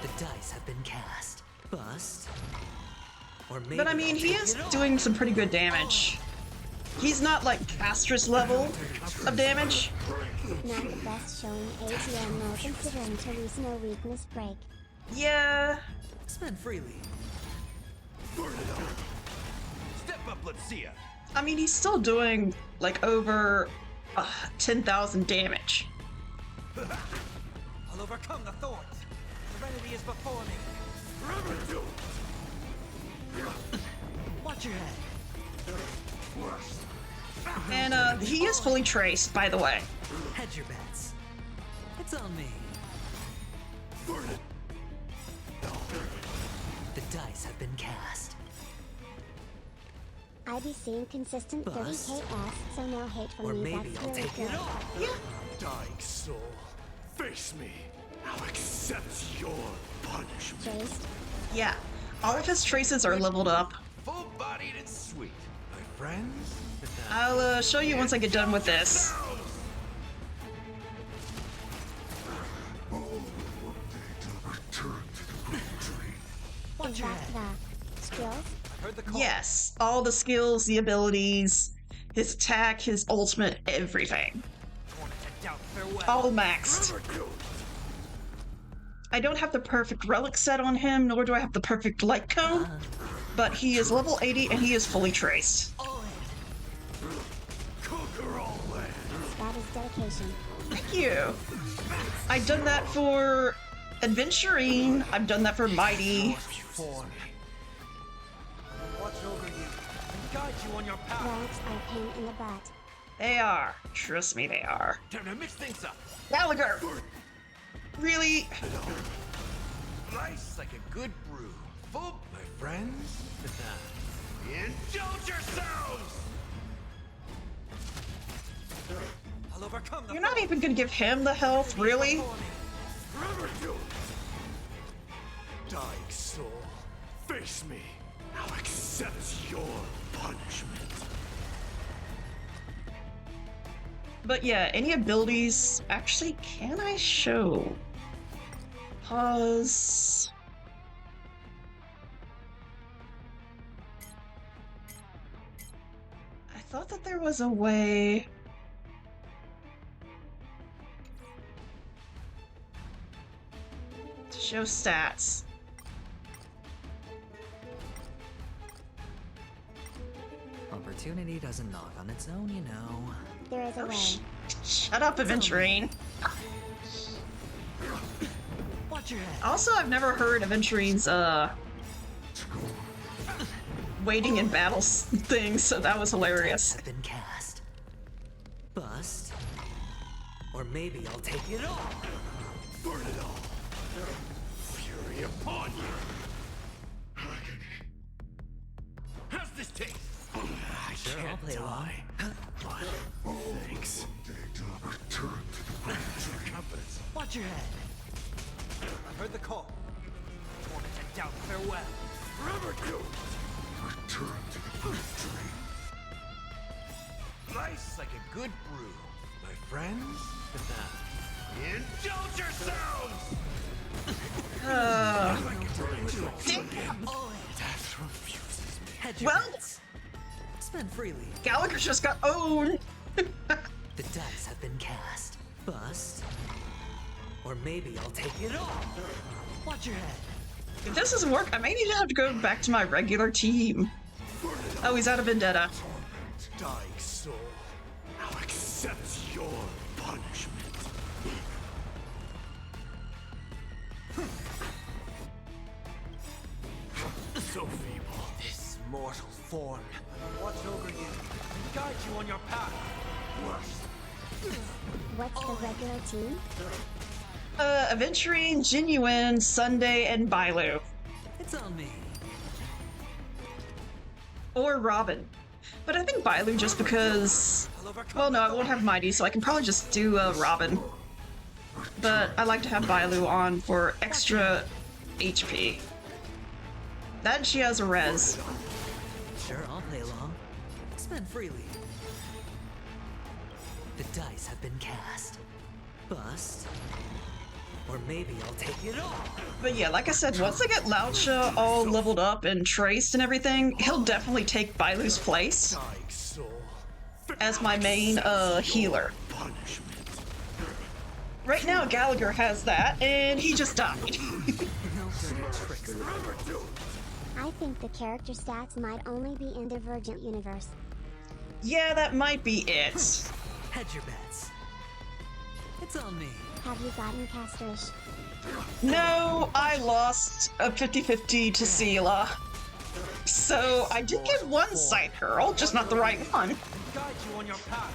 The dice have been cast. Bust. Or maybe But I mean, I'll he take is it all. doing some pretty good damage. He's not like Castrus level of damage. Not the best showing ATM though, considering Therese no weakness break. Yeah. Spend freely. Burn it all. Step up, let's see ya. I mean, he's still doing like over 10,000 damage. I'll overcome the thorns. Serenity is before me. Forever do. Watch your head. And he is fully traced, by the way. Hedge your bets. It's on me. Burn it. The dice have been cast. I be seeing consistent Bust. 30k S, so no hate from Or me, maybe that's I'll really take good. it all. Dying soul, face me. Now accept your punishment. Traced. Yeah. All of his traces are leveled up. Full-bodied and sweet. My friends. I'll show you once I get done with this. Is that the skills? Heard the call. Yes, all the skills, the abilities, his attack, his ultimate, everything. Torment to doubt, farewell. All maxed. I don't have the perfect relic set on him, nor do I have the perfect light cone, but he is level 80 and he is fully traced. Conquer all lands. That is dedication. Thank you. I've done that for Adventuring, I've done that for Mighty. Form. Watch over you and guide you on your path. Relics are a pain in the butt. They are. Trust me, they are. Time to mix things up. Gallagher! Really? Nice like a good brew. Full, my friends. Indulge yourselves! I'll overcome the You're not even gonna give him the health, really? Dying soul, face me. Now accept your punishment. But yeah, any abilities... Actually, can I show? Pause... I thought that there was a way... to show stats. Opportunity doesn't knock on its own, you know. There is a way. Shut up, Aventurine. Watch your head. Also, I've never heard Aventurine's, waiting in battles thing, so that was hilarious. Have been cast. Bust. Or maybe I'll take it all. Burn it all. Fury upon you. How's this taste? I Sure, I'll play along. Thanks. Confidence. Watch your head. I've heard the call. Wanted to doubt farewell. Forever do. Return to the victory. Nice like a good brew, my friends. Indulge yourselves! Death refuses me. Head Well, spend freely. Gallagher just got owned. The dice have been cast. Bust. Or maybe I'll take it all. Watch your head. If this doesn't work, I may need to have to go back to my regular team. Oh, he's out of Vendetta. Dying soul, now accept your punishment. So feeble. This mortal form. Watch over you and guide you on your path. What's the regular team? Aventurine, Genuine, Sunday, and Bailu. It's on me. Or Robin. But I think Bailu just because... Well, no, I won't have Mighty, so I can probably just do Robin. But I like to have Bailu on for extra HP. That and she has a res. Sure, I'll play along. Spend freely. The dice have been cast. Bust. Or maybe I'll take it all. But yeah, like I said, once I get Laucha all leveled up and traced and everything, he'll definitely take Bailu's place as my main healer. Right now, Gallagher has that, and he just died. I think the character stats might only be in Divergent Universe. Yeah, that might be it. Hedge your bets. It's on me. Have you gotten Castrish? No, I lost a 50-50 to Seela. So I did get one Scythe Girl, just not the right one. Guide you on your path.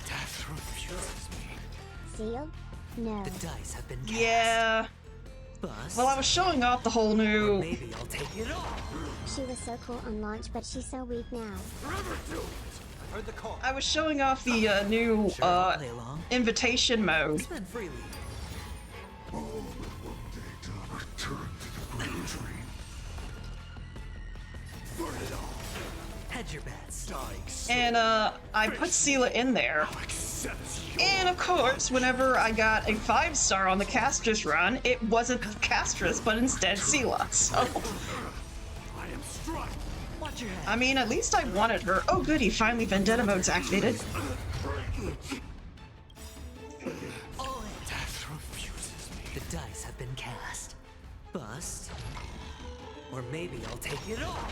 Death refuses me. Seal? No. The dice have been cast. Yeah. Bust. Well, I was showing off the whole new... Maybe I'll take it all. She was so cool on launch, but she's so weak now. Heard the call. I was showing off the new invitation mode. Spend freely. Hedge your bets. And I put Seela in there. And of course, whenever I got a 5-star on the Castress run, it wasn't Castress, but instead Seela. So Watch your head. I mean, at least I wanted her. Oh goody, finally Vendetta mode's activated. Death refuses me. The dice have been cast. Bust. Or maybe I'll take it all.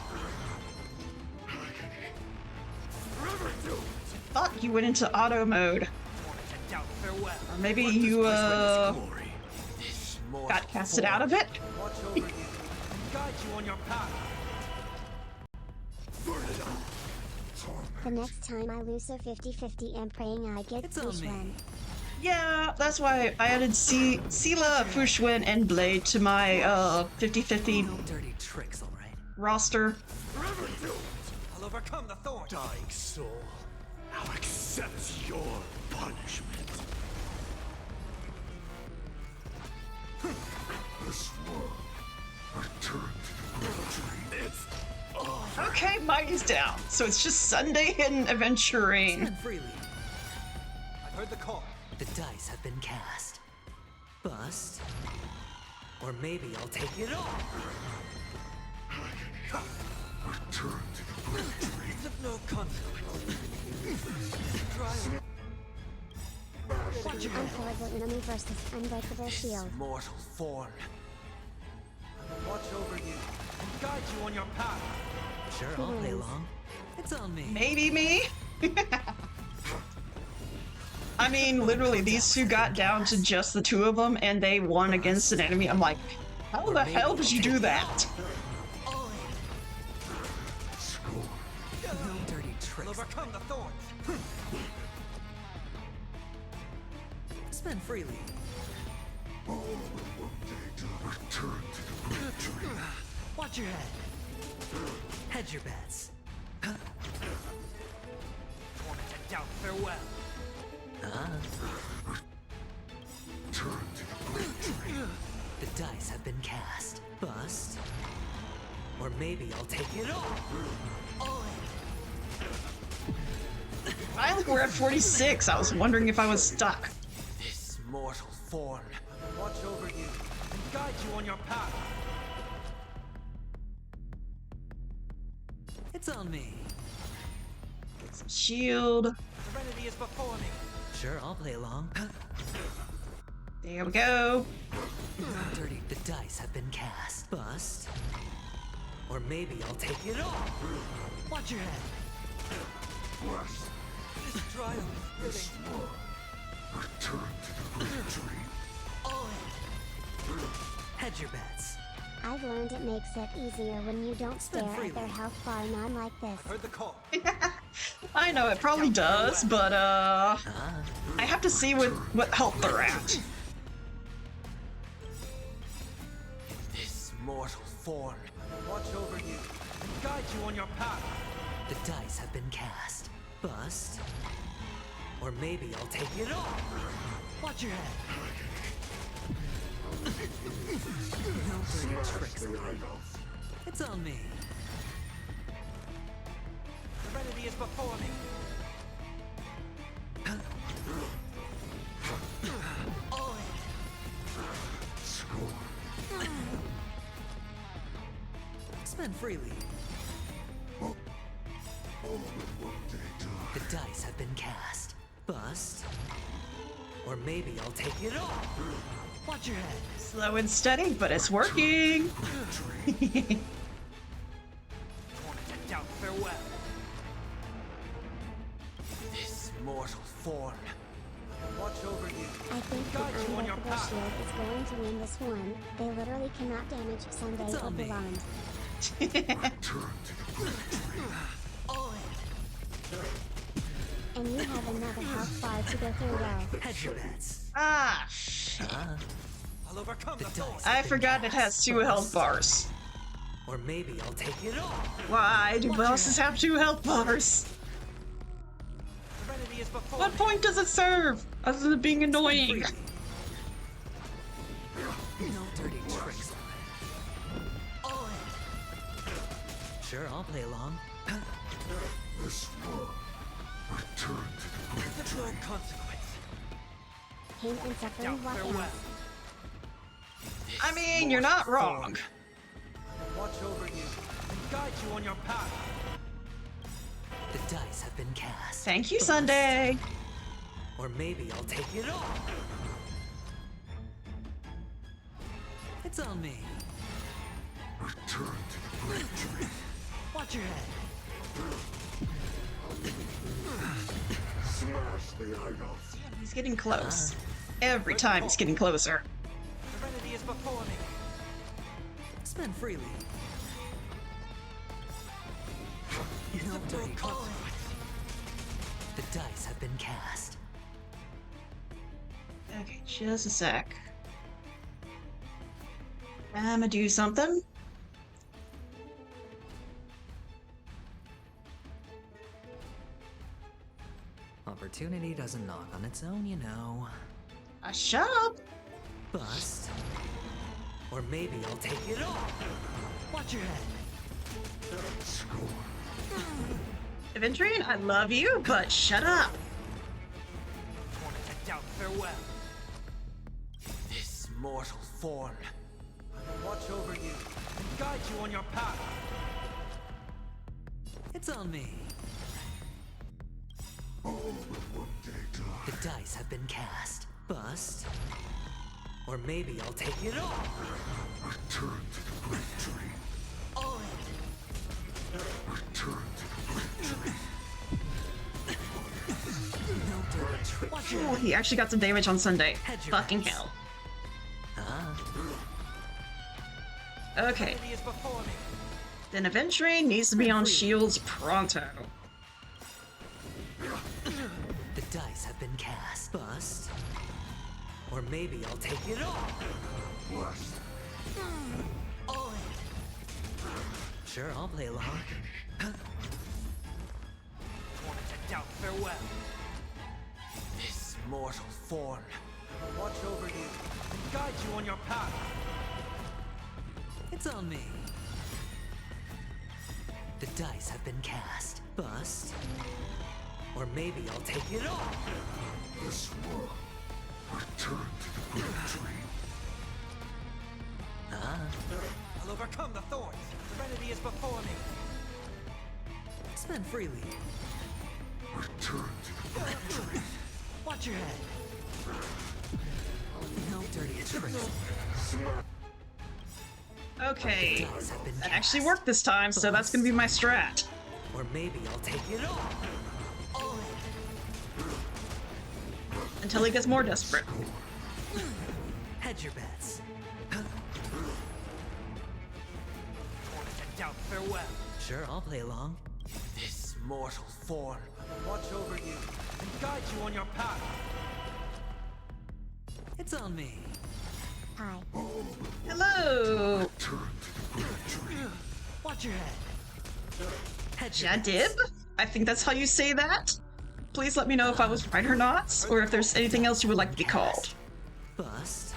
Thought you went into auto mode. Or maybe you got casted out of it? Watch over you and guide you on your path. The next time I lose a 50-50, I'm praying I get It's on each me. one. Yeah, that's why I added Sela, Fushwen, and Blade to my 50-50 No dirty tricks, all right? roster. I'll overcome the thorn. Dying soul, now accept your punishment. This world returned to the tree. It's Okay, Mighty's down. So it's just Sunday and adventuring. Spend freely. I've heard the call. The dice have been cast. Bust. Or maybe I'll take it all. return to the tree. It's of no consequence. Try. Unplayable enemy versus unbreakable shield. Mortal form. Watch over you and guide you on your path. Sure, I'll play along. It's on me. Maybe me? I mean, literally, these two got down to just the two of them, and they won against an enemy. I'm like, how the hell did you do that? No dirty tricks. Overcome the thorns. Spend freely. Return to the tree. Watch your head. Hedge your bets. Torment and doubt, farewell. Return to the tree. The dice have been cast. Bust. Or maybe I'll take it all. Finally, we're at 46. I was wondering if I was stuck. This mortal form. Watch over you and guide you on your path. It's on me. Shield. Serenity is before me. Sure, I'll play along. There we go. No dirty. The dice have been cast. Bust. Or maybe I'll take it all. Watch your head. This triumph is fitting. Return to the tree. Hedge your bets. I've learned it makes it easier when you don't stare at their health bar non like this. I've heard the call. I know, it probably does, but I have to see what health they're at. This mortal form. Watch over you and guide you on your path. The dice have been cast. Bust. Or maybe I'll take it all. Watch your head. No dirty tricks. It's on me. Serenity is before me. Spend freely. The dice have been cast. Bust. Or maybe I'll take it all. Watch your head. Slow and steady, but it's working. Torment and doubt, farewell. This mortal form. Watch over you. I think the unbreakable shield is going to win this one. They literally cannot damage Sunday or beyond. And you have another health bar to go through though. Hedge your bets. Ah, I'll overcome the thorns. I forgot it has 2 health bars. Or maybe I'll take it all. Why do bosses have 2 health bars? Serenity is before What point does it serve, other than being annoying? No dirty tricks. Sure, I'll play along. This world return to the It's of no consequence. Pain and suffering Doubt, walk farewell. out. I mean, you're not wrong. Watch over you and guide you on your path. The dice have been cast. Thank you, Sunday. Or maybe I'll take it all. It's on me. return to the tree. Watch your head. Smash the idols. He's getting close. Every time he's getting closer. Serenity is before me. Spend freely. No dirty consequence. The dice have been cast. Okay, just a sec. I'ma do something. Opportunity doesn't knock on its own, you know. Shut up! Bust. Or maybe I'll take it all. Watch your head. Aventurine, I love you, but shut up! Tournament out farewell. This mortal form will watch over you and guide you on your path. It's on me. The dice have been cast. Bust. Or maybe I'll take it all. Return to the great tree. All in. Return to the great tree. No dirty trick. Watch your Oh, he actually got some damage on Sunday. Head your Fucking ass. hell. Ah. Okay. Enemy is before me. Then Aventurine needs to be on shields pronto. The dice have been cast. Bust. Or maybe I'll take it all. Blast. All in. Sure, I'll play along. Tournament out farewell. This mortal form will watch over you and guide you on your path. It's on me. The dice have been cast. Bust. Or maybe I'll take it all. This one. Return to the great tree. Ah. I'll overcome the thorns. Serenity is before me. Spend freely. Return to the great tree. Watch your head. No dirty tricks. Okay. That actually worked this time, so that's gonna be my strat. Or maybe I'll take it all. All in. Until he gets more desperate. Hedge your bets. Tournament out farewell. Sure, I'll play along. This mortal form will watch over you and guide you on your path. It's on me. Hi. Hello! Return to the great tree. Watch your head. Hedge your Jadib? I think that's how you say that? Please let me know if I was right or not, or if there's anything else you would like to be called. Bust.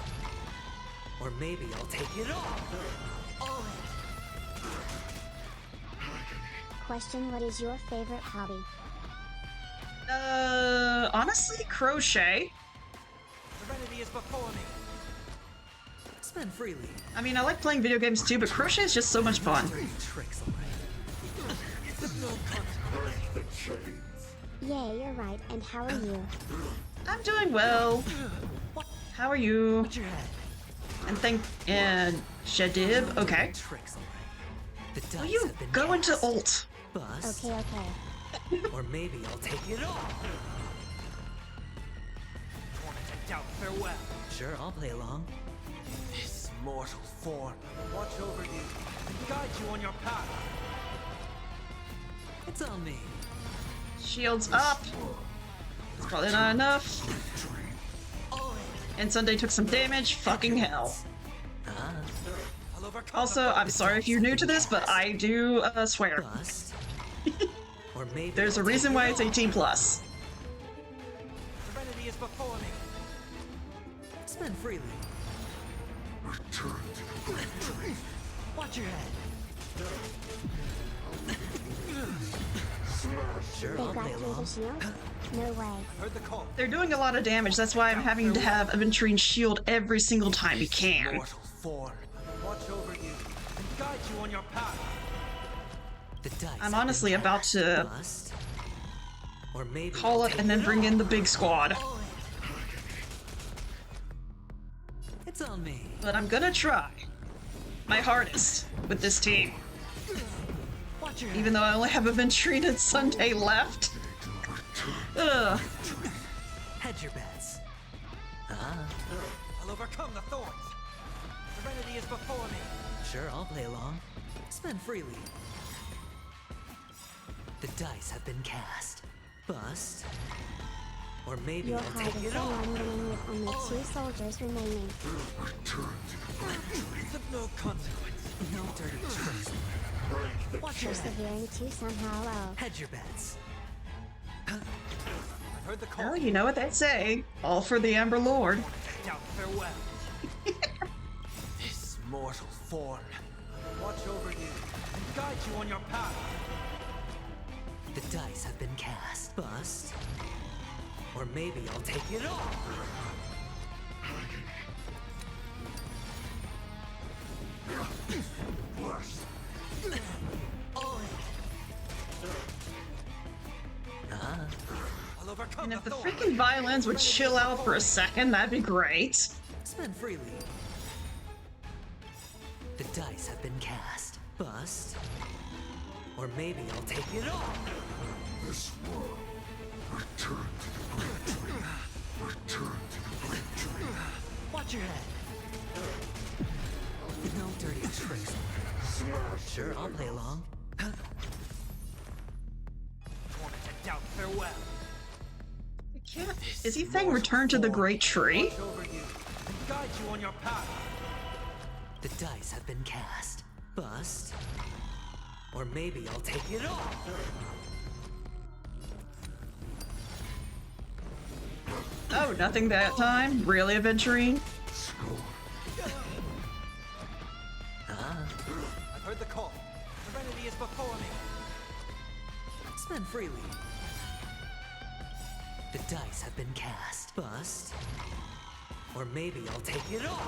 Or maybe I'll take it all. All in. Question: what is your favorite hobby? Honestly, crochet. Serenity is before me. Spend freely. I mean, I like playing video games too, but crochet is just so much fun. Tricks already. Yay, you're right. And how are you? I'm doing well. How are you? Watch your head. And Jadib, okay. Tricks already. The dice Will you have been go into cast. ult? Bust. Okay. Or maybe I'll take it all. Tournament out farewell. Sure, I'll play along. This mortal form will watch over you and guide you on your path. It's on me. Shields up. It's probably not enough. All in. And Sunday took some damage. Fucking hell. Ah. I'll overcome Also, I'm sorry if you're new to this, but I do swear. Bust. Or maybe There's a I'll take reason it why it's all. 18 plus. Serenity is before me. Spend freely. Return to the great tree. Watch your head. Sure, They I'll got play through the along. shield? No way. Heard the call. They're doing a lot of damage. That's why I'm having to have Aventurine shield every single time he can. Mortal form will watch over you and guide you on your path. The dice I'm have honestly been about cast. to Bust. Or maybe call I'll it take and then it bring all. in the big squad. All in. It's on me. But I'm gonna try my hardest with this team. Watch your head. Even though I only have Aventurine and Sunday left. Ugh. Hedge your bets. Ah. I'll overcome the thorns. Serenity is before me. Sure, I'll play along. Spend freely. The dice have been cast. Bust. Or maybe Your I'll heart take is it so all. unwilling with only 2 soldiers remaining. Of no consequence. No dirty tricks. Watch your head. Persevering to somehow low. Hedge your bets. I heard the call. Well, you know what they say. All for the Amber Lord. Down farewell. This mortal form will watch over you and guide you on your path. The dice have been cast. Bust. Or maybe I'll take it all. I'll overcome And if the thorn. freaking violins would chill out for a second, that'd be great. Spend freely. The dice have been cast. Bust. Or maybe I'll take it all. This world, return to the great tree. Return to the great tree. Watch your head. No dirty tricks. Sure, I'll play along. Down farewell. I can't. Is he saying return to the great tree? Watch over you and guide you on your path. The dice have been cast. Bust. Or maybe I'll take it all. Oh, nothing that time? Really, Aventurine? I've heard the call. Serenity is before me. Spend freely. The dice have been cast. Bust. Or maybe I'll take it all.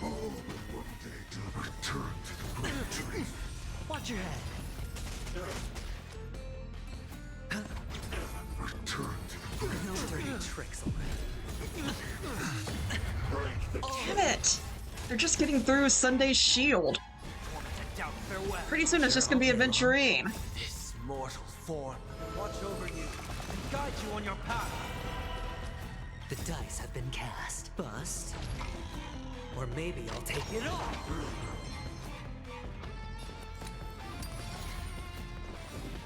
All but one day to return to the great tree. Watch your head. Return to the great No dirty tricks. Damn it! They're just getting through Sunday's shield. Down farewell. Pretty soon it's just gonna be Aventurine. This mortal form will watch over you and guide you on your path. The dice have been cast. Bust. Or maybe I'll take it all.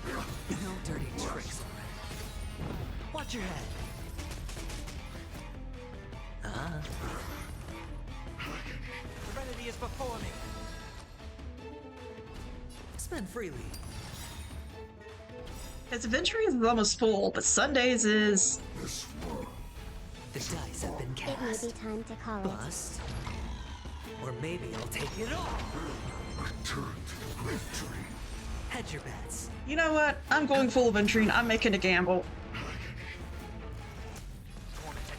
No dirty tricks. Watch your head. Serenity is before me. Spend freely. His Aventurine is almost full, but Sunday's is... This world. The dice have been It may cast. be time to call it. Bust. Or maybe I'll take it all. Return to the great tree. Hedge your bets. You know what? I'm going full Aventurine. I'm making a gamble.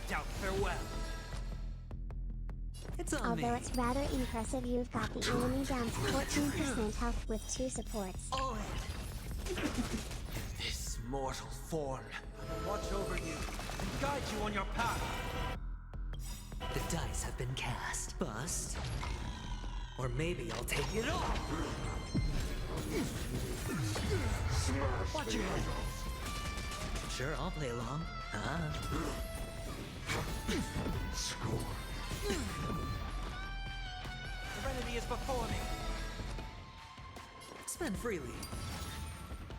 Down farewell. It's on Although me. it's rather impressive, you've got the enemy down to 14% health with 2 supports. This mortal form will watch over you and guide you on your path. The dice have been cast. Bust. Or maybe I'll take it all. Watch your head. Sure, I'll play along. Score. Serenity is before me. Spend freely.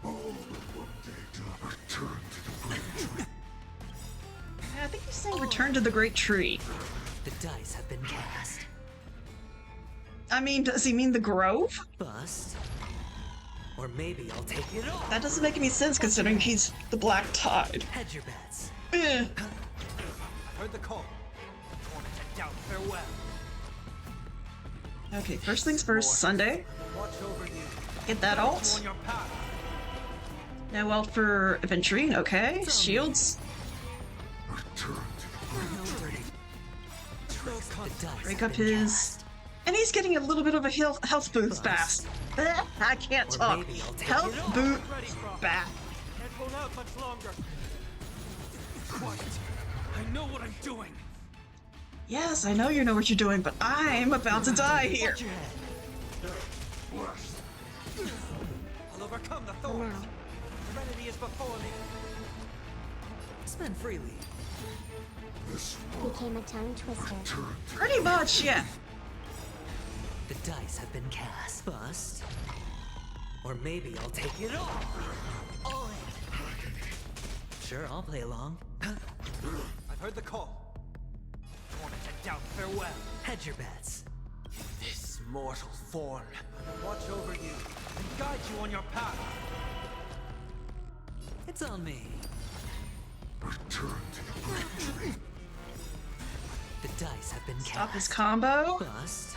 All but one day to return to the great tree. I think he's saying return to the great tree. The dice have been cast. I mean, does he mean the grove? Bust. Or maybe I'll take it all. That doesn't make any sense considering he's the Black Tide. Hedge your bets. Eh. I heard the call. Down farewell. Okay, first things first, Sunday. Watch over you. Get that Guide you alt. on your path. Now ult for Aventurine, okay. Shields. Return to No dirty tricks. The dice Break have up been his... cast. And he's getting a little bit of a health boost fast. I can't Or talk. maybe I'll take Health it all. boot Ready, Frog. back. Can't hold out much longer. Quiet. I know what I'm doing. Yes, I know you know what you're doing, but I'm about to die here. Watch your head. I'll overcome the For thorns. now. Serenity is before me. Spend freely. this Became a tongue twister. return to Pretty much, yeah. The dice have been cast. Bust. Or maybe I'll take it all. Sure, I'll play along. I've heard the call. Torment and doubt farewell. Hedge your bets. This mortal form will watch over you and guide you on your path. It's on me. Return to the Great Tree. The dice have been cast. Stop his combo. Bust.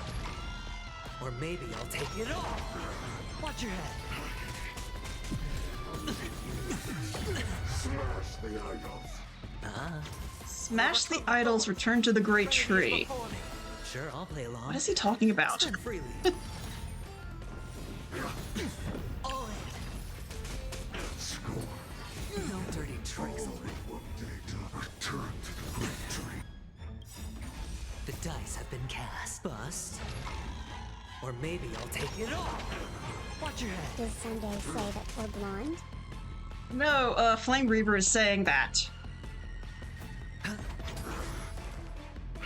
Or maybe I'll take it all. Watch your head. Smash the idols. Smash the idols, return to the Great Tree. Sure, I'll play along. What is he talking about? Spend freely. All in. Score. No dirty tricks. One day to return to the Great Tree. The dice have been cast. Bust. Or maybe I'll take it all. Watch your head. Does Sunday say that we're blonde? No, Flame Reaver is saying that.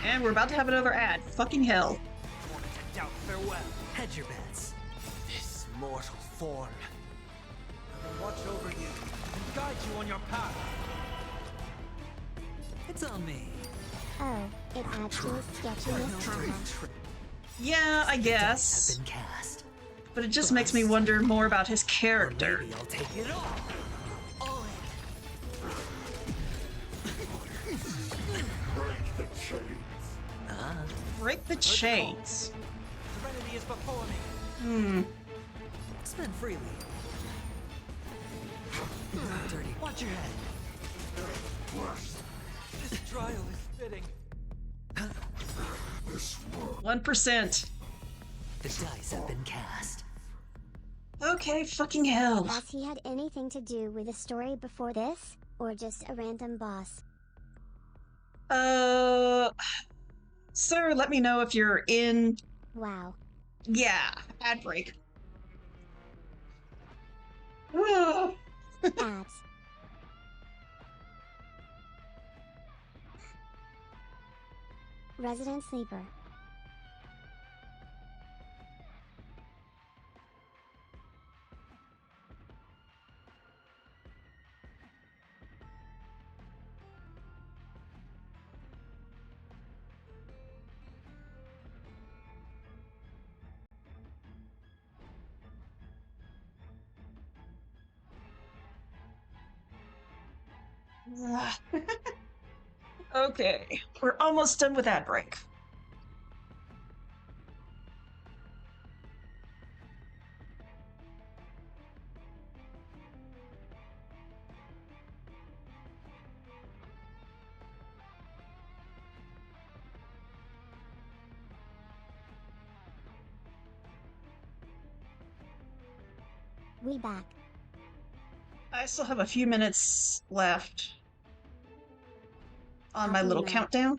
And we're about to have another ad. Fucking hell. Torment and doubt farewell. Hedge your bets. This mortal form will watch over you and guide you on your path. It's on me. Oh, it adds to his sketchiness, haha. Yeah, I guess. Have been cast. But it just makes me wonder more about his character. Maybe I'll take it all. All Break the chains. in. Break the chains. Serenity is before me. Spend freely. No dirty. Watch your head. This trial is fitting. This world. 1%. The dice have been cast. Okay, fucking hell. Has he had anything to do with the story before this? Or just a random boss? Sir, let me know if you're in. Wow. Yeah, ad break. Ugh. Ads. Resident Sleeper. Okay, we're almost done with ad break. We back. I still have a few minutes left on my Happy little now. countdown.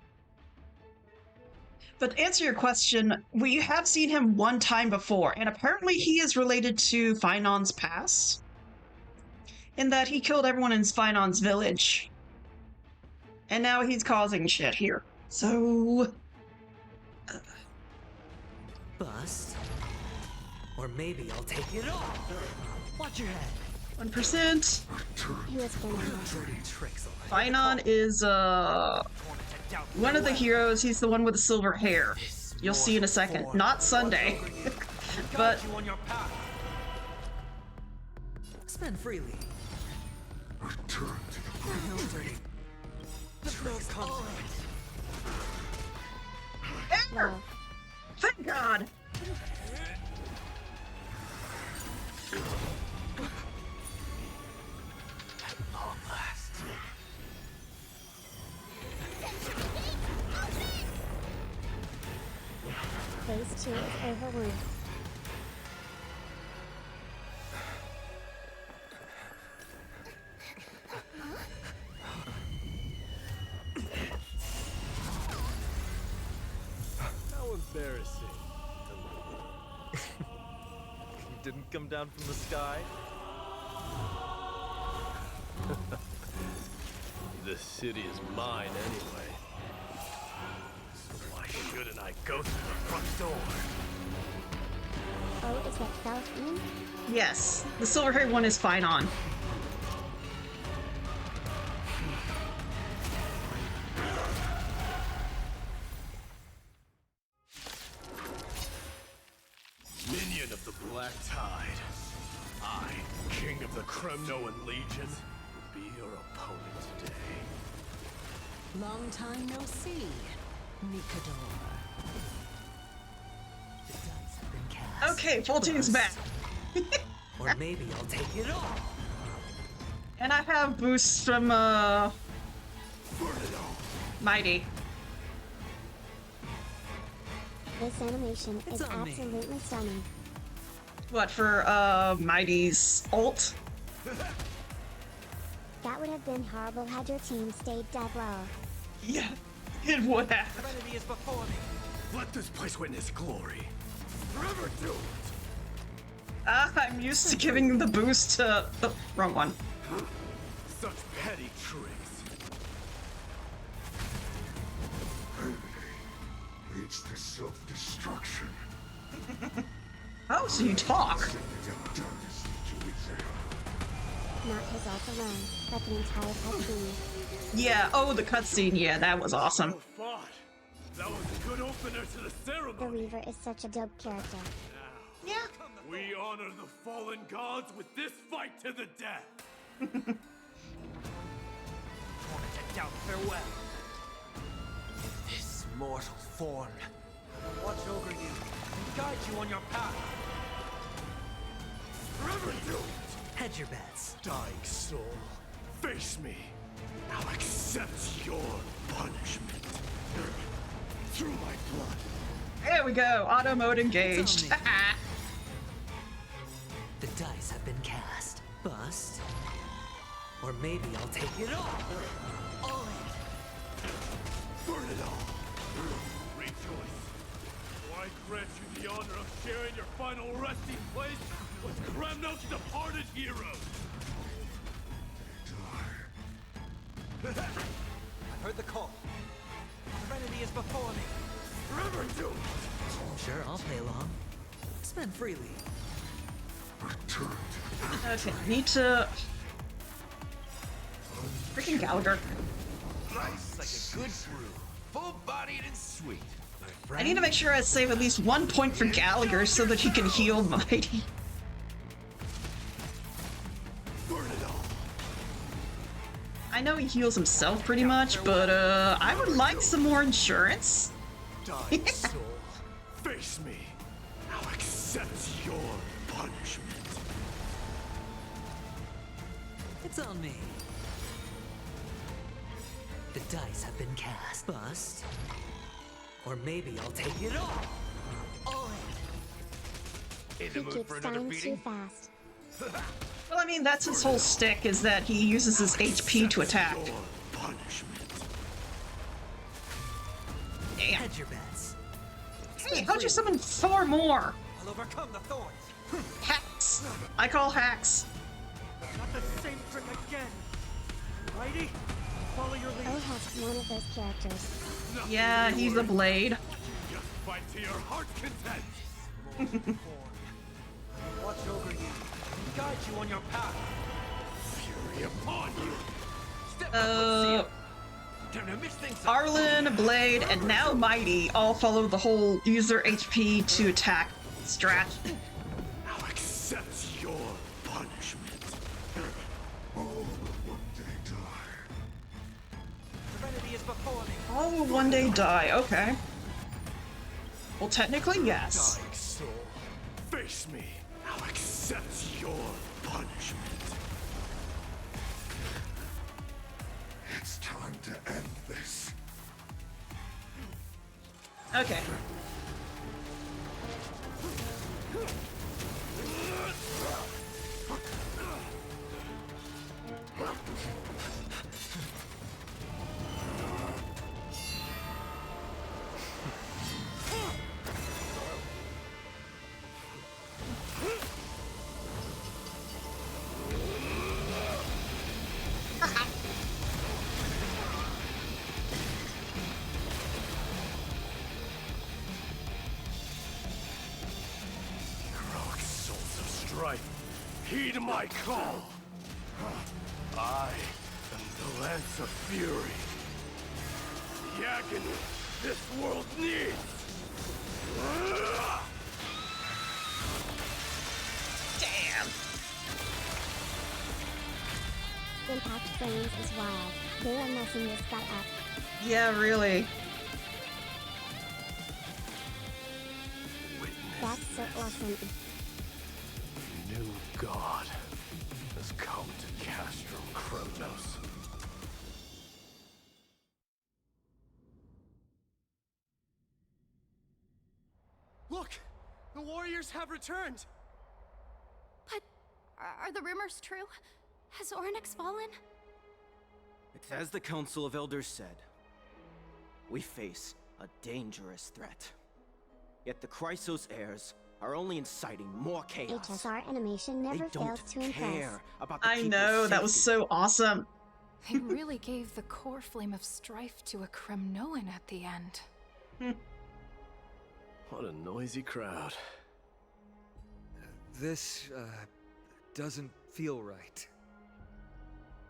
But to answer your question, we have seen him one time before, and apparently he is related to Finon's past, in that he killed everyone in Finon's village. And now he's causing shit here. So... Bust. Or maybe I'll take it all. Watch your head. 1%. Who is gonna have Dirty tricks. Finon is, one of the heroes. He's the one with the silver hair. You'll see in a second. Not Sunday. But You on your path. Spend freely. Return to the No dirty. Tricks all Ever! Thank God! at long last. Phase 2 is over 1. How embarrassing. You didn't come down from the sky? This city is mine anyway. So why shouldn't I go through the front door? Oh, is that Falcon? Yes, the silver haired one is Finon. the Black Tide. I, King of the Kremnoan Legion, will be your opponent today. Long time no see, Mikador. The dice have been cast. Okay, full team's back. Or maybe I'll take it all. And I have boosts from Mighty. This animation is on me. absolutely stunning. What, for Mighty's ult? That would have been horrible had your team stayed dead low. Yeah, it would have. Serenity is before me. Let this place witness glory. Forever doomed. I'm used to giving the boost to the wrong one. Such petty tricks. Leads to self-destruction. Oh, so you talk. Not his ult alone, but the entire cutscene. Yeah, oh, the cutscene, yeah, that was awesome. Well fought. That was a good opener to the The ceremony. Reaver is such a dope character. Yeah. We honor the fallen gods with this fight to the death. Wanted to doubt farewell. This mortal form will watch over you and guide you on your path. Forever doomed. Hedge your bets. Dying soul, face me. I'll accept your punishment. Through my blood. There we go, auto mode engaged. The dice have been cast. Bust. Or maybe I'll take it all. All in. Burn it all. Rejoice. For I grant you the honor of sharing your final resting place with Kremno's departed heroes. I've heard the call. Serenity is before me. Forever doomed. Sure, I'll play along. Spend freely. Okay, need to... Freaking Gallagher. Nice, like a good brew. Full-bodied and sweet. I need to make sure I save at least 1 point for Gallagher so that he can heal Mighty. Burn it all. I know he heals himself pretty much, but I would like some more insurance. Dying soul, face me. I'll accept your punishment. It's on me. The dice have been cast. Bust. Or maybe I'll take it all. All in. In He the mood keeps for another dying too beating? fast. Well, I mean, that's his whole stick, is that he uses his HP to attack. Your punishment. Damn. Hedge your bets. Hey, how'd you summon 4 more? I'll overcome the thorns. Hacks. I call hacks. Not the same trick again. Righty? Follow your lead. Ohak's one of those characters. Yeah, he's a blade. Just fight to your heart's content. Mortal form will watch over you and guide you on your path. Fury upon you. Step up, seal. Time to mix things up. Arlen, Blade, and now Mighty all follow the whole use their HP to attack strat. I'll accept your punishment. Serenity is before me. All will one day die, okay. Well, technically, yes. Dying soul, face me. I'll accept your punishment. It's time to end this. Okay. Heroic souls of strife, heed my call. I am the Lance of Fury. The agony this world needs. frames is wild. They are messing this guy up. Yeah, really. That's so awesome. New god has come to Castro Kronos. Look! The warriors have returned! But are the rumors true? Has Oryx fallen? It's as the Council of Elders said. We face a dangerous threat. Yet the Chrysos heirs are only inciting more chaos. HSR animation never fails to impress. About the I people's know, that was safety. so awesome. They really gave the core flame of strife to a Kremnoan at the end. What a noisy crowd. This, doesn't feel right.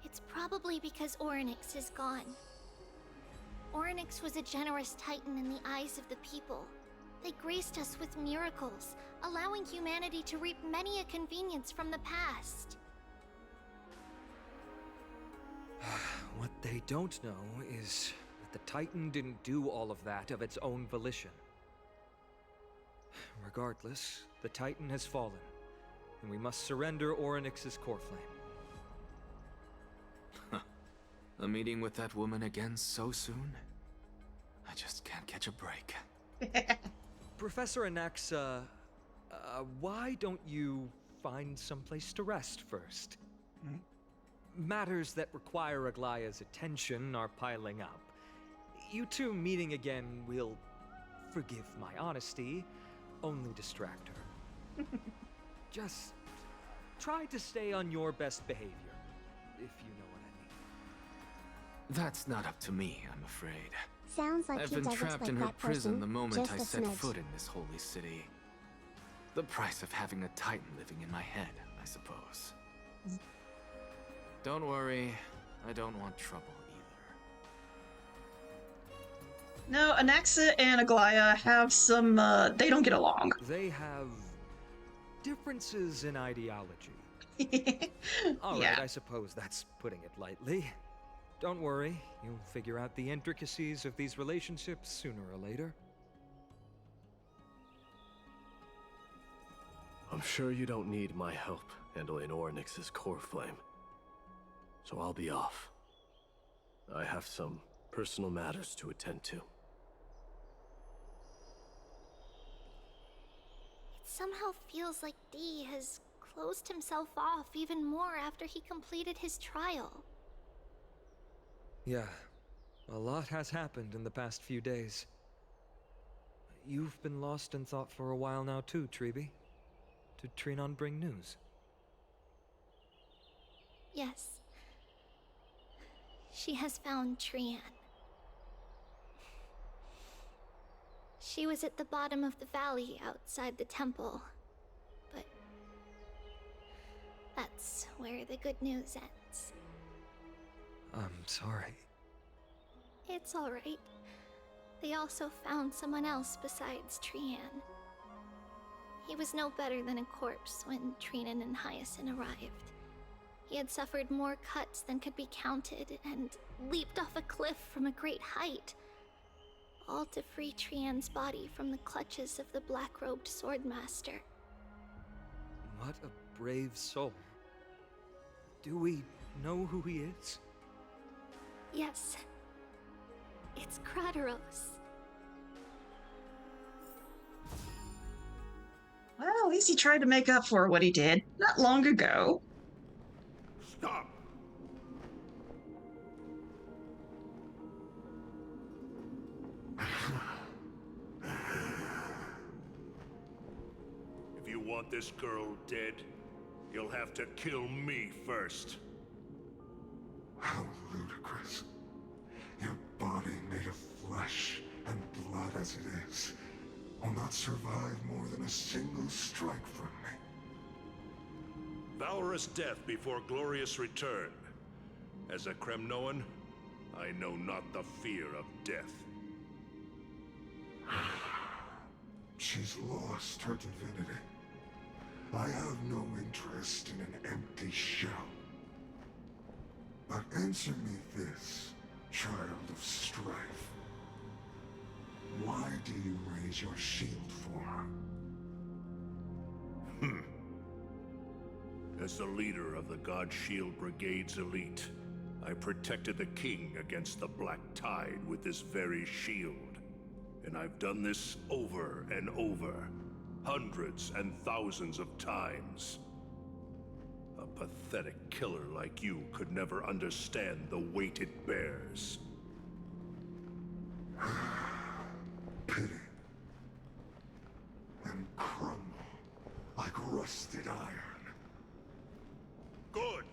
It's probably because Oryx is gone. Oryx was a generous titan in the eyes of the people. They graced us with miracles, allowing humanity to reap many a convenience from the past. What they don't know is that the Titan didn't do all of that of its own volition. Regardless, the Titan has fallen, and we must surrender Oryx's core flame. A meeting with that woman again so soon? I just can't catch a break. Professor Anaxa, why don't you find someplace to rest first? Matters that require Aglaya's attention are piling up. You two meeting again will, forgive my honesty, only distract her. Just try to stay on your best behavior, if you know what I mean. That's not up to me, I'm afraid. Sounds like I've he been does trapped in expect her that prison person, the moment I just a set smidge. foot in this holy city. The price of having a Titan living in my head, I suppose. Don't worry, I don't want trouble either. No, Anaxa and Aglaya have some, they don't get along. They have differences in ideology. Alright, Yeah. I suppose that's putting it lightly. Don't worry, you'll figure out the intricacies of these relationships sooner or later. I'm sure you don't need my help handling Oryx's core flame. So I'll be off. I have some personal matters to attend to. It somehow feels like D has closed himself off even more after he completed his trial. Yeah, a lot has happened in the past few days. You've been lost in thought for a while now too, Treeby. Did Trinon bring news? Yes. She has found Trian. She was at the bottom of the valley outside the temple, but that's where the good news ends. I'm sorry. It's alright. They also found someone else besides Trian. He was no better than a corpse when Trinan and Hyacinth arrived. He had suffered more cuts than could be counted and leaped off a cliff from a great height, all to free Trian's body from the clutches of the black-robed swordmaster. What a brave soul. Do we know who he is? Yes. It's Krateros. Well, at least he tried to make up for what he did not long ago. Stop! If you want this girl dead, you'll have to kill me first. How ludicrous. Your body made of flesh and blood as it is will not survive more than a single strike from me. Valorous death before glorious return. As a Kremnoan, I know not the fear of death. She's lost her divinity. I have no interest in an empty shell. But answer me this, child of strife. Why do you raise your shield for her? As the leader of the God Shield Brigade's elite, I protected the king against the Black Tide with this very shield. And I've done this over and over, hundreds and thousands of times. A pathetic killer like you could never understand the weight it bears. Pity. And crumble like rusted iron. Good.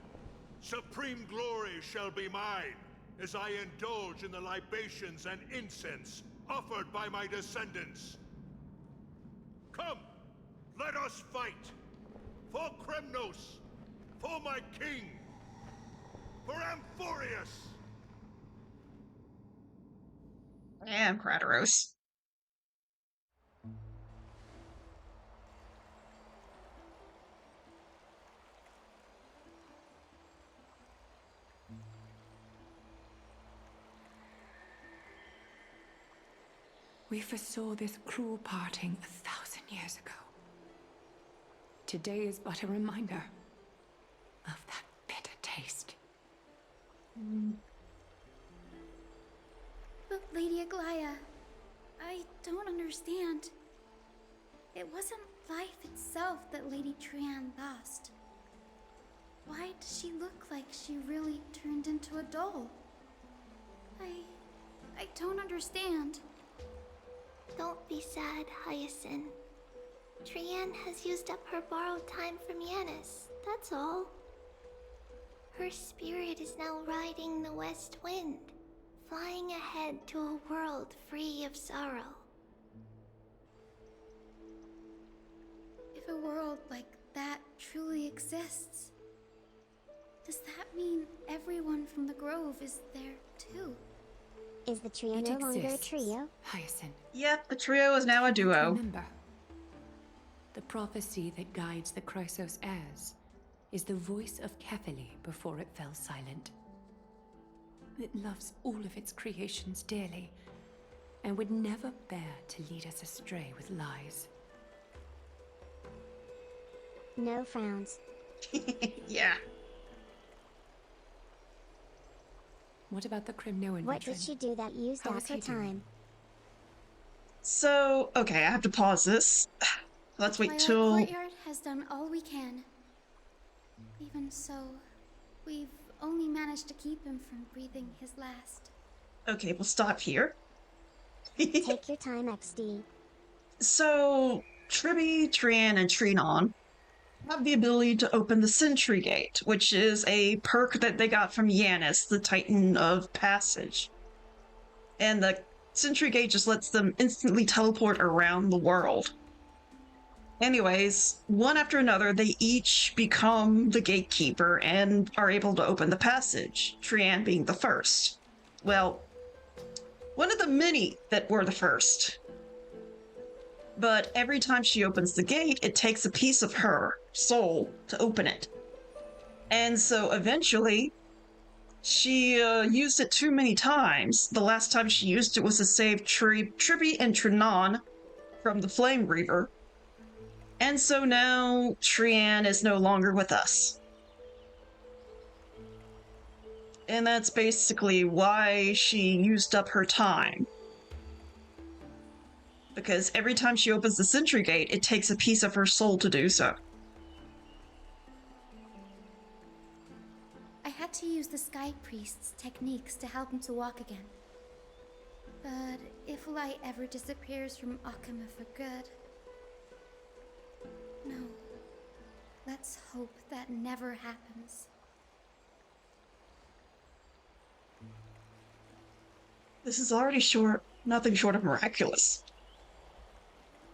Supreme glory shall be mine, as I indulge in the libations and incense offered by my descendants. Come, let us fight! For Kremnos! For my king! For Amphoreus! And Kratos. We foresaw this cruel parting 1,000 years ago. Today is but a reminder of that bitter taste. But Lady Aglaya, I don't understand. It wasn't life itself that Lady Trian lost. Why does she look like she really turned into a doll? I don't understand. Don't be sad, Hyacinth. Trian has used up her borrowed time from Yanis, that's all. Her spirit is now riding the west wind, flying ahead to a world free of sorrow. If a world like that truly exists, does that mean everyone from the Grove is there too? Is the trio It no longer a exists, trio? Hyacinth. Yep, the trio is now a duo. Remember, the prophecy that guides the Chrysos heirs is the voice of Kefili before it fell silent. It loves all of its creations dearly, and would never bear to lead us astray with lies. No frowns. Yeah. What about the Kremnoan What veteran? did she do that used How up is her he doing? time? So, okay, I have to pause this. Let's wait Twilight till... Courtyard has done all we can. Even so, we've only managed to keep him from breathing his last. Okay, we'll stop here. Take your time, XD. So, Tribby, Trian, and Trinon have the ability to open the Sentry Gate, which is a perk that they got from Yanis, the Titan of Passage. And the Sentry Gate just lets them instantly teleport around the world. Anyways, one after another, they each become the gatekeeper and are able to open the passage, Trian being the first. Well, one of the many that were the first. But every time she opens the gate, it takes a piece of her soul to open it. And so eventually, she used it too many times. The last time she used it was to save Tribby and Trinon from the Flame Reaver. And so now Trian is no longer with us. And that's basically why she used up her time. Because every time she opens the Sentry Gate, it takes a piece of her soul to do so. I had to use the Sky Priest's techniques to help him to walk again. But if light ever disappears from Akama for good... No. Let's hope that never happens. This is already nothing short of miraculous.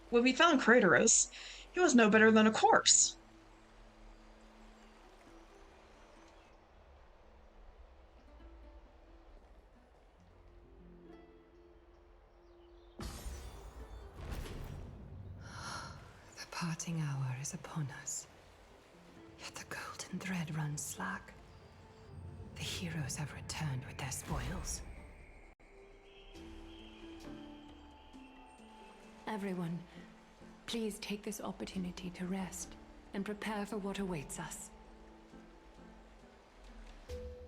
When we found Kratos, he was no better than a corpse. The parting hour is upon us. Yet the golden thread runs slack. The heroes have returned with their spoils. Everyone, please take this opportunity to rest and prepare for what awaits us.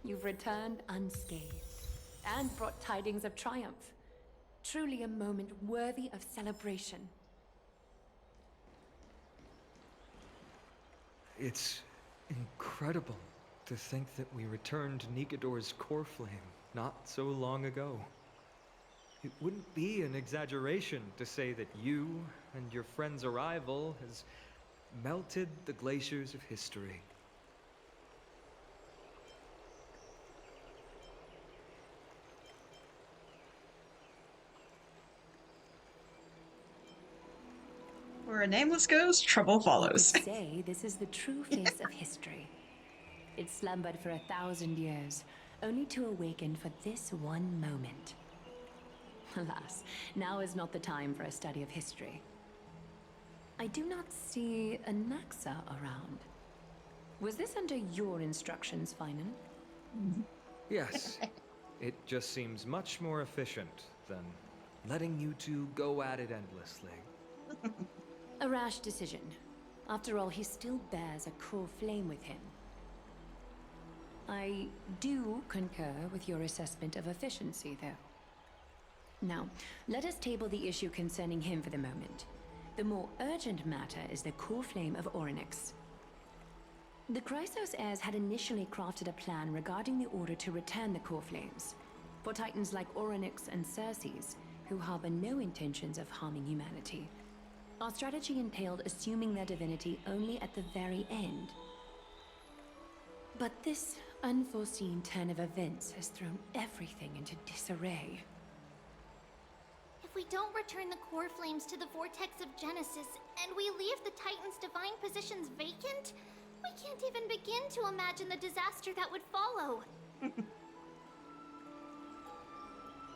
You've returned unscathed and brought tidings of triumph. Truly a moment worthy of celebration. It's incredible to think that we returned Nikador's core flame not so long ago. It wouldn't be an exaggeration to say that you and your friend's arrival has melted the glaciers of history. Where a nameless goes, trouble follows. You could say this is the true face of history. It slumbered for 1,000 years, only to awaken for this one moment. Alas, now is not the time for a study of history. I do not see a Naxa around. Was this under your instructions, Finan? Yes. It just seems much more efficient than letting you two go at it endlessly. A rash decision. After all, he still bears a core flame with him. I do concur with your assessment of efficiency, though. Now, let us table the issue concerning him for the moment. The more urgent matter is the core flame of Orynyx. The Chrysos heirs had initially crafted a plan regarding the order to return the core flames. For titans like Orynyx and Circes, who harbor no intentions of harming humanity, our strategy entailed assuming their divinity only at the very end. But this unforeseen turn of events has thrown everything into disarray. If we don't return the core flames to the vortex of Genesis, and we leave the Titan's divine positions vacant, we can't even begin to imagine the disaster that would follow.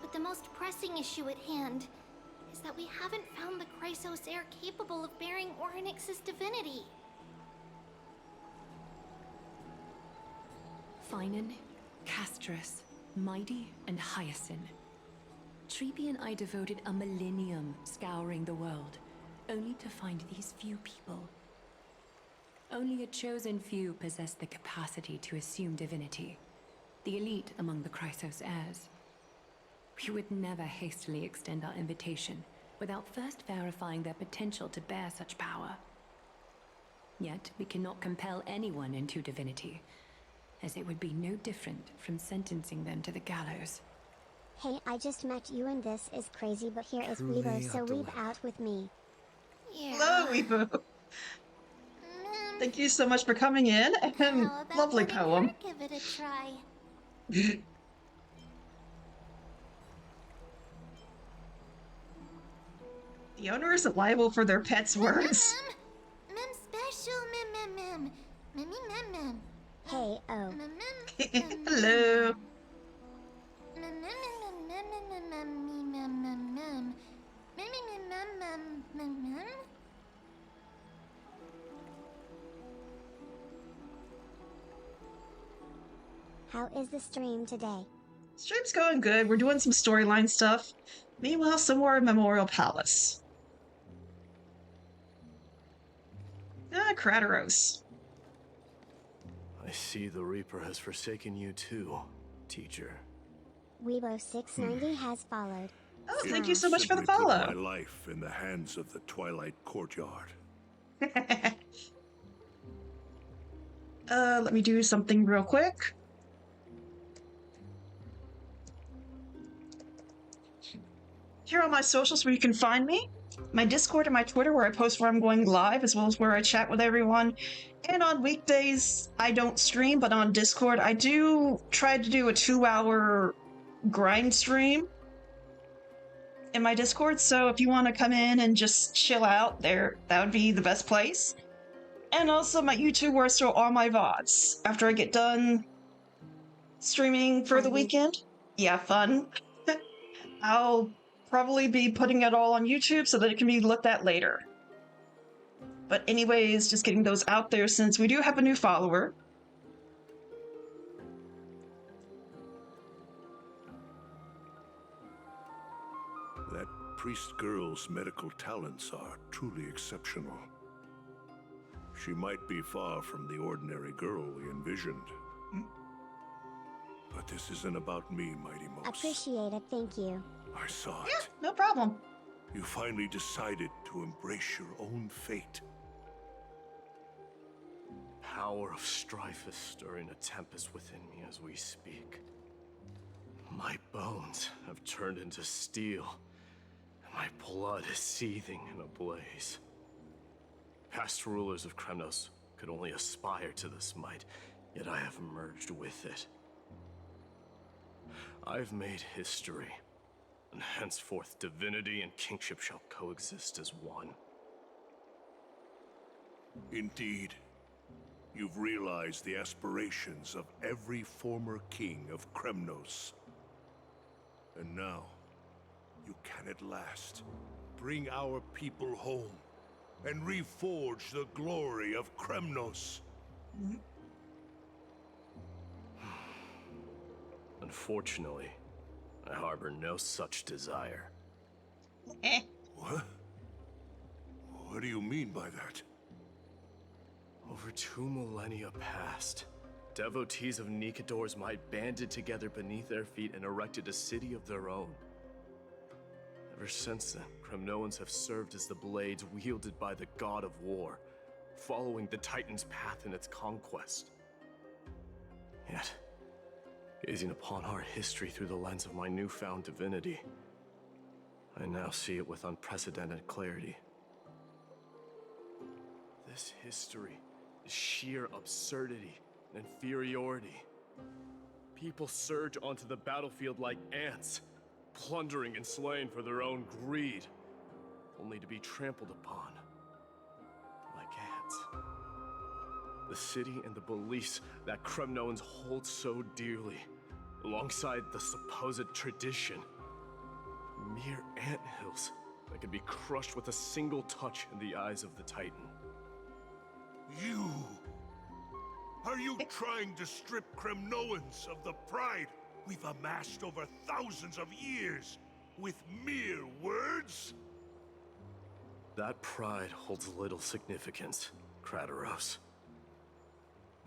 But the most pressing issue at hand is that we haven't found the Chrysos heir capable of bearing Orynyx's divinity. Finan, Castrus, Mighty, and Hyacinth. Treepy and I devoted a millennium scouring the world, only to find these few people. Only a chosen few possessed the capacity to assume divinity, the elite among the Chrysos heirs. We would never hastily extend our invitation without first verifying their potential to bear such power. Yet, we cannot compel anyone into divinity, as it would be no different from sentencing them to the gallows. Hey, I just met you and this is crazy, but here is Truly Weebo, so a weeb delight. out with me. Yeah. Hello, Weebo. Thank you so much for coming in, and How about lovely letting poem. her give it a try? The owner isn't liable for their pet's words. Mem special, mem. Mem. Hey, oh. Hello. How is the stream today? Stream's going good. We're doing some storyline stuff. Meanwhile, somewhere in Memorial Palace. Krateros. I see the Reaper has forsaken you too, teacher. Weebo 690 has followed. Oh, thank you so much for the Simply follow. put my life in the hands of the Twilight Courtyard. Let me do something real quick. Here are my socials where you can find me. My Discord and my Twitter where I post where I'm going live, as well as where I chat with everyone. And on weekdays, I don't stream, but on Discord, I do try to do a 2-hour grind stream in my Discord. So if you want to come in and just chill out there, that would be the best place. And also my YouTube where I store all my VODs after I get done streaming for the weekend. Yeah, fun. I'll probably be putting it all on YouTube so that it can be looked at later. But anyways, just getting those out there since we do have a new follower. priest girl's medical talents are truly exceptional. She might be far from the ordinary girl we envisioned. But this isn't about me, Mighty Mouse. Appreciate it, thank you. I saw it. Yeah, no problem. You finally decided to embrace your own fate. Power of strife is stirring a tempest within me as we speak. My bones have turned into steel, and my blood is seething in a blaze. Past rulers of Kremnos could only aspire to this might, yet I have merged with it. I've made history, and henceforth divinity and kingship shall coexist as one. Indeed. You've realized the aspirations of every former king of Kremnos. And now, you can at last bring our people home and reforge the glory of Kremnos. Unfortunately, I harbor no such desire. What? What do you mean by that? Over 2 millennia past, devotees of Nikador's might banded together beneath their feet and erected a city of their own. Ever since then, Kremnoans have served as the blades wielded by the god of war, following the Titan's path in its conquest. Yet, gazing upon our history through the lens of my newfound divinity, I now see it with unprecedented clarity. This history is sheer absurdity and inferiority. People surge onto the battlefield like ants, plundering and slaying for their own greed, only to be trampled upon like ants. The city and the beliefs that Kremnoans hold so dearly, alongside the supposed tradition, mere anthills that can be crushed with a single touch in the eyes of the Titan. You! Are you trying to strip Kremnoans of the pride we've amassed over thousands of years with mere words? That pride holds little significance, Krateros.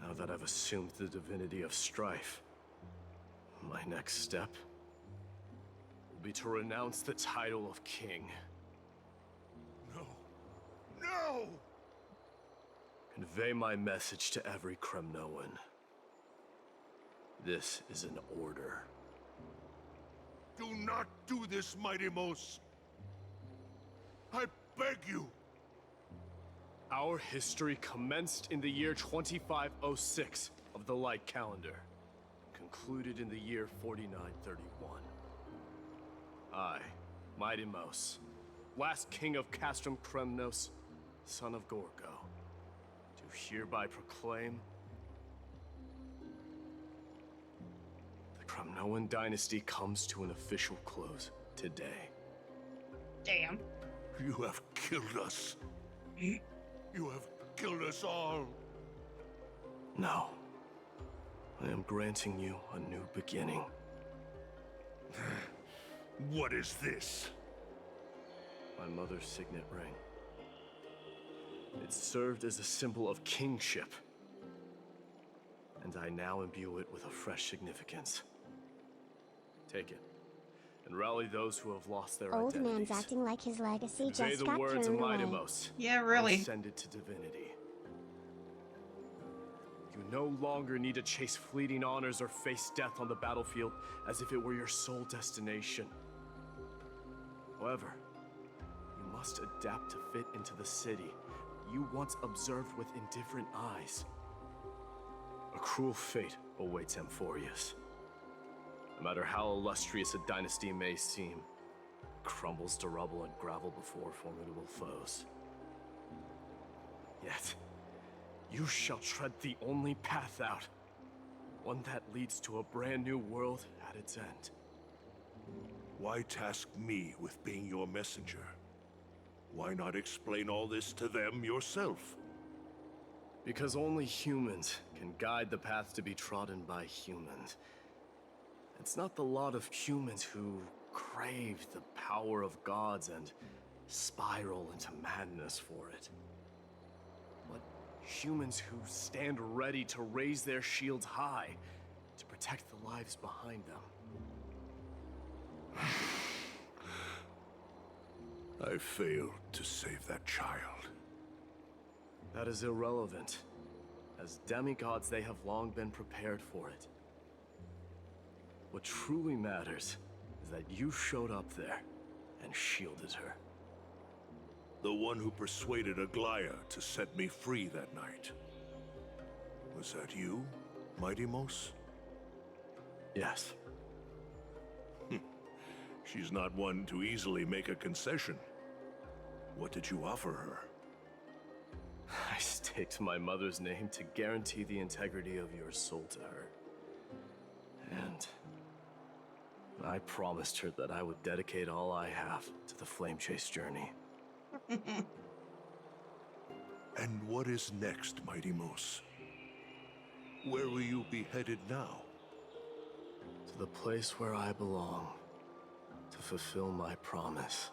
Now that I've assumed the divinity of strife, my next step will be to renounce the title of king. No! No! Convey my message to every Kremnoan. This is an order. Do not do this, Mighty Mos. I beg you. Our history commenced in the year 2506 of the Light Calendar, concluded in the year 4931. I, Mighty Mos, last king of Castrum Kremnos, son of Gorgo, do hereby proclaim the Kremnoan dynasty comes to an official close today. Damn. You have killed us. You have killed us all. No. I am granting you a new beginning. What is this? My mother's signet ring. It served as a symbol of kingship, and I now imbue it with a fresh significance. Take it, and rally those who have lost their Old identities. man's acting like his legacy Convey just the got words thrown of away. Mightimos. Yeah, really. And send it to divinity. You no longer need to chase fleeting honors or face death on the battlefield as if it were your sole destination. However, you must adapt to fit into the city you once observed with indifferent eyes. A cruel fate awaits Amphoreus. No matter how illustrious a dynasty may seem, it crumbles to rubble and gravel before formidable foes. Yet, you shall tread the only path out, one that leads to a brand new world at its end. Why task me with being your messenger? Why not explain all this to them yourself? Because only humans can guide the path to be trodden by humans. It's not the lot of humans who crave the power of gods and spiral into madness for it. But humans who stand ready to raise their shields high to protect the lives behind them. I failed to save that child. That is irrelevant. As demigods, they have long been prepared for it. What truly matters is that you showed up there and shielded her. The one who persuaded Aglaya to set me free that night. Was that you, Mighty Mos? Yes. She's not one to easily make a concession. What did you offer her? I staked my mother's name to guarantee the integrity of your soul to her. And I promised her that I would dedicate all I have to the Flame Chase journey. And what is next, Mighty Mos? Where will you be headed now? To the place where I belong, to fulfill my promise.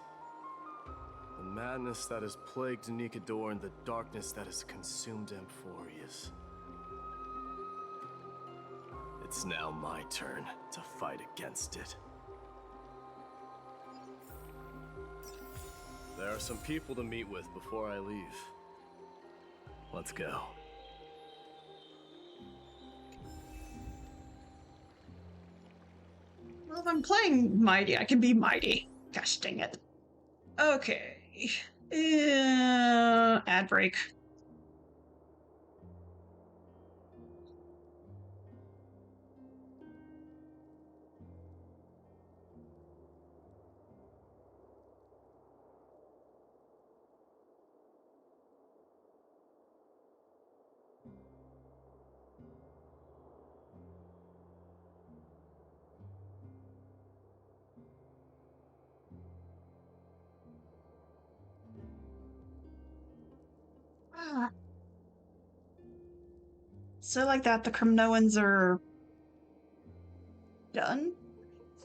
The madness that has plagued Nikador and the darkness that has consumed Amphoreus. It's now my turn to fight against it. There are some people to meet with before I leave. Let's go. Well, if I'm playing Mighty, I can be Mighty. Gosh dang it. Okay. Ad break. So like that, the Kremnoans are done,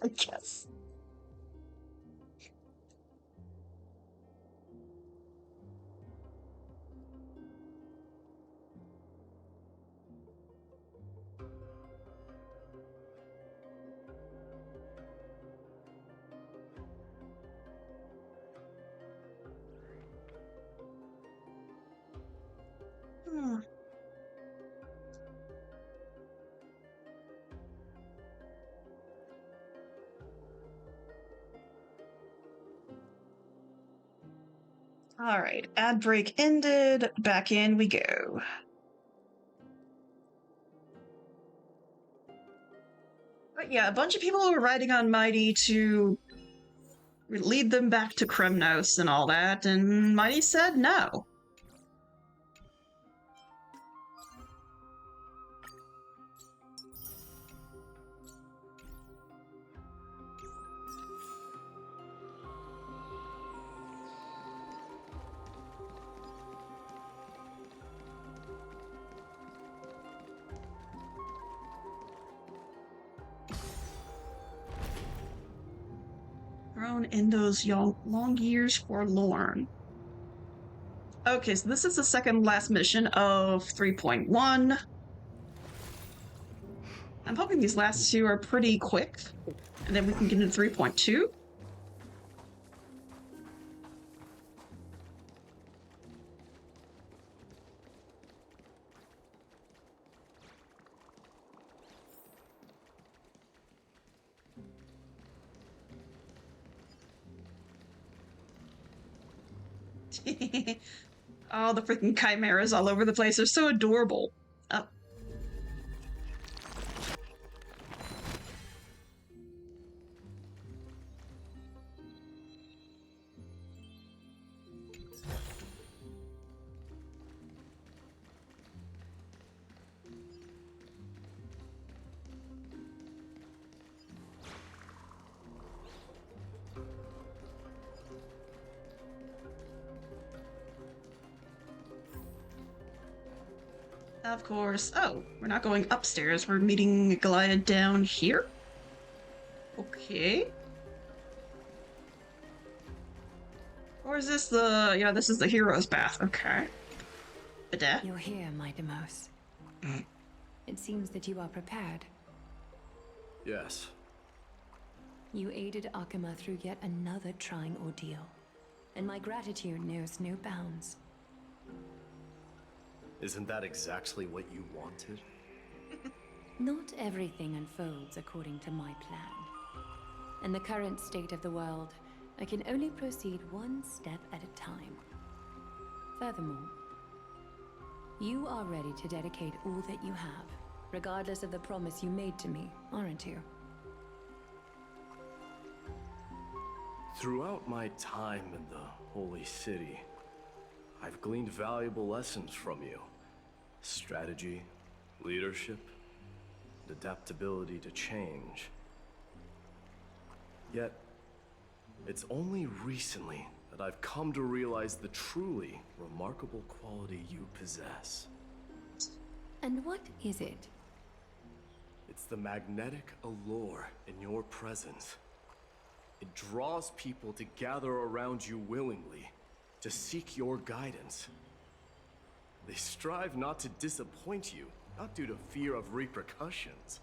I guess. All right, ad break ended. Back in we go. But yeah, a bunch of people were riding on Mighty to lead them back to Kremnos and all that, and Mighty said no. Grown in those long years forlorn. Okay, so this is the second last mission of 3.1. I'm hoping these last two are pretty quick, and then we can get into 3.2. Oh, the freaking chimeras all over the place. They're so adorable. Oh. Of course. Oh, we're not going upstairs. We're meeting Goliath down here? Okay. is this the... Yeah, this is the hero's bath. Okay. Bidet. You're here, my Demos. It seems that you are prepared. Yes. You aided Akuma through yet another trying ordeal, and my gratitude knows no bounds. Isn't that exactly what you wanted? Not everything unfolds according to my plan. In the current state of the world, I can only proceed one step at a time. Furthermore, you are ready to dedicate all that you have, regardless of the promise you made to me, aren't you? Throughout my time in the Holy City, I've gleaned valuable lessons from you. Strategy, leadership, adaptability to change. Yet, it's only recently that I've come to realize the truly remarkable quality you possess. And what is it? It's the magnetic allure in your presence. It draws people to gather around you willingly, to seek your guidance. They strive not to disappoint you, not due to fear of repercussions,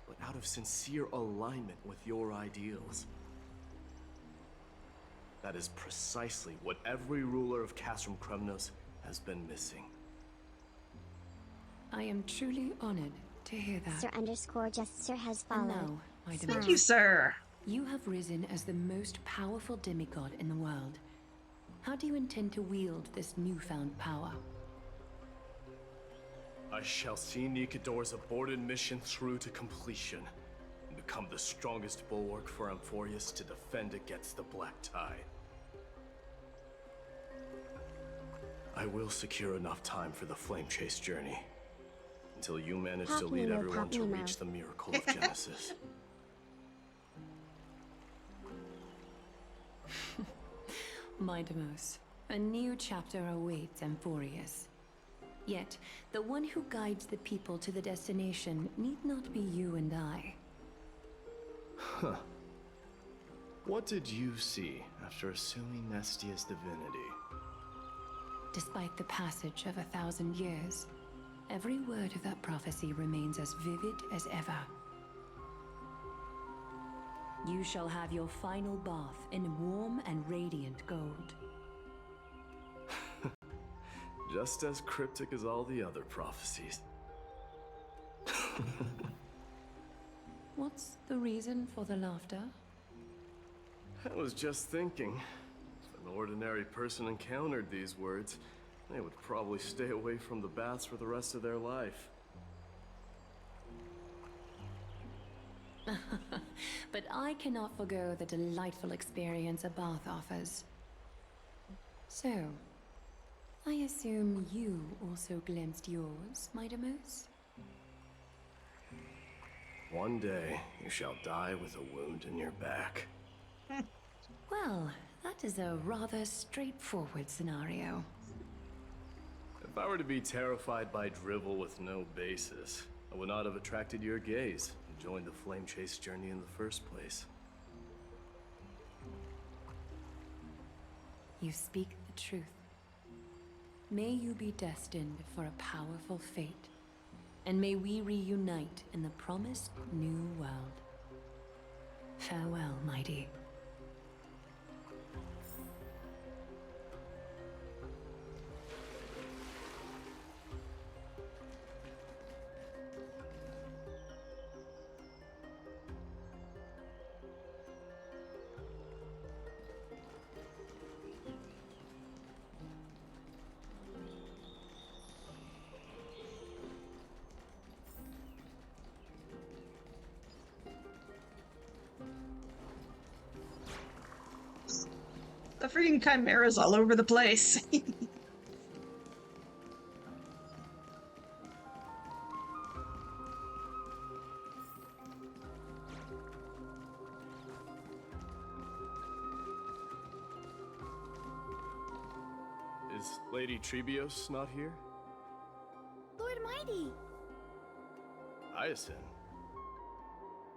but out of sincere alignment with your ideals. That is precisely what every ruler of Castrum Kremnos has been missing. I am truly honored to hear that. Sir_Jester has And followed. now, my Smile. Thank you, sir. You have risen as the most powerful demigod in the world. How do you intend to wield this newfound power? I shall see Nikador's aborted mission through to completion, and become the strongest bulwark for Amphoreus to defend against the Black Tide. I will secure enough time for the Flame Chase journey, until you manage to lead everyone to reach the miracle of Genesis. My Demos, a new chapter awaits Amphoreus. Yet, the one who guides the people to the destination need not be you and I. Huh. What did you see after assuming Nestia's divinity? Despite the passage of 1,000 years, every word of that prophecy remains as vivid as ever. You shall have your final bath in warm and radiant gold. Just as cryptic as all the other prophecies. What's the reason for the laughter? I was just thinking, if an ordinary person encountered these words, they would probably stay away from the baths for the rest of their life. But I cannot forgo the delightful experience a bath offers. So, I assume you also glimpsed yours, my Demos? One day, you shall die with a wound in your back. Well, that is a rather straightforward scenario. If I were to be terrified by drivel with no basis, I would not have attracted your gaze and joined the Flame Chase journey in the first place. You speak the truth. May you be destined for a powerful fate, and may we reunite in the promised new world. Farewell, mighty. The freaking chimeras all over the place. Is Lady Trebios not here? Lord Mighty! Hyacinth.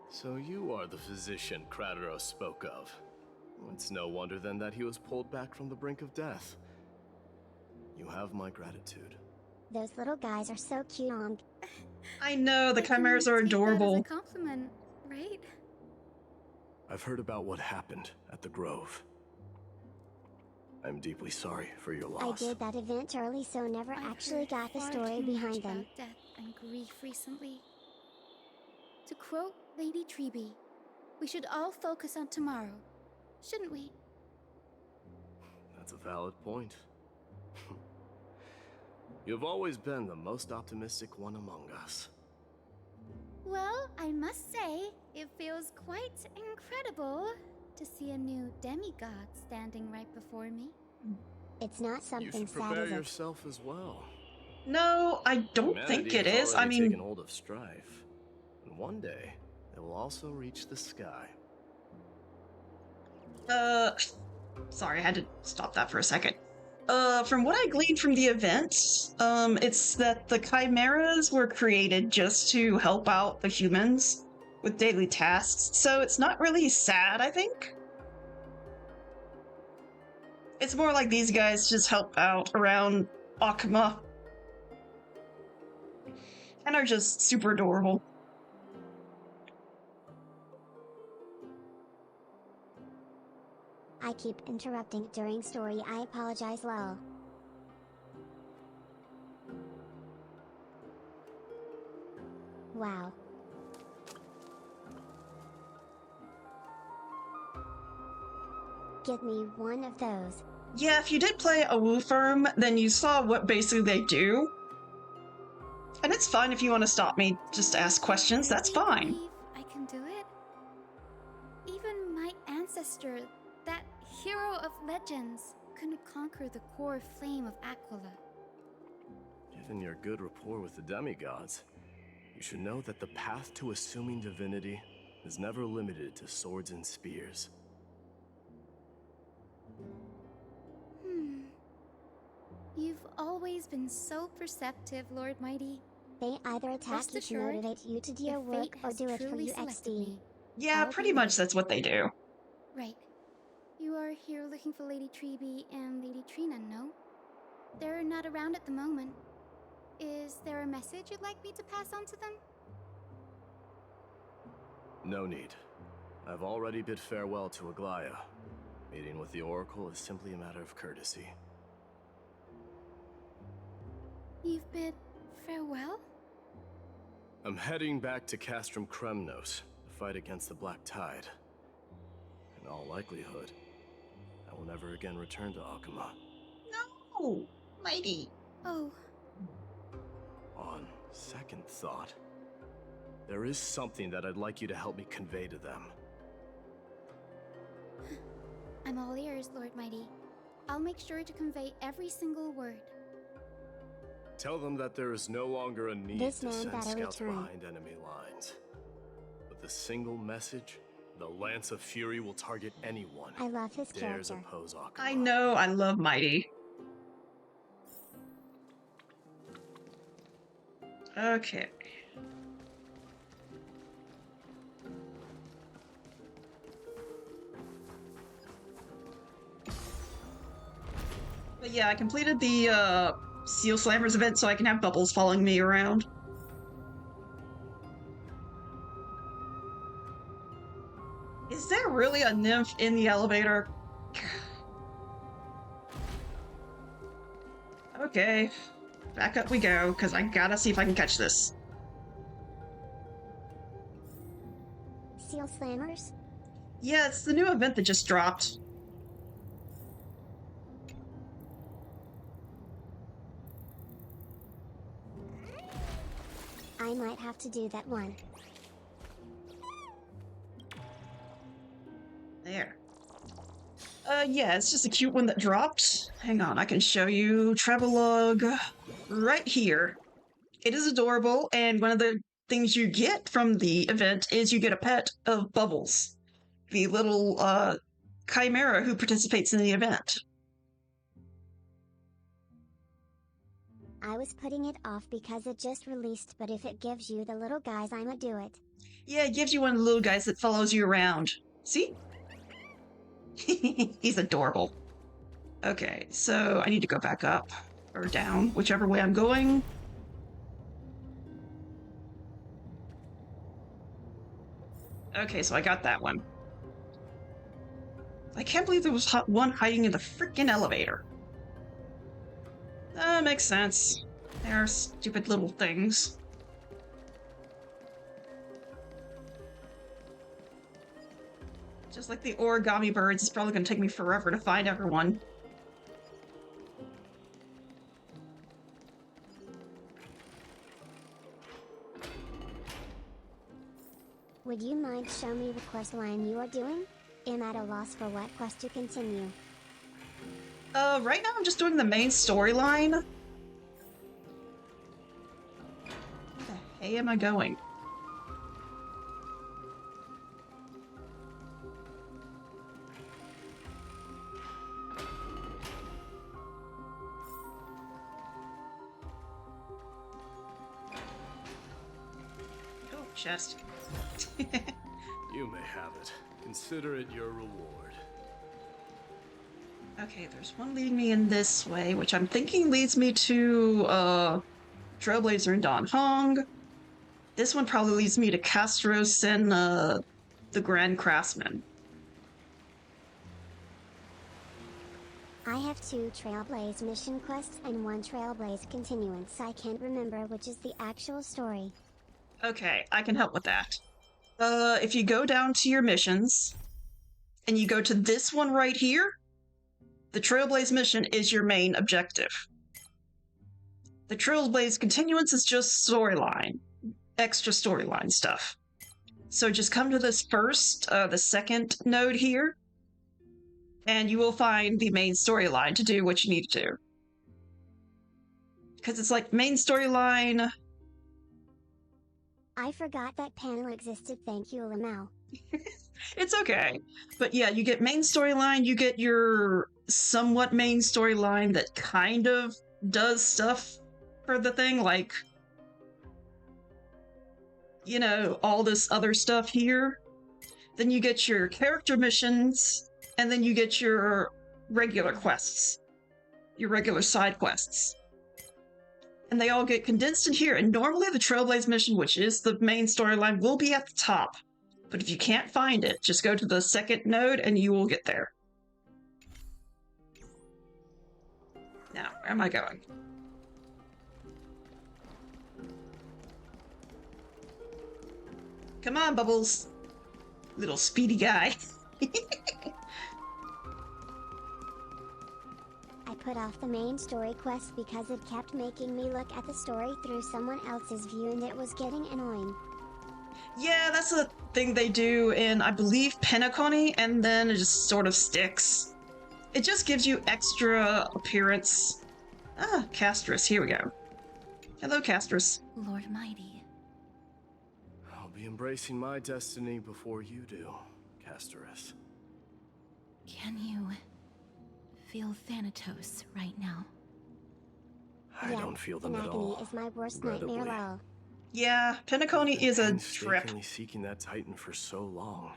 So you are the physician Krateros spoke of. It's no wonder then that he was pulled back from the brink of death. You have my gratitude. Those little guys are so cute. I know, the I can chimeras are take that as a adorable. compliment, right? I've heard about what happened at the Grove. I'm deeply sorry for your I loss. did that event early, so never I've actually heard got the far story too behind much them. about death and grief recently. To quote Lady Treby, we should all focus on tomorrow, shouldn't we? That's a valid point. You've always been the most optimistic one among us. Well, I must say, it feels quite incredible to see a new demigod standing right before me. It's not You something should sad, prepare is it? yourself as well. No, I don't think Humanity it has is. I already mean, taken hold of strife, and one day it will also reach the sky. sorry, I had to stop that for a second. From what I gleaned from the event, it's that the chimeras were created just to help out the humans with daily tasks, so it's not really sad, I think. It's more like these guys just help out around Akuma and are just super adorable. I keep interrupting during story. I apologize, lol. Wow. Get me one of those. Yeah, if you did play a Woo Firm, then you saw what basically they do. And it's fine if you want to stop me, just ask questions, that's fine. Believe I can do it? Even my ancestor, that hero of legends, couldn't conquer the core flame of Aquila. Given your good rapport with the demigods, you should know that the path to assuming divinity is never limited to swords and spears. You've always been so perceptive, Lord Mighty. They either attack Rest you to assured, motivate you to do your if work fate or has do it for truly you selected XD. me, Yeah, I'll pretty be much ready. that's what they do. Right. You are here looking for Lady Treby and Lady Trina, no? They're not around at the moment. Is there a message you'd like me to pass on to them? No need. I've already bid farewell to Aglaya. Meeting with the Oracle is simply a matter of courtesy. You've bid farewell? I'm heading back to Castrum Kremnos to fight against the Black Tide. In all likelihood, I will never again return to Akuma. No, Mighty. Oh. On second thought, there is something that I'd like you to help me convey to them. I'm all ears, Lord Mighty. I'll make sure to convey every single word. Tell them that there is no longer a need This to man send better scouts return. behind enemy lines. With a single message, the Lance of Fury will target anyone I love his who dares character. oppose Akuma. I know, I love Mighty. Okay. But yeah, I completed the Seal Slammers event so I can have bubbles following me around. Is there really a nymph in the elevator? Okay, back up we go, because I gotta see if I can catch this. Seal Slammers? Yeah, it's the new event that just dropped. I might have to do that one. There. Yeah, it's just a cute one that dropped. Hang on, I can show you Travelogue right here. It is adorable, and one of the things you get from the event is you get a pet of Bubbles, the little chimera who participates in the event. I was putting it off because it just released, but if it gives you the little guys, I'ma do it. Yeah, it gives you one of the little guys that follows you around. See? He's adorable. Okay, so I need to go back up or down, whichever way I'm going. Okay, so I got that one. I can't believe there was one hiding in the freaking elevator. That makes sense. They're stupid little things. Just like the origami birds, it's probably gonna take me forever to find everyone. Would you mind showing me the quest line you are doing? Am at a loss for what quest to continue. Right now I'm just doing the main storyline. Where the hey am I going? Oh, chest. You may have it. Consider it your reward. Okay, there's one leading me in this way, which I'm thinking leads me to, Trailblazer and Don Hong. This one probably leads me to Castros and, the Grand Craftsman. I have 2 Trailblaze mission quests and 1 Trailblaze continuance. I can't remember which is the actual story. Okay, I can help with that. If you go down to your missions, and you go to this one right here, the Trailblaze mission is your main objective. The Trailblaze continuance is just storyline, extra storyline stuff. So just come to this first, the second node here, and you will find the main storyline to do what you need to do. Because it's like main storyline. I forgot that panel existed, thank you, Lamau. It's okay. But yeah, you get main storyline, you get your somewhat main storyline that kind of does stuff for the thing, like, you know, all this other stuff here. Then you get your character missions, and then you get your regular quests, your regular side quests. And they all get condensed in here, and normally the Trailblaze mission, which is the main storyline, will be at the top. But if you can't find it, just go to the second node and you will get there. Now, where am I going? Come on, Bubbles. Little speedy guy. I put off the main story quest because it kept making me look at the story through someone else's view and it was getting annoying. Yeah, that's a thing they do in, I believe, Penacony, and then it just sort of sticks. It just gives you extra appearance. Ah, Castris, here we go. Hello, Castris. Lord Mighty. I'll be embracing my destiny before you do, Casterus. Can you feel Thanatos right now? I don't feel them at all. Is my worst nightmare of all. Yeah, Penacony is a trip. I've been seeking that Titan for so long.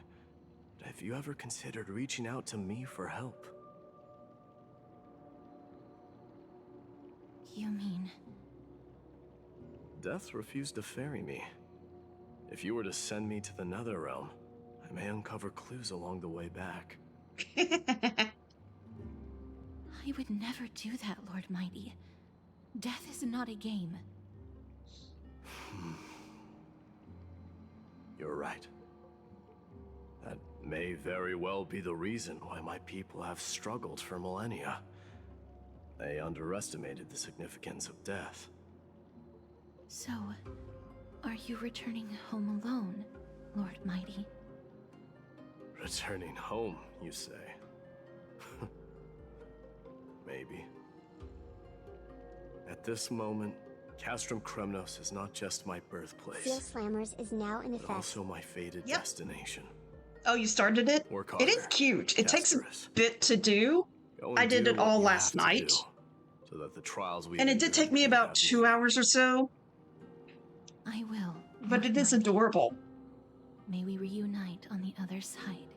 Have you ever considered reaching out to me for help? You mean... Death refused to ferry me. If you were to send me to the Netherrealm, I may uncover clues along the way back. I would never do that, Lord Mighty. Death is not a game. You're right. That may very well be the reason why my people have struggled for millennia. They underestimated the significance of death. So, are you returning home alone, Lord Mighty? Returning home, you say? Maybe. At this moment, Castrum Kremnos is not just my birthplace. Seal Slammers is now in but effect. also my fated destination. Oh, you started it? Work It is cute. It takes a bit to do. I did it all last night. So that the trials we And it did take me about 2 hours or so. I will. But it is adorable. May we reunite on the other side,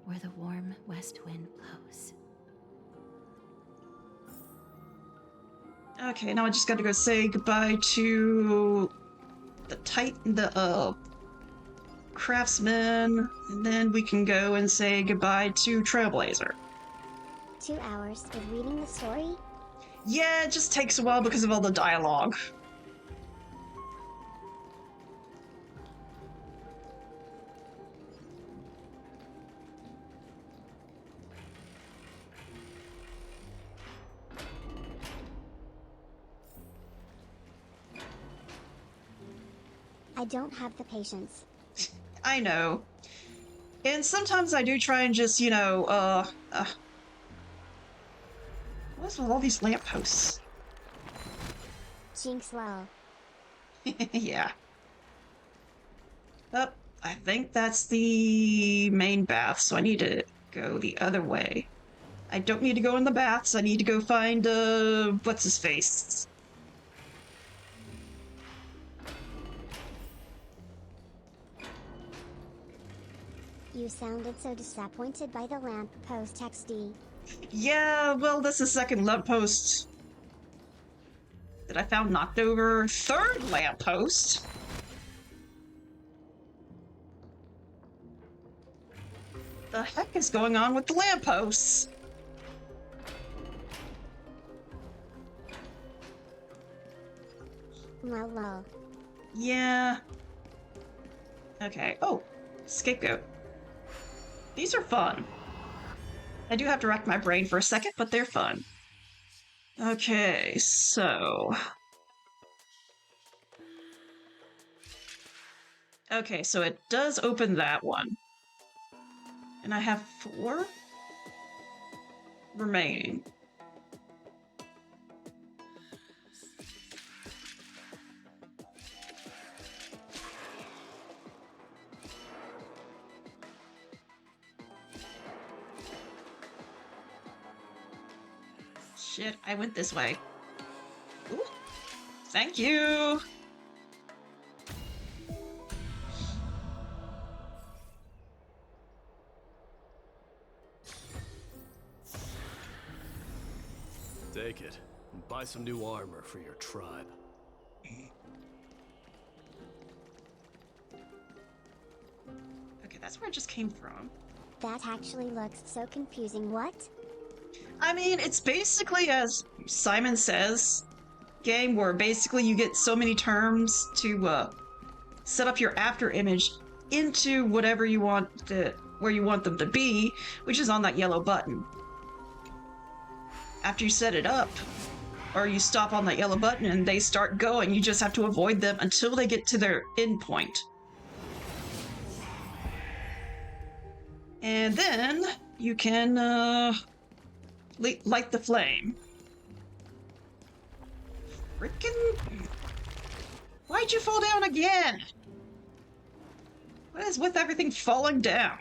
where the warm west wind blows. Okay, now I just gotta go say goodbye to the craftsman, and then we can go and say goodbye to Trailblazer. 2 hours of reading the story? Yeah, it just takes a while because of all the dialogue. I don't have the patience. I know. And sometimes I do try and just, what's with all these lampposts? Jinx lol. Yeah. Oh, I think that's the main bath, so I need to go the other way. I don't need to go in the baths, I need to go find, what's-his-face? You sounded so disappointed by the lamppost XD. Yeah, well, this is second lamppost that I found knocked over. Third lamppost? The heck is going on with the lampposts? Lol. Yeah. Okay. Oh, scapegoat. These are fun. I do have to rack my brain for a second, but they're fun. Okay, so... Okay, so it does open that one. And I have 4 remaining. Shit, I went this way. Ooh, thank you! Take it, and buy some new armor for your tribe. Okay, that's where I just came from. That actually looks so confusing. What? I mean, it's basically, as Simon says, game where basically you get so many terms to set up your after image into whatever you want where you want them to be, which is on that yellow button. After you set it up, or you stop on that yellow button and they start going, you just have to avoid them until they get to their end point. And then you can light the flame. Frickin'... Why'd you fall down again? What is with everything falling down?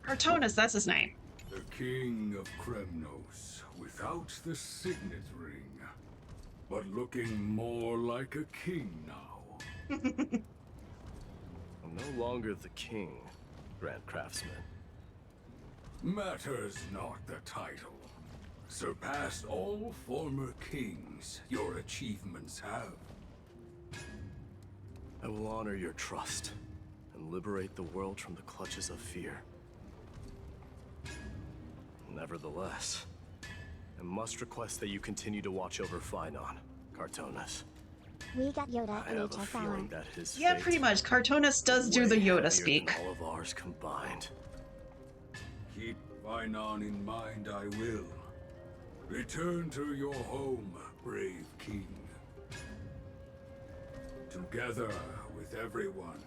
Cartonus, that's his name. The King of Kremnos, without the signet ring, but looking more like a king now. I'm no longer the king, Grand Craftsman. Matters not the title. Surpassed all former kings your achievements have. I will honor your trust and liberate the world from the clutches of fear. Nevertheless, I must request that you continue to watch over Phynon, Cartonus. We got Yoda I and have a HSR. feeling that his Yeah, fate pretty much. Cartonus does do the way Yoda heavier speak. than all of ours combined. Keep Phynon in mind, I will. Return to your home, brave king. Together with everyone,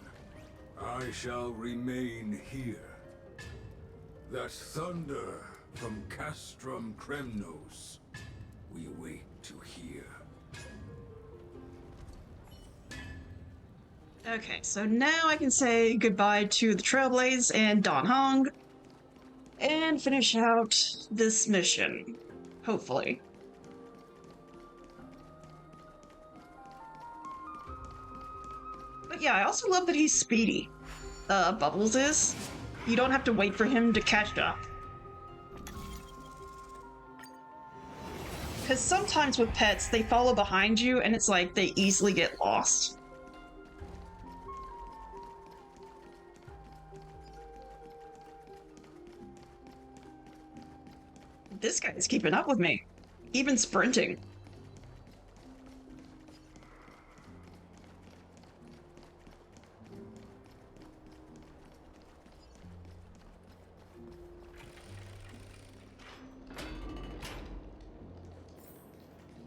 I shall remain here. That thunder from Castrum Kremnos, we wait to hear. Okay, so now I can say goodbye to the Trailblaze and Don Hong and finish out this mission, hopefully. But yeah, I also love that he's speedy. Bubbles is. You don't have to wait for him to catch up. Because sometimes with pets, they follow behind you and it's like they easily get lost. This guy's keeping up with me. Even sprinting.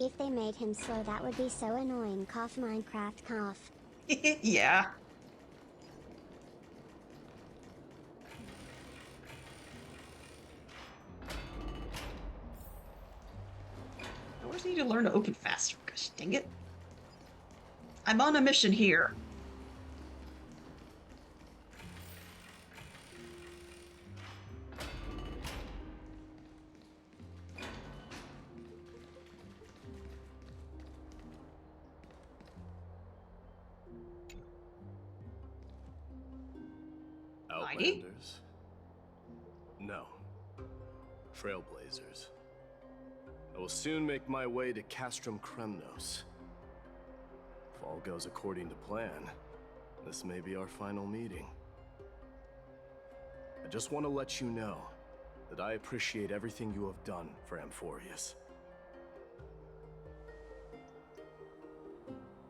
If they made him slow, that would be so annoying. Cough Minecraft cough. Yeah. I always need to learn to open faster, gosh dang it. I'm on a mission here. Outlanders? No. Trailblazers. I will soon make my way to Castrum Kremnos. If all goes according to plan, this may be our final meeting. I just want to let you know that I appreciate everything you have done for Amphoreus.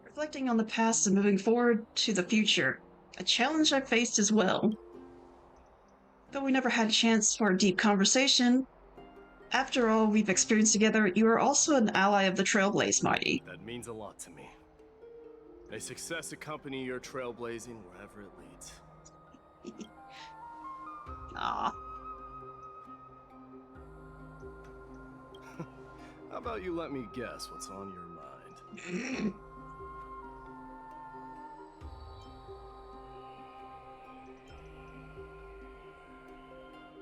Reflecting on the past and moving forward to the future, a challenge I faced as well. Though we never had a chance for a deep conversation, after all we've experienced together, you are also an ally of the Trailblaze, Mighty. That means a lot to me. May success accompany your trailblazing wherever it leads. Ah. How about you let me guess what's on your mind?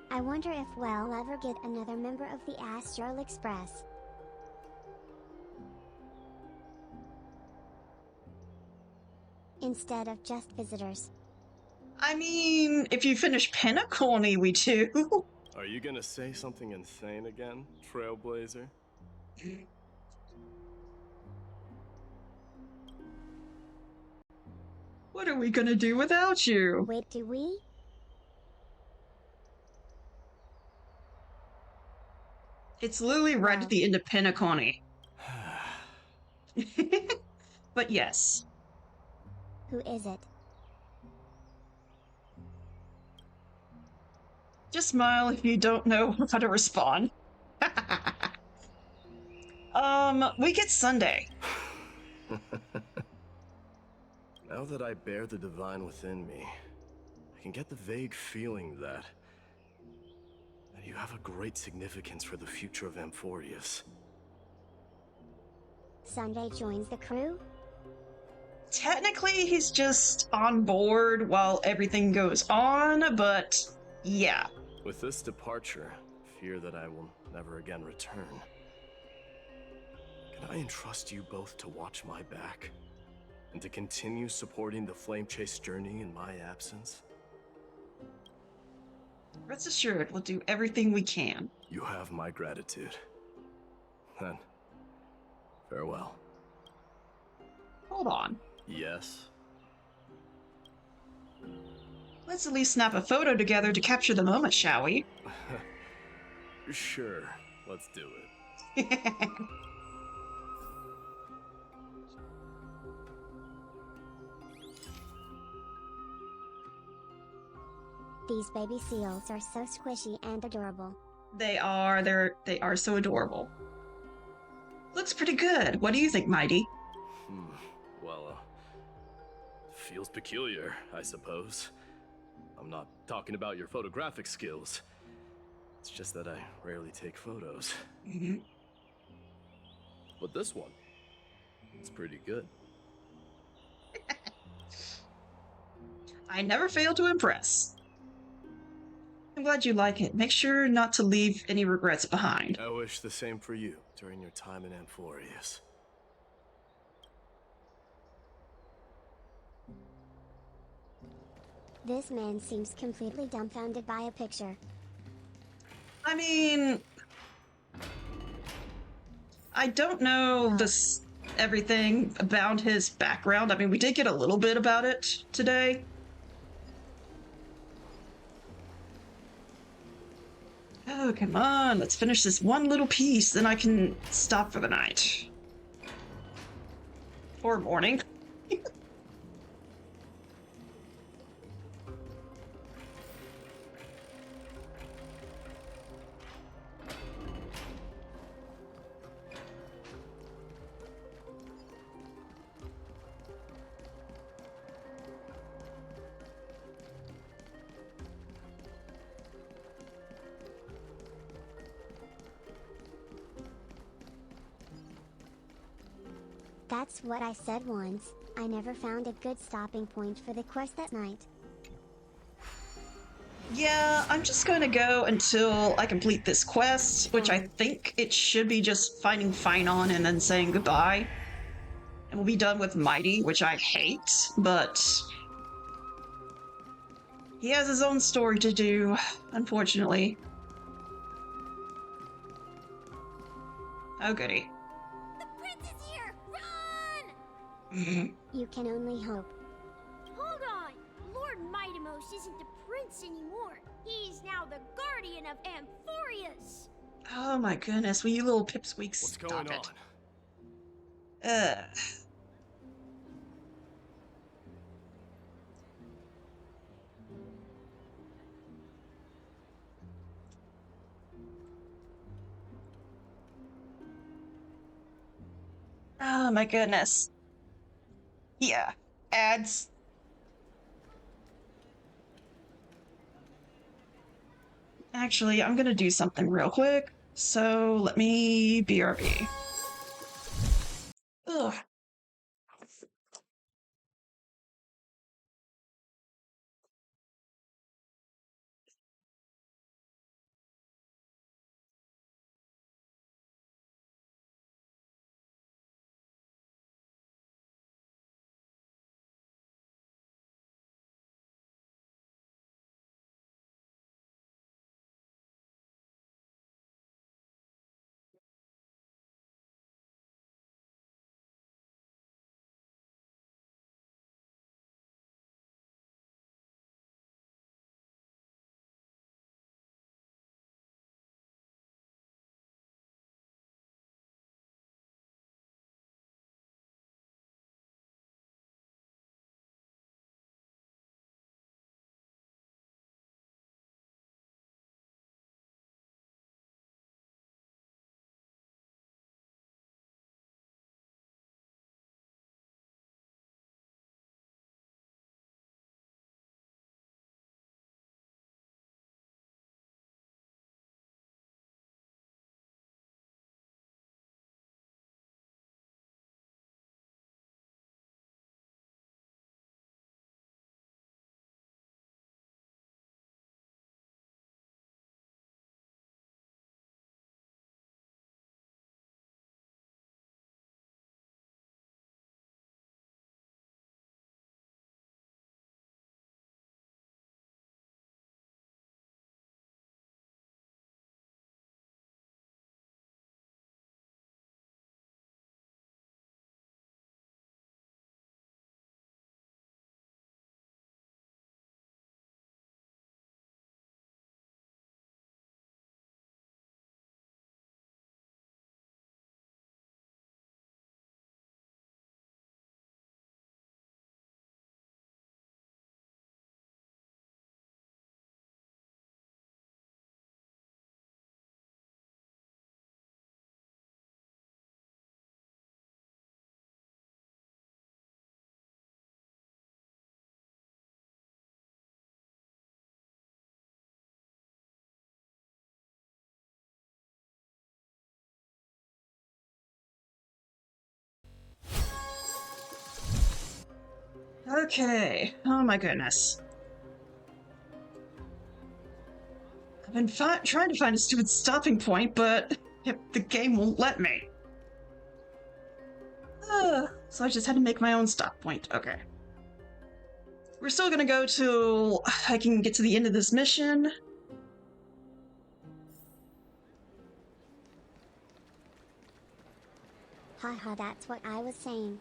I wonder if we'll ever get another member of the Astral Express. Instead of just visitors. I mean, if you finish Penacony, we do. Are you gonna say something insane again, Trailblazer? What are we gonna do without you? Wait, do we? It's literally right at the end of Penacony. But yes. Who is it? Just smile if you don't know how to respond. We get Sunday. Now that I bear the divine within me, I can get the vague feeling that you have a great significance for the future of Amphoreus. Sunday joins the crew? Technically, he's just on board while everything goes on, but yeah. With this departure, I fear that I will never again return. Can I entrust you both to watch my back? And to continue supporting the Flame Chase journey in my absence? Rest assured, we'll do everything we can. You have my gratitude. Then, farewell. Hold on. Yes? Let's at least snap a photo together to capture the moment, shall we? Sure, let's do it. These baby seals are so squishy and adorable. They are so adorable. Looks pretty good. What do you think, Mighty? Well, feels peculiar, I suppose. I'm not talking about your photographic skills. It's just that I rarely take photos. But this one, it's pretty good. I never fail to impress. I'm glad you like it. Make sure not to leave any regrets behind. I wish the same for you during your time in Amphoreus. This man seems completely dumbfounded by a picture. I mean, I don't know everything about his background. I mean, we did get a little bit about it today. Oh, come on. Let's finish this one little piece, then I can stop for the night. Or morning. That's what I said once. I never found a good stopping point for the quest that night. Yeah, I'm just going to go until I complete this quest, which I think it should be just finding Finon and then saying goodbye. And we'll be done with Mighty, which I hate, but he has his own story to do, unfortunately. Oh, goody. The prince is here! Run! You can only hope. Hold on! Lord Mightimos isn't the prince anymore. He's now the guardian of Amphoreus. Oh my goodness, will you little pipsqueaks What's stop going it? on? Oh my goodness. Yeah, ads. Actually, I'm gonna do something real quick. So let me BRB. Ugh. Okay. Oh my goodness. I've been trying to find a stupid stopping point, but the game won't let me. So I just had to make my own stop point. Okay. we're still gonna go till I can get to the end of this mission. Haha, that's what I was saying.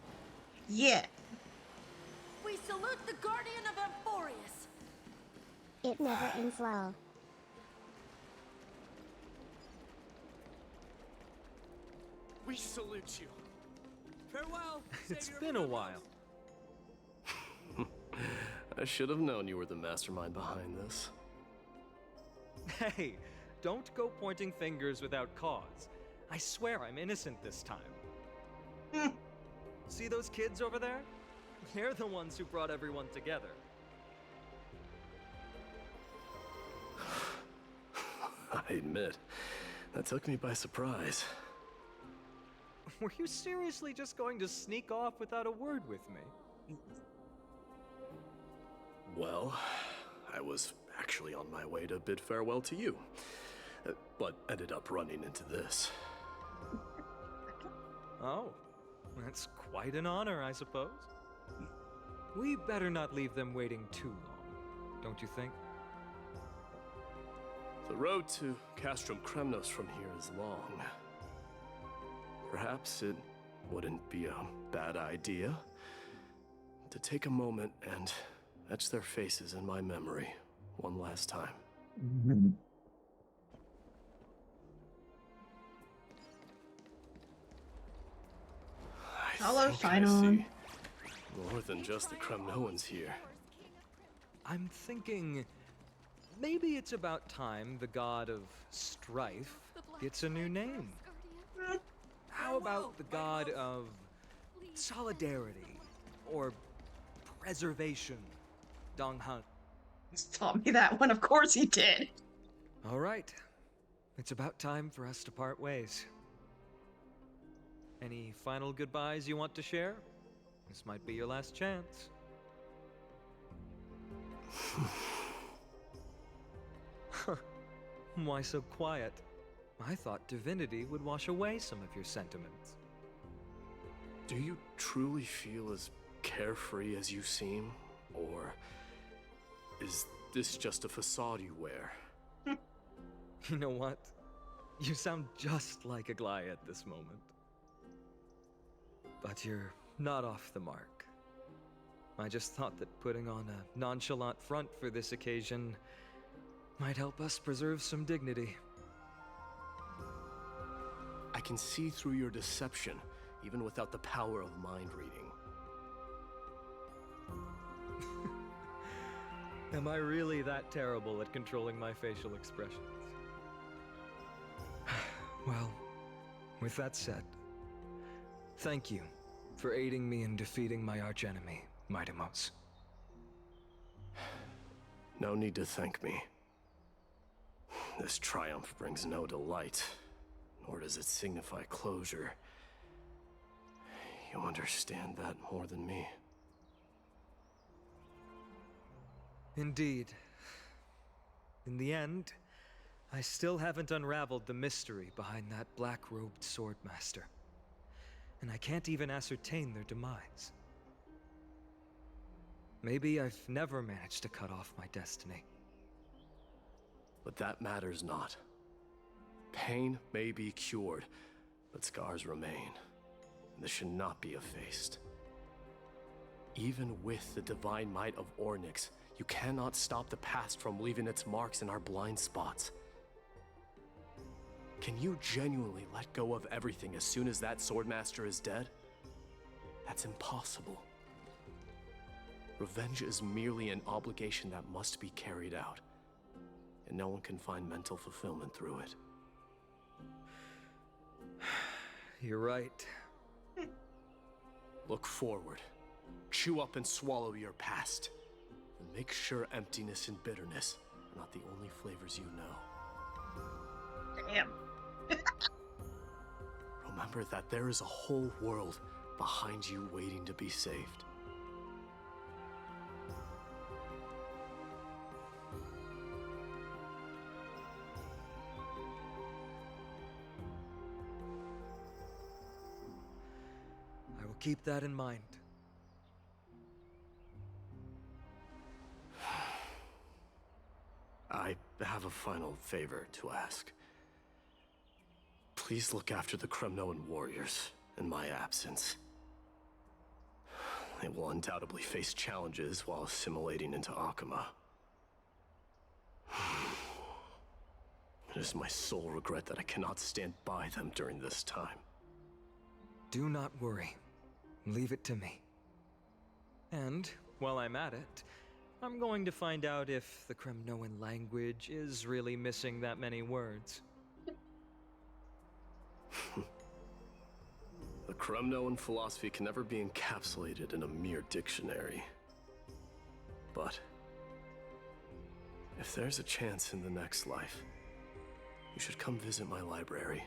Yeah. We salute the Guardian of Amphoreus. It never ends well. We salute you. Farewell. It's been a while. I should have known you were the mastermind behind this. Hey, don't go pointing fingers without cause. I swear I'm innocent this time. See those kids over there? They're the ones who brought everyone together. I admit, that took me by surprise. Were you seriously just going to sneak off without a word with me? Well, I was actually on my way to bid farewell to you, but ended up running into this. Oh, that's quite an honor, I suppose. We better not leave them waiting too long, don't you think? The road to Castrum Kremnos from here is long. Perhaps it wouldn't be a bad idea to take a moment and etch their faces in my memory one last time. Hello, I Finon. see more than just the Kremnoans here. I'm thinking maybe it's about time the god of strife gets a new name. How about the god of solidarity or preservation? Donghan. He's taught me that one, of course he did. All right. It's about time for us to part ways. Any final goodbyes you want to share? This might be your last chance. Why so quiet? I thought divinity would wash away some of your sentiments. Do you truly feel as carefree as you seem? Or is this just a facade you wear? You know what? You sound just like Aglaia at this moment. But you're not off the mark. I just thought that putting on a nonchalant front for this occasion might help us preserve some dignity. I can see through your deception, even without the power of mind reading. Am I really that terrible at controlling my facial expressions? Well, with that said, thank you for aiding me in defeating my archenemy, Mightimos. No need to thank me. This triumph brings no delight, nor does it signify closure. You understand that more than me. Indeed. In the end, I still haven't unraveled the mystery behind that black-robed swordmaster. And I can't even ascertain their demise. Maybe I've never managed to cut off my destiny. But that matters not. Pain may be cured, but scars remain. And this should not be effaced. Even with the divine might of Ornyx, you cannot stop the past from leaving its marks in our blind spots. Can you genuinely let go of everything as soon as that swordmaster is dead? That's impossible. Revenge is merely an obligation that must be carried out, and no one can find mental fulfillment through it. You're right. Look forward. Chew up and swallow your past. And make sure emptiness and bitterness are not the only flavors you know. Damn. Remember that there is a whole world behind you waiting to be saved. I will keep that in mind. final favor to ask. Please look after the Kremnoan warriors in my absence. They will undoubtedly face challenges while assimilating into Akama. It is my sole regret that I cannot stand by them during this time. Do not worry. Leave it to me. And, while I'm at it, I'm going to find out if the Kremnoan language is really missing that many words. The Kremnoan philosophy can never be encapsulated in a mere dictionary. But if there's a chance in the next life, you should come visit my library.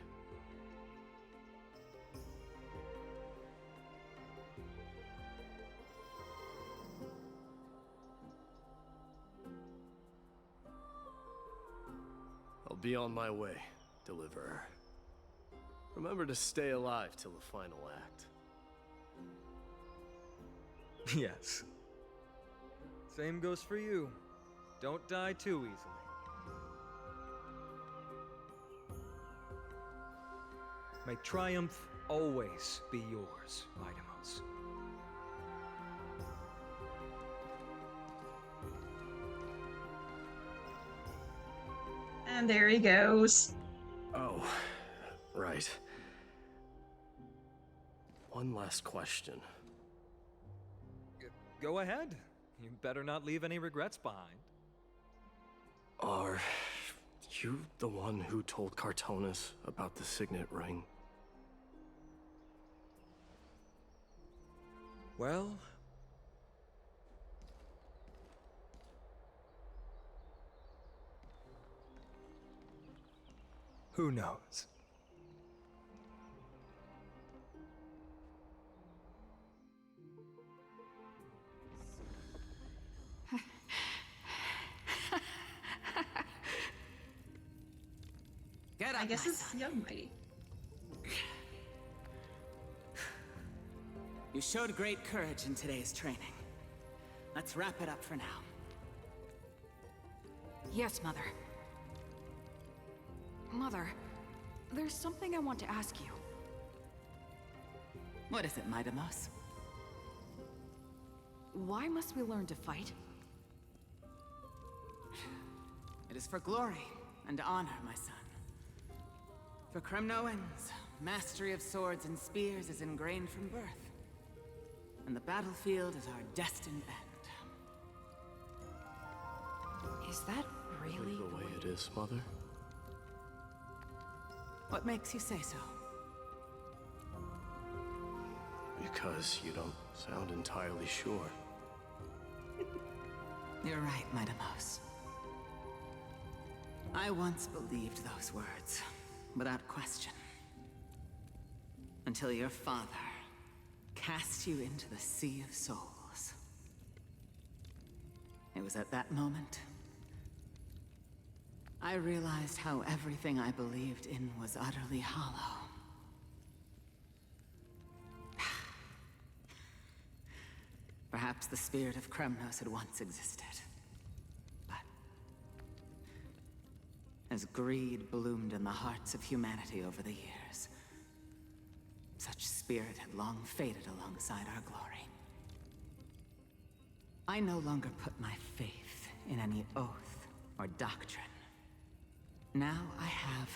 I'll be on my way, Deliverer. Remember to stay alive till the final act. Yes. Same goes for you. Don't die too easily. May triumph always be yours, Midamos. And there he goes. Oh, right. One last question. Go ahead. You better not leave any regrets behind. Are you the one who told Cartonis about the signet ring? Well... who knows? Get up, I guess my it's son. young mighty. You showed great courage in today's training. Let's wrap it up for now. Yes, Mother. Mother, there's something I want to ask you. What is it, Midamos? Why must we learn to fight? It is for glory and honor, my son. For Kremnoans, mastery of swords and spears is ingrained from birth. And the battlefield is our destined end. Is that really the way it is, Mother? What makes you say so? Because you don't sound entirely sure. You're right, Midamos. I once believed those words, without question. Until your father cast you into the Sea of Souls. It was at that moment I realized how everything I believed in was utterly hollow. Perhaps the spirit of Kremnos had once existed. But as greed bloomed in the hearts of humanity over the years, such spirit had long faded alongside our glory. I no longer put my faith in any oath or doctrine. Now I have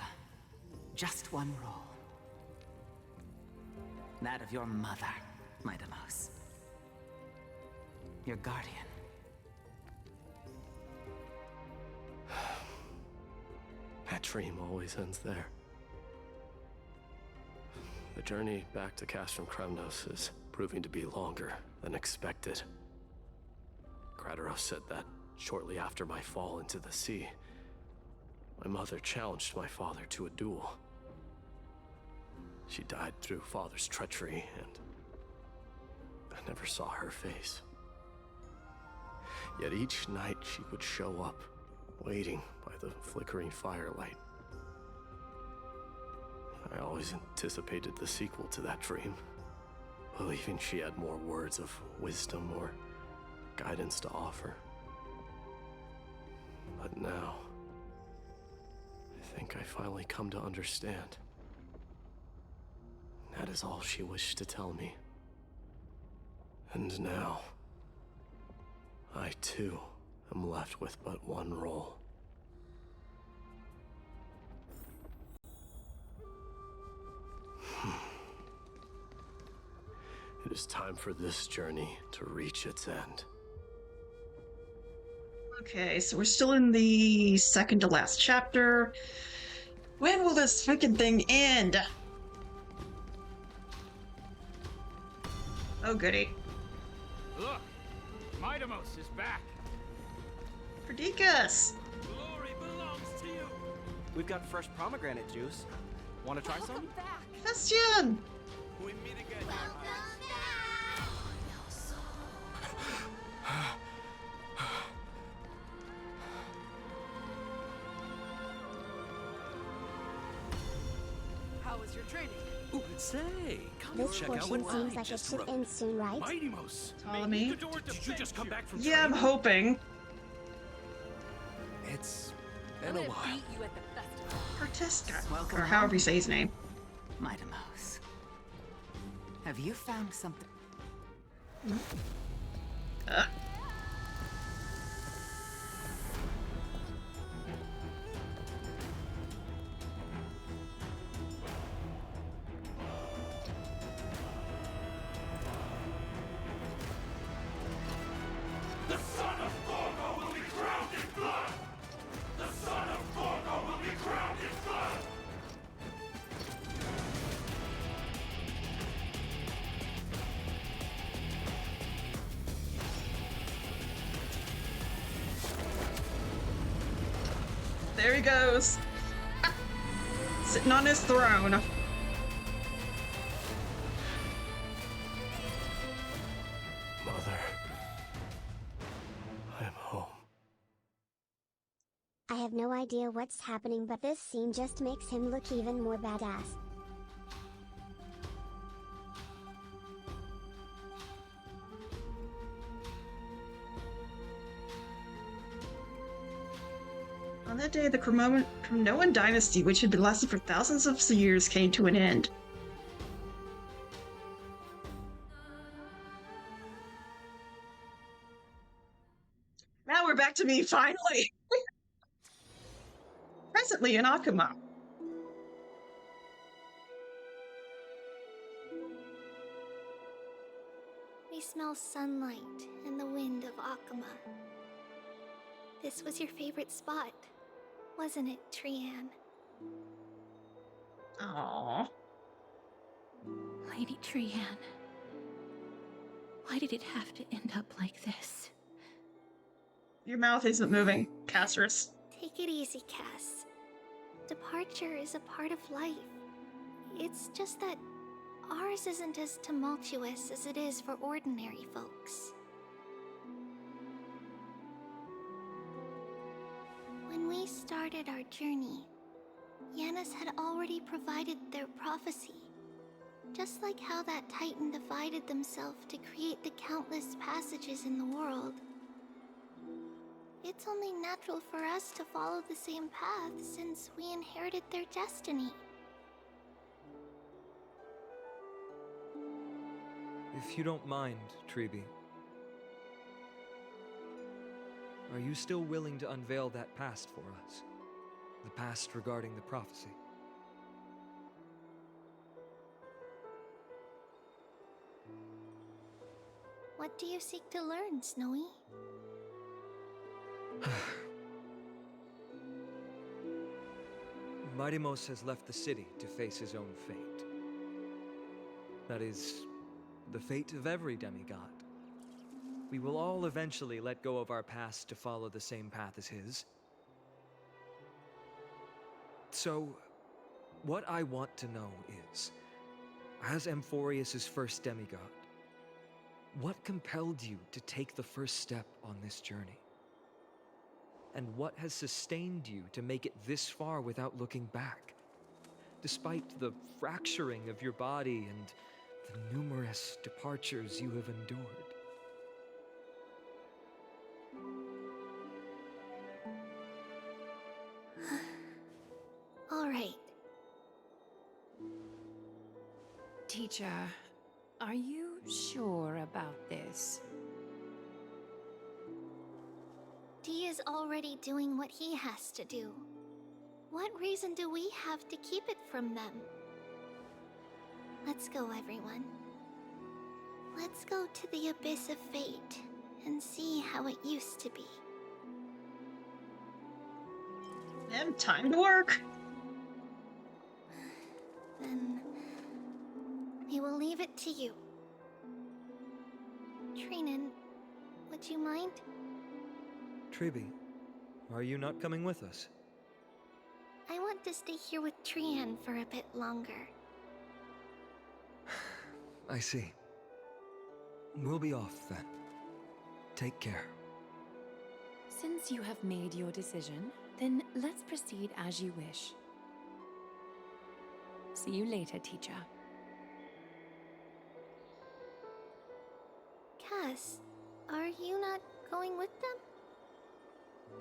just one role. That of your mother, Midamos. Your guardian. That dream always ends there. The journey back to Castrum Kremnos is proving to be longer than expected. Krateros said that shortly after my fall into the sea, my mother challenged my father to a duel. She died through father's treachery, and I never saw her face. Yet each night she would show up, waiting by the flickering firelight. I always anticipated the sequel to that dream, believing she had more words of wisdom or guidance to offer. But now, think I finally come to understand. That is all she wished to tell me. And now, I too am left with but one role. It is time for this journey to reach its end. Okay, so we're still in the second to last chapter. When will this freaking thing end? Oh, goody. Look, Mightimos is back. Perdiccas! Glory belongs to you. We've got fresh pomegranate juice. Want to try some? Festian! We meet again. How was your training? Ooh, say, come This check out portion what seems I like it just should wrote. end soon, right? Mightimos. Ptolemy? Did you just come back from Yeah, I'm training? hoping. It's been a while. Pertiska. Welcome Or home. however you say his name. Mightimos. Have you found something? The son of Gorgo will be crowned in blood! The son of Gorgo will be crowned in blood! There he goes. Sitting on his throne. Mother, I am home. I have no idea what's happening, but this scene just makes him look even more badass. On that day, the Cronoan dynasty, which had been lasting for thousands of years, came to an end. Now we're back to me, finally! Presently in Akuma. We smell sunlight and the wind of Akuma. This was your favorite spot, wasn't it, Trian? Aww. Lady Trian, why did it have to end up like this? Your mouth isn't moving, Cassarus. Take it easy, Cass. Departure is a part of life. It's just that ours isn't as tumultuous as it is for ordinary folks. When we started our journey, Yanis had already provided their prophecy. Just like how that Titan divided themselves to create the countless passages in the world. It's only natural for us to follow the same path since we inherited their destiny. If you don't mind, Treeby, are you still willing to unveil that past for us? The past regarding the prophecy? What do you seek to learn, Snowy? Mightimos has left the city to face his own fate. That is, the fate of every demigod. We will all eventually let go of our past to follow the same path as his. So, what I want to know is, as Amphoreus' first demigod, what compelled you to take the first step on this journey? And what has sustained you to make it this far without looking back? Despite the fracturing of your body and the numerous departures you have endured. Alright. Teacher, are you sure about this? Dee is already doing what he has to do. What reason do we have to keep it from them? Let's go, everyone. Let's go to the abyss of fate and see how it used to be. And time to work. Then we will leave it to you. Trinan, would you mind? Tribi, are you not coming with us? I want to stay here with Trian for a bit longer. I see. We'll be off then. Take care. Since you have made your decision, then let's proceed as you wish. See you later, teacher. Cass, are you not going with them?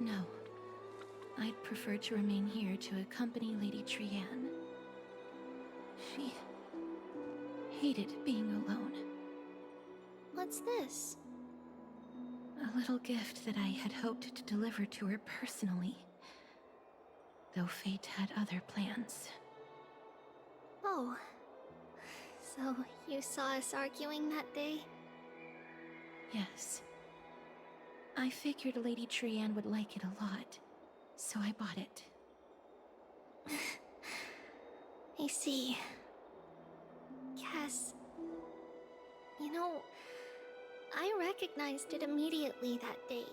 No. I'd prefer to remain here to accompany Lady Trian. She hated being alone. What's this? A little gift that I had hoped to deliver to her personally, though fate had other plans. Oh. So you saw us arguing that day? Yes. I figured Lady Trian would like it a lot, so I bought it. I see. Cass, you know, I recognized it immediately that day.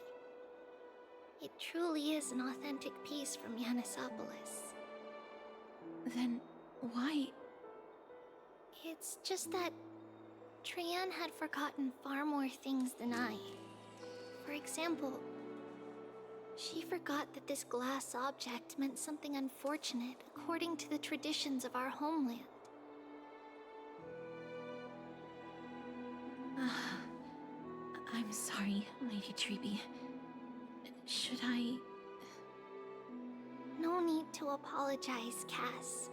It truly is an authentic piece from Yanisopolis. Then why? It's just that Trian had forgotten far more things than I. For example, she forgot that this glass object meant something unfortunate according to the traditions of our homeland. I'm sorry, Lady Tribi. Should I... No need to apologize, Cass.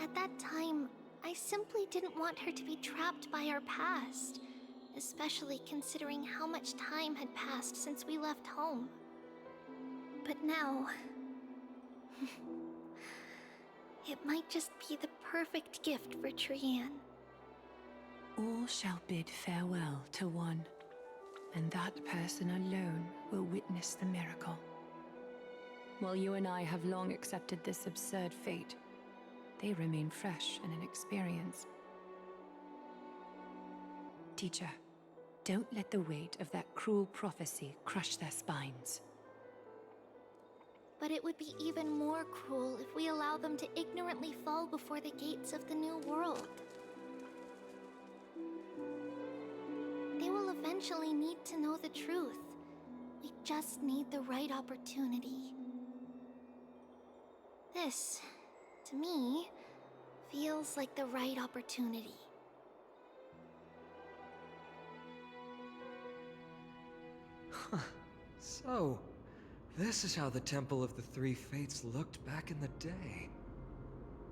At that time, I simply didn't want her to be trapped by our past, especially considering how much time had passed since we left home. But now... it might just be the perfect gift for Trian. All shall bid farewell to one, and that person alone will witness the miracle. While you and I have long accepted this absurd fate, they remain fresh and inexperienced. Teacher, don't let the weight of that cruel prophecy crush their spines. But it would be even more cruel if we allow them to ignorantly fall before the gates of the new world. They will eventually need to know the truth. We just need the right opportunity. This, to me, feels like the right opportunity. Huh. So, this is how the Temple of the Three Fates looked back in the day.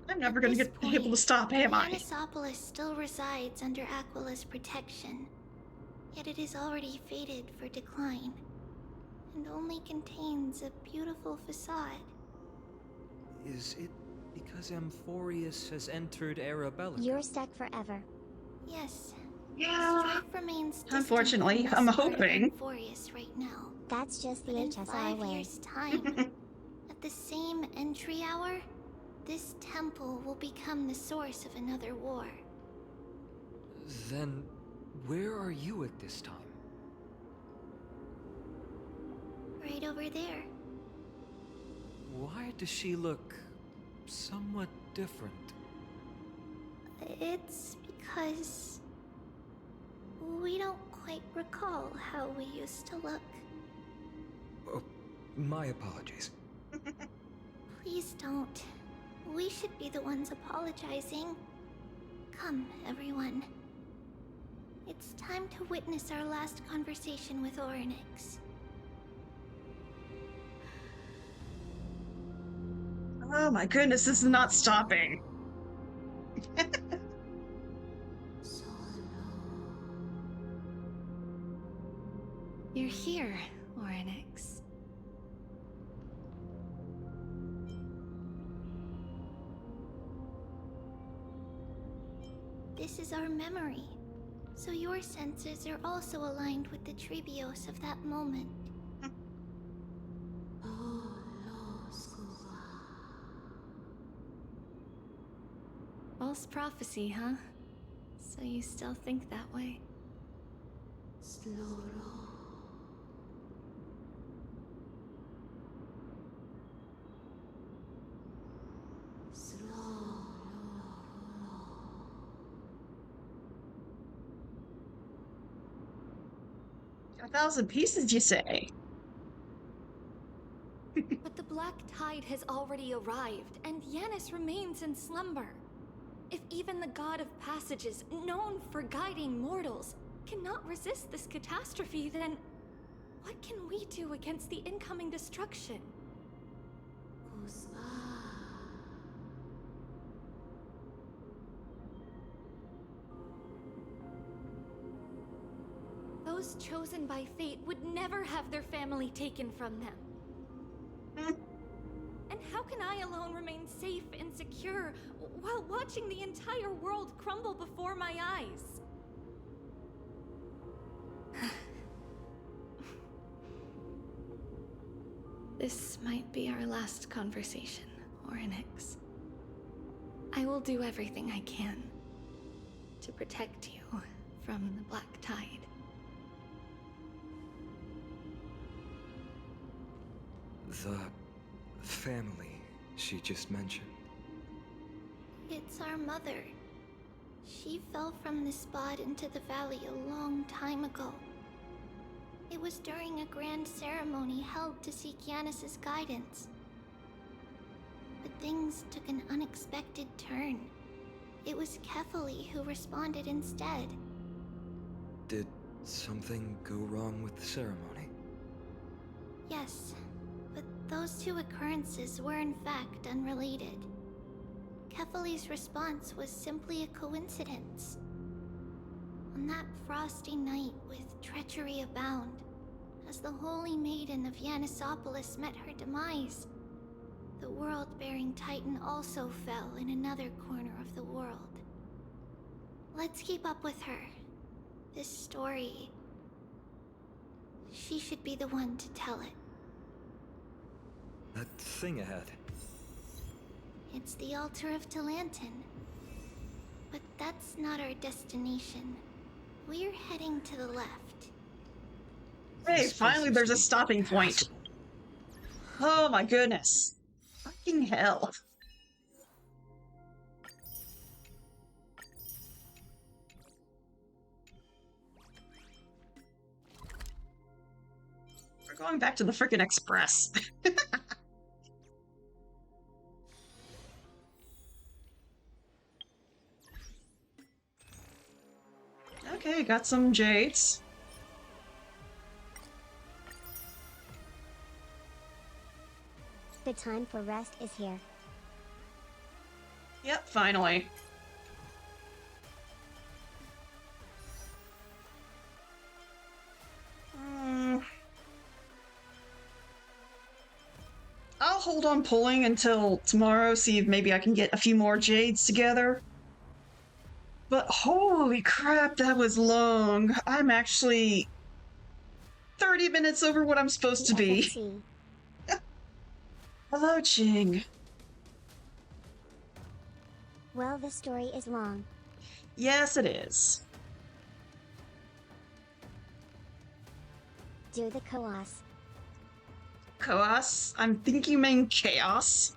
I'm never gonna get able to stop, am I? Yanisopolis still resides under Aquila's protection, yet it is already fated for decline, and only contains a beautiful facade. Is it because Amphoreus has entered Arabella? You're stuck forever. Yes. Yeah. Strife remains distant Unfortunately, from I'm this part of hoping. Amphoreus right now. That's just the But in HSR 5 way. years' time, at the same entry hour, this temple will become the source of another war. Then, where are you at this time? Right over there. Why does she look somewhat different? It's because we don't quite recall how we used to look. Oh, my apologies. Please don't. We should be the ones apologizing. Come, everyone. It's time to witness our last conversation with Orynyx. Oh my goodness, this is not stopping. You're here, Orynyx. This is our memory. So your senses are also aligned with the Trebios of that moment. False prophecy, huh? So you still think that way? A thousand pieces, you say? But the Black Tide has already arrived, and Yanis remains in slumber. If even the God of Passages, known for guiding mortals, cannot resist this catastrophe, then what can we do against the incoming destruction? Those chosen by fate would never have their family taken from them. And how can I alone remain safe and secure while watching the entire world crumble before my eyes? This might be our last conversation, Orynyx. I will do everything I can to protect you from the Black Tide. The family she just mentioned. It's our mother. She fell from the spot into the valley a long time ago. It was during a grand ceremony held to seek Yanis's guidance. But things took an unexpected turn. It was Kefali who responded instead. Did something go wrong with the ceremony? Yes, but those two occurrences were in fact unrelated. Kefali's response was simply a coincidence. On that frosty night with treachery abound, as the Holy Maiden of Yanisopolis met her demise, the world-bearing Titan also fell in another corner of the world. Let's keep up with her. This story... she should be the one to tell it. That thing ahead. It's the altar of Talantin. But that's not our destination. We're heading to the left. Hey, finally there's a stopping point. Oh my goodness. Fucking hell. We're going back to the frickin' express. Okay, got some jades. The time for rest is here. Yep, finally. I'll hold on pulling until tomorrow, see if maybe I can get a few more jades together. But holy crap, that was long. I'm actually 30 minutes over what I'm supposed to be. Hello, Ching. Well, the story is long. Yes, it is. Do the Koas. Koas? I'm thinking you mean chaos.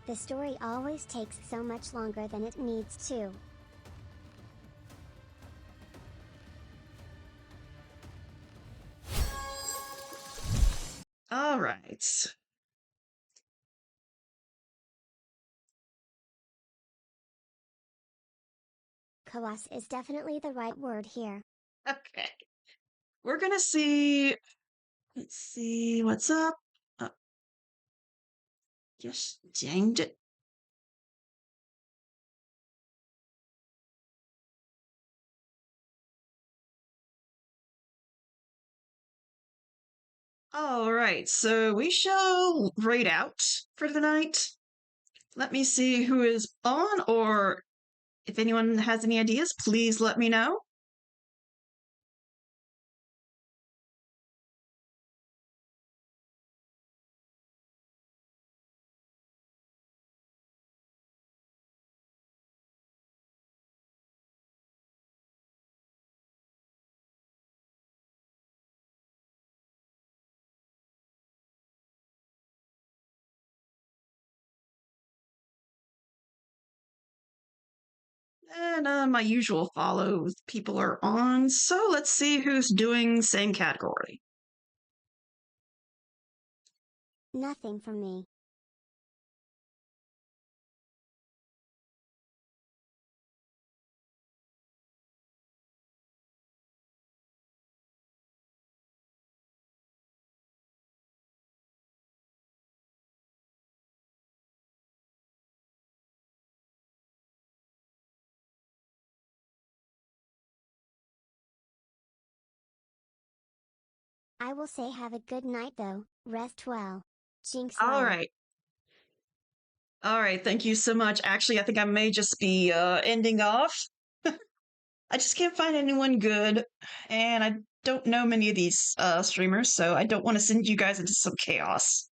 The story always takes so much longer than it needs to. All right. Koas is definitely the right word here. Okay. We're gonna see... Let's see what's up. Just danged it. All right, so we shall raid out for the night. Let me see who is on, or if anyone has any ideas, please let me know. And my usual follow people are on, so let's see who's doing same category. Nothing from me. I will say have a good night though, rest well. Jinx All love. right. All right, thank you so much. Actually, I think I may just be ending off. I just can't find anyone good, and I don't know many of these streamers, so I don't want to send you guys into some chaos.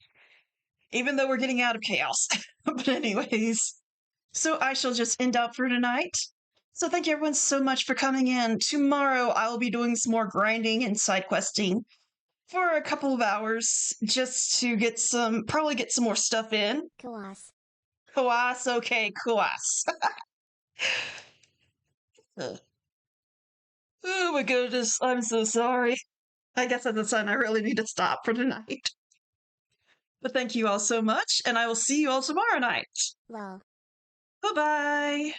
Even though we're getting out of chaos. But anyways, so I shall just end out for tonight. So thank you everyone so much for coming in. Tomorrow I will be doing some more grinding and side questing for a couple of hours just to probably get some more stuff in. Kawas. Kawas, okay, kawas. Oh my goodness, I'm so sorry. I guess that's a sign I really need to stop for tonight. But thank you all so much, and I will see you all tomorrow night. Lol. Bye-bye.